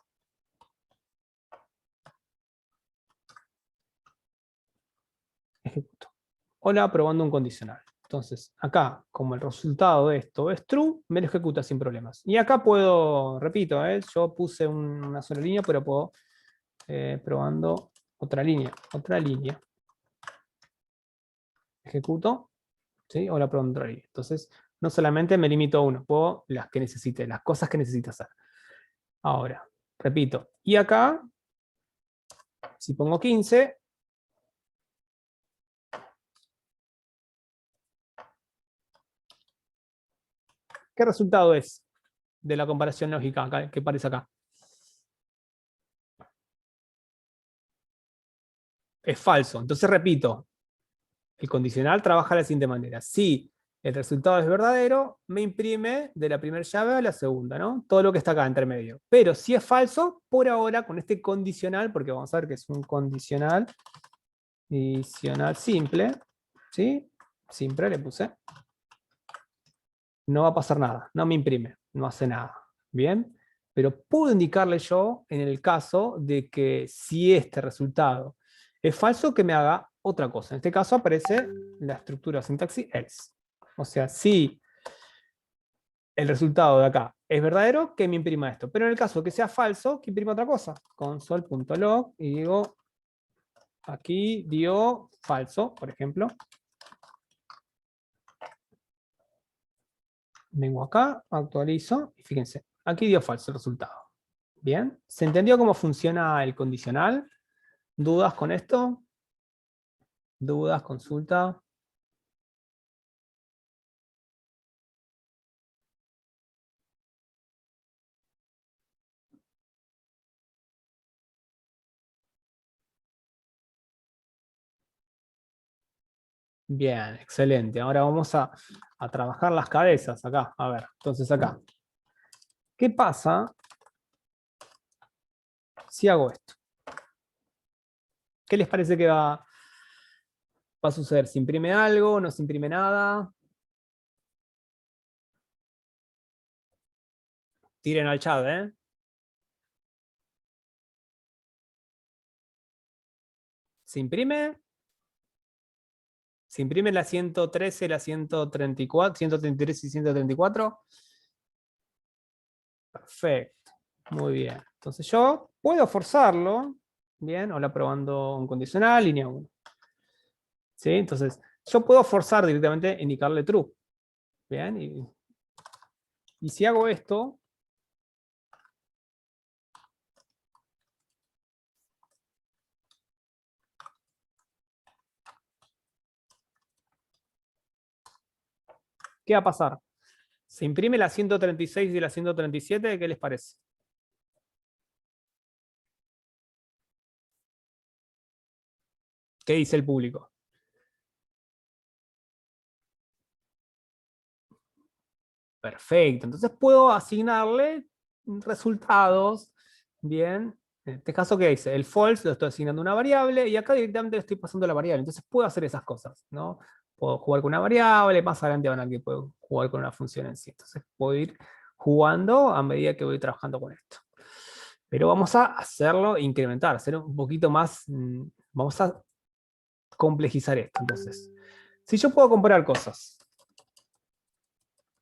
Speaker 1: Ejecuto. Hola, probando un condicional. Entonces, acá, como el resultado de esto es true, me lo ejecuta sin problemas. Y acá puedo, repito, yo puse una sola línea, pero puedo probando otra línea. Ejecuto, ¿sí? Hola, probando otra línea. Entonces, no solamente me limito a uno, puedo las que necesite, las cosas que necesite hacer. Ahora, repito, y acá, si pongo 15, ¿qué resultado es de la comparación lógica acá, que aparece acá? Es falso. Entonces repito, el condicional trabaja de la siguiente manera. Si el resultado es verdadero, me imprime de la primera llave a la segunda, ¿no? Todo lo que está acá entre medio. Pero si es falso, por ahora, con este condicional, porque vamos a ver que es un condicional simple, ¿sí? Simple le puse. no va a pasar nada, no me imprime, no hace nada. ¿Bien? Pero puedo indicarle yo, en el caso de que si este resultado es falso, que me haga otra cosa. En este caso aparece la estructura sintaxis else. O sea, si el resultado de acá es verdadero, que me imprima esto. Pero en el caso de que sea falso, que imprima otra cosa. Console.log y digo, aquí dio falso, por ejemplo. Vengo acá, actualizo, y fíjense, aquí dio falso el resultado. Bien, ¿se entendió cómo funciona el condicional? ¿Dudas con esto? ¿Dudas? ¿Consulta? Bien, excelente. Ahora vamos a trabajar las cabezas acá. A ver, entonces acá. ¿Qué pasa si hago esto? ¿Qué les parece que va a suceder? ¿Se imprime algo? ¿No se imprime nada? Tiren al chat, ¿eh? ¿Se imprime? ¿Se imprime la 113, la 134, 133 y 134? Perfecto. Muy bien. Entonces yo puedo forzarlo. Bien, ahora probando un condicional, línea 1. ¿Sí? Entonces yo puedo forzar directamente indicarle true. Bien, y si hago esto, ¿qué va a pasar? ¿Se imprime la 136 y la 137? ¿Qué les parece? ¿Qué dice el público? Perfecto. Entonces puedo asignarle resultados. Bien. En este caso, ¿qué dice? El false lo estoy asignando a una variable y acá directamente le estoy pasando la variable. Entonces puedo hacer esas cosas, ¿no? Puedo jugar con una variable, más adelante van a ver que puedo jugar con una función en sí. Entonces puedo ir jugando a medida que voy trabajando con esto. Pero vamos a hacerlo incrementar, hacer un poquito más. Vamos a complejizar esto. Entonces, si yo puedo comparar cosas,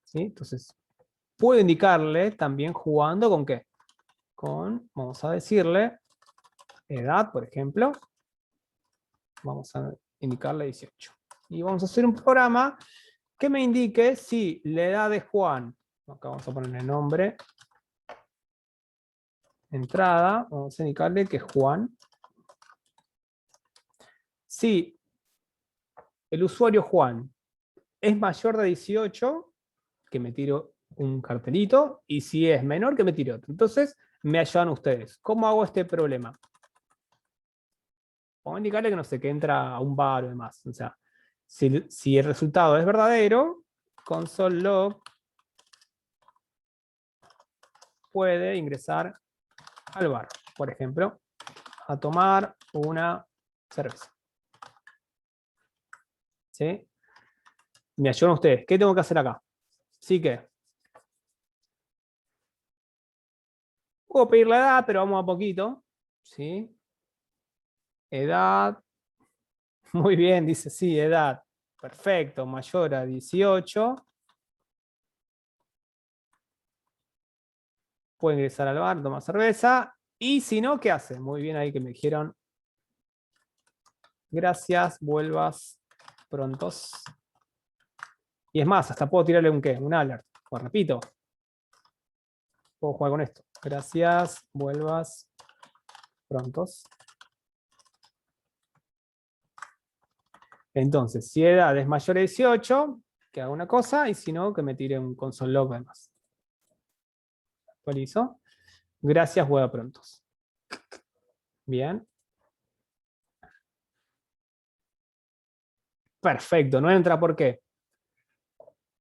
Speaker 1: ¿sí? Entonces, puedo indicarle también jugando con qué. Con, vamos a decirle, edad, por ejemplo. Vamos a indicarle 18. Y vamos a hacer un programa que me indique si la edad de Juan, acá vamos a ponerle nombre, entrada, vamos a indicarle que Juan, si el usuario Juan es mayor de 18, que me tiro un cartelito, y si es menor, que me tire otro. Entonces, me ayudan ustedes. ¿Cómo hago este problema? Vamos a indicarle que no sé, que entra a un bar o demás. O sea, si el resultado es verdadero, console log puede ingresar al bar, por ejemplo, a tomar una cerveza. ¿Sí? Me ayudan ustedes. ¿Qué tengo que hacer acá? Sí que puedo pedir la edad, pero vamos a poquito. ¿Sí? Edad. Muy bien, dice sí, edad. Perfecto, mayor a 18. Puede ingresar al bar, tomar cerveza. Y si no, ¿qué hace? Muy bien ahí que me dijeron. Gracias, vuelvas prontos. Y es más, hasta puedo tirarle un qué, un alert. Pues repito, puedo jugar con esto. Gracias, vuelvas prontos. Entonces, si edad es mayor a 18, que haga una cosa, y si no, que me tire un console log además. Actualizo. Gracias, juega prontos. Bien. Perfecto, no entra, ¿por qué?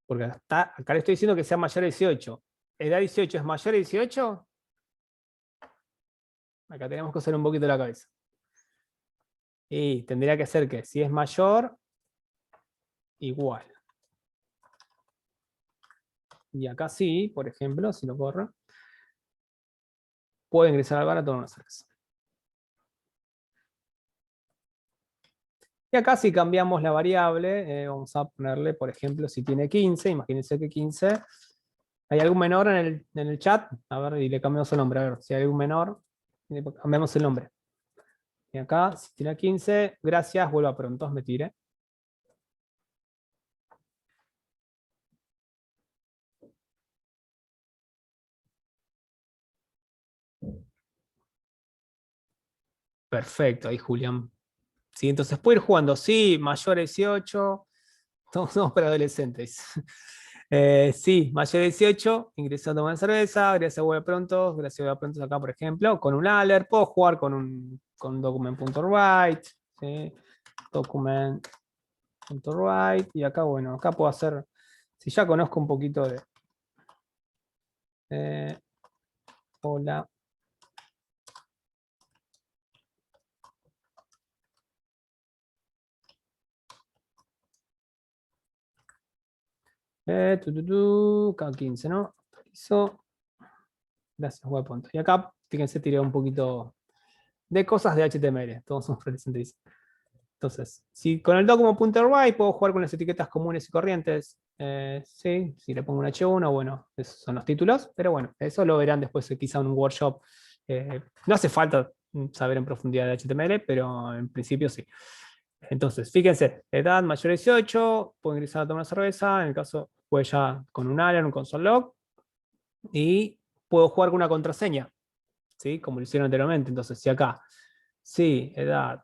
Speaker 1: Porque acá le estoy diciendo que sea mayor a 18. ¿Edad 18 es mayor a 18? Acá tenemos que usar un poquito la cabeza. Y tendría que ser que si es mayor, igual. Y acá sí, por ejemplo, si lo corro, puedo ingresar al bar a tomar una cerveza. Y acá si cambiamos la variable, vamos a ponerle, por ejemplo, si tiene 15, imagínense que 15, ¿hay algún menor en el chat? A ver, y le cambiamos el nombre, a ver, si hay algún menor, le cambiamos el nombre. Y acá, si tiene 15, gracias, vuelva pronto, me tire. Perfecto, ahí Julián. Sí, entonces puedo ir jugando, sí, mayor a 18, todos somos para adolescentes. Sí, mayor de 18, ingresando a tomar cerveza, gracias vuelve pronto, gracias vuelve pronto acá, por ejemplo, con un alert, puedo jugar con document.write, ¿sí? Document.write, y acá, bueno, acá puedo hacer, si ya conozco un poquito de, hola, K15, ¿no? Actualizo. Gracias, web. Y acá, fíjense, tiré un poquito de cosas de HTML. Todos son representantes. Entonces, si con el document.write puedo jugar con las etiquetas comunes y corrientes. Sí, si le pongo un H1, bueno, esos son los títulos. Pero bueno, eso lo verán después quizá en un workshop. No hace falta saber en profundidad de HTML, pero en principio sí. Entonces, fíjense, edad mayor de 18, puedo ingresar a tomar cerveza, en el caso, pues ya con un alert, un console log, y puedo jugar con una contraseña, ¿sí? Como lo hicieron anteriormente. Entonces, si acá, sí, edad,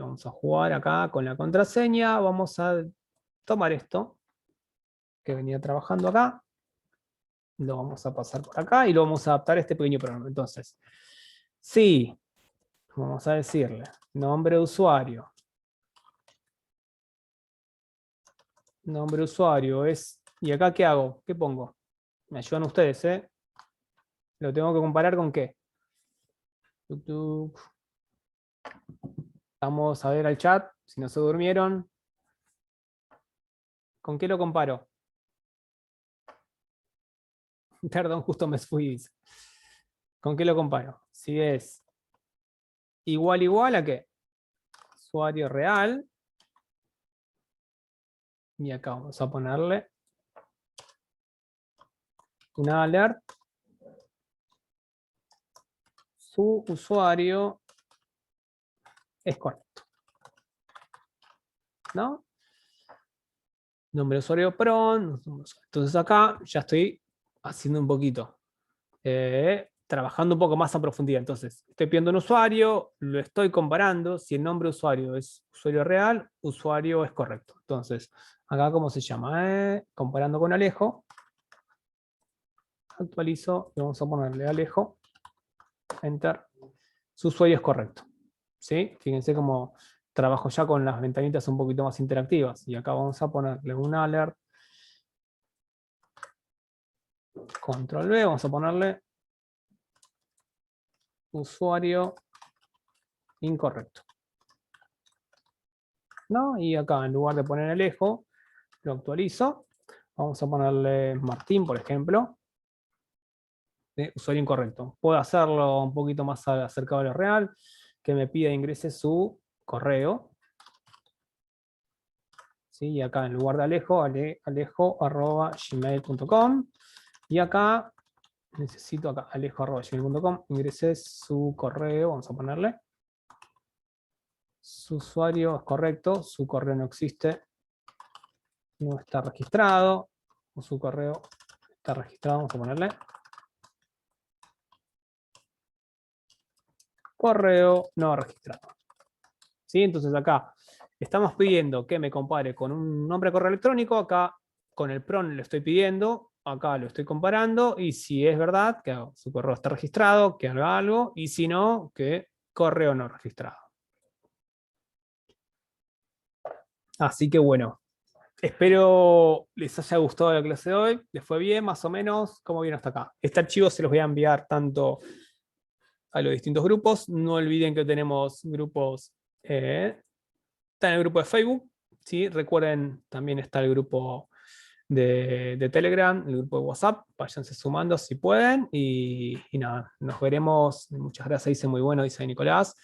Speaker 1: vamos a jugar acá con la contraseña, vamos a tomar esto, que venía trabajando acá, lo vamos a pasar por acá y lo vamos a adaptar a este pequeño programa. Entonces, sí, vamos a decirle, nombre de usuario. Nombre de usuario es, ¿y acá qué hago? ¿Qué pongo? Me ayudan ustedes, ¿eh? Lo tengo que comparar con qué. Vamos a ver al chat, si no se durmieron. ¿Con qué lo comparo? Perdón, justo me fui. ¿Con qué lo comparo? Si es igual a qué? Usuario real. Y acá vamos a ponerle un alert. Su usuario es correcto, ¿no? Nombre de usuario PRON. Entonces acá ya estoy haciendo un poquito. Trabajando un poco más a profundidad. Entonces, estoy pidiendo un usuario, lo estoy comparando. Si el nombre de usuario es usuario real, usuario es correcto. Entonces, acá, ¿cómo se llama? Comparando con Alejo. Actualizo y vamos a ponerle Alejo. Enter. Su usuario es correcto. ¿Sí? Fíjense cómo trabajo ya con las ventanitas un poquito más interactivas. Y acá vamos a ponerle un alert. Control V, vamos a ponerle usuario incorrecto, ¿no? Y acá, en lugar de poner Alejo, lo actualizo. Vamos a ponerle Martín, por ejemplo. Usuario incorrecto. Puedo hacerlo un poquito más acercado a lo real, que me pida ingrese su correo. ¿Sí? Y acá en lugar de Alejo, alejo@gmail.com. Y acá necesito acá alejo@gmail.com. Ingrese su correo, vamos a ponerle. Su usuario es correcto, su correo no existe, no está registrado, o su correo está registrado, vamos a ponerle. Correo no registrado. ¿Sí? Entonces acá estamos pidiendo que me compare con un nombre de correo electrónico, acá con el PRON le estoy pidiendo, acá lo estoy comparando, y si es verdad que su correo está registrado, que haga algo, y si no, que correo no registrado. Así que bueno, espero les haya gustado la clase de hoy, les fue bien, más o menos, ¿cómo vieron hasta acá? Este archivo se los voy a enviar tanto a los distintos grupos, no olviden que tenemos grupos, está en el grupo de Facebook, ¿sí? Recuerden, también está el grupo de Telegram, el grupo de WhatsApp, váyanse sumando si pueden, y nada, nos veremos. Muchas gracias, dice muy bueno, dice Nicolás.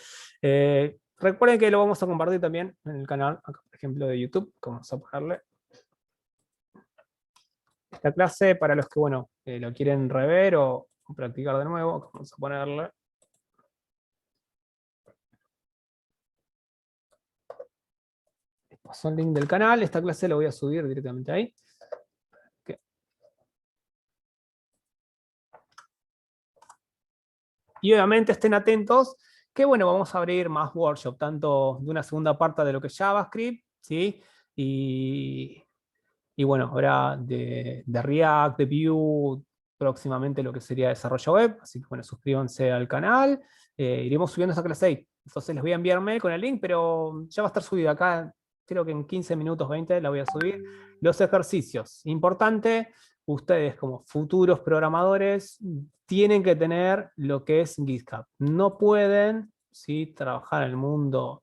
Speaker 1: Recuerden que lo vamos a compartir también en el canal, acá, por ejemplo, de YouTube, que vamos a ponerle esta clase para los que, bueno, lo quieren rever o practicar de nuevo, vamos a ponerle. Pasó el link del canal, esta clase la voy a subir directamente ahí. Okay. Y obviamente estén atentos, que bueno, vamos a abrir más workshops, tanto de una segunda parte de lo que es JavaScript, ¿sí? Y bueno, habrá de React, de Vue, próximamente lo que sería desarrollo web, así que bueno, suscríbanse al canal, iremos subiendo esa clase ahí. Entonces les voy a enviar mail con el link, pero ya va a estar subido acá, creo que en 15 minutos, 20, la voy a subir. Los ejercicios, importante, ustedes como futuros programadores tienen que tener lo que es GitHub. No pueden, ¿sí?, trabajar en el mundo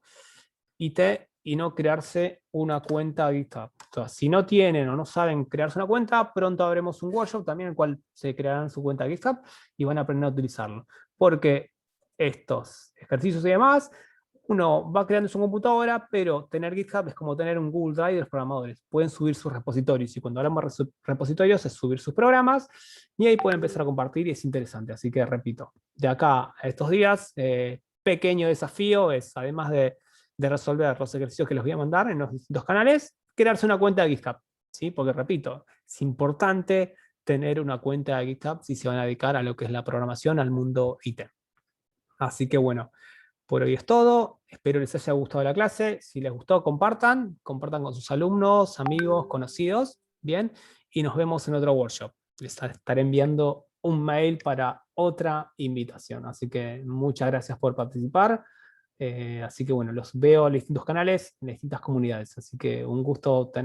Speaker 1: IT y no crearse una cuenta GitHub. O sea, si no tienen o no saben crearse una cuenta, pronto habremos un workshop también en el cual se crearán su cuenta GitHub y van a aprender a utilizarlo. Porque estos ejercicios y demás, uno va creando su computadora, pero tener GitHub es como tener un Google Drive de los programadores. Pueden subir sus repositorios, y cuando hablamos de repositorios es subir sus programas, y ahí pueden empezar a compartir y es interesante. Así que repito, de acá a estos días, pequeño desafío es, además de resolver los ejercicios que les voy a mandar en los distintos canales, crearse una cuenta de GitHub, ¿sí? Porque repito, es importante tener una cuenta de GitHub si se van a dedicar a lo que es la programación, al mundo IT. Así que bueno, por hoy es todo. Espero les haya gustado la clase. Si les gustó, compartan con sus alumnos, amigos, conocidos, ¿bien? Y nos vemos en otro workshop. Les estaré enviando un mail para otra invitación. Así que muchas gracias por participar. Así que bueno, los veo en distintos canales, en distintas comunidades. Así que un gusto tener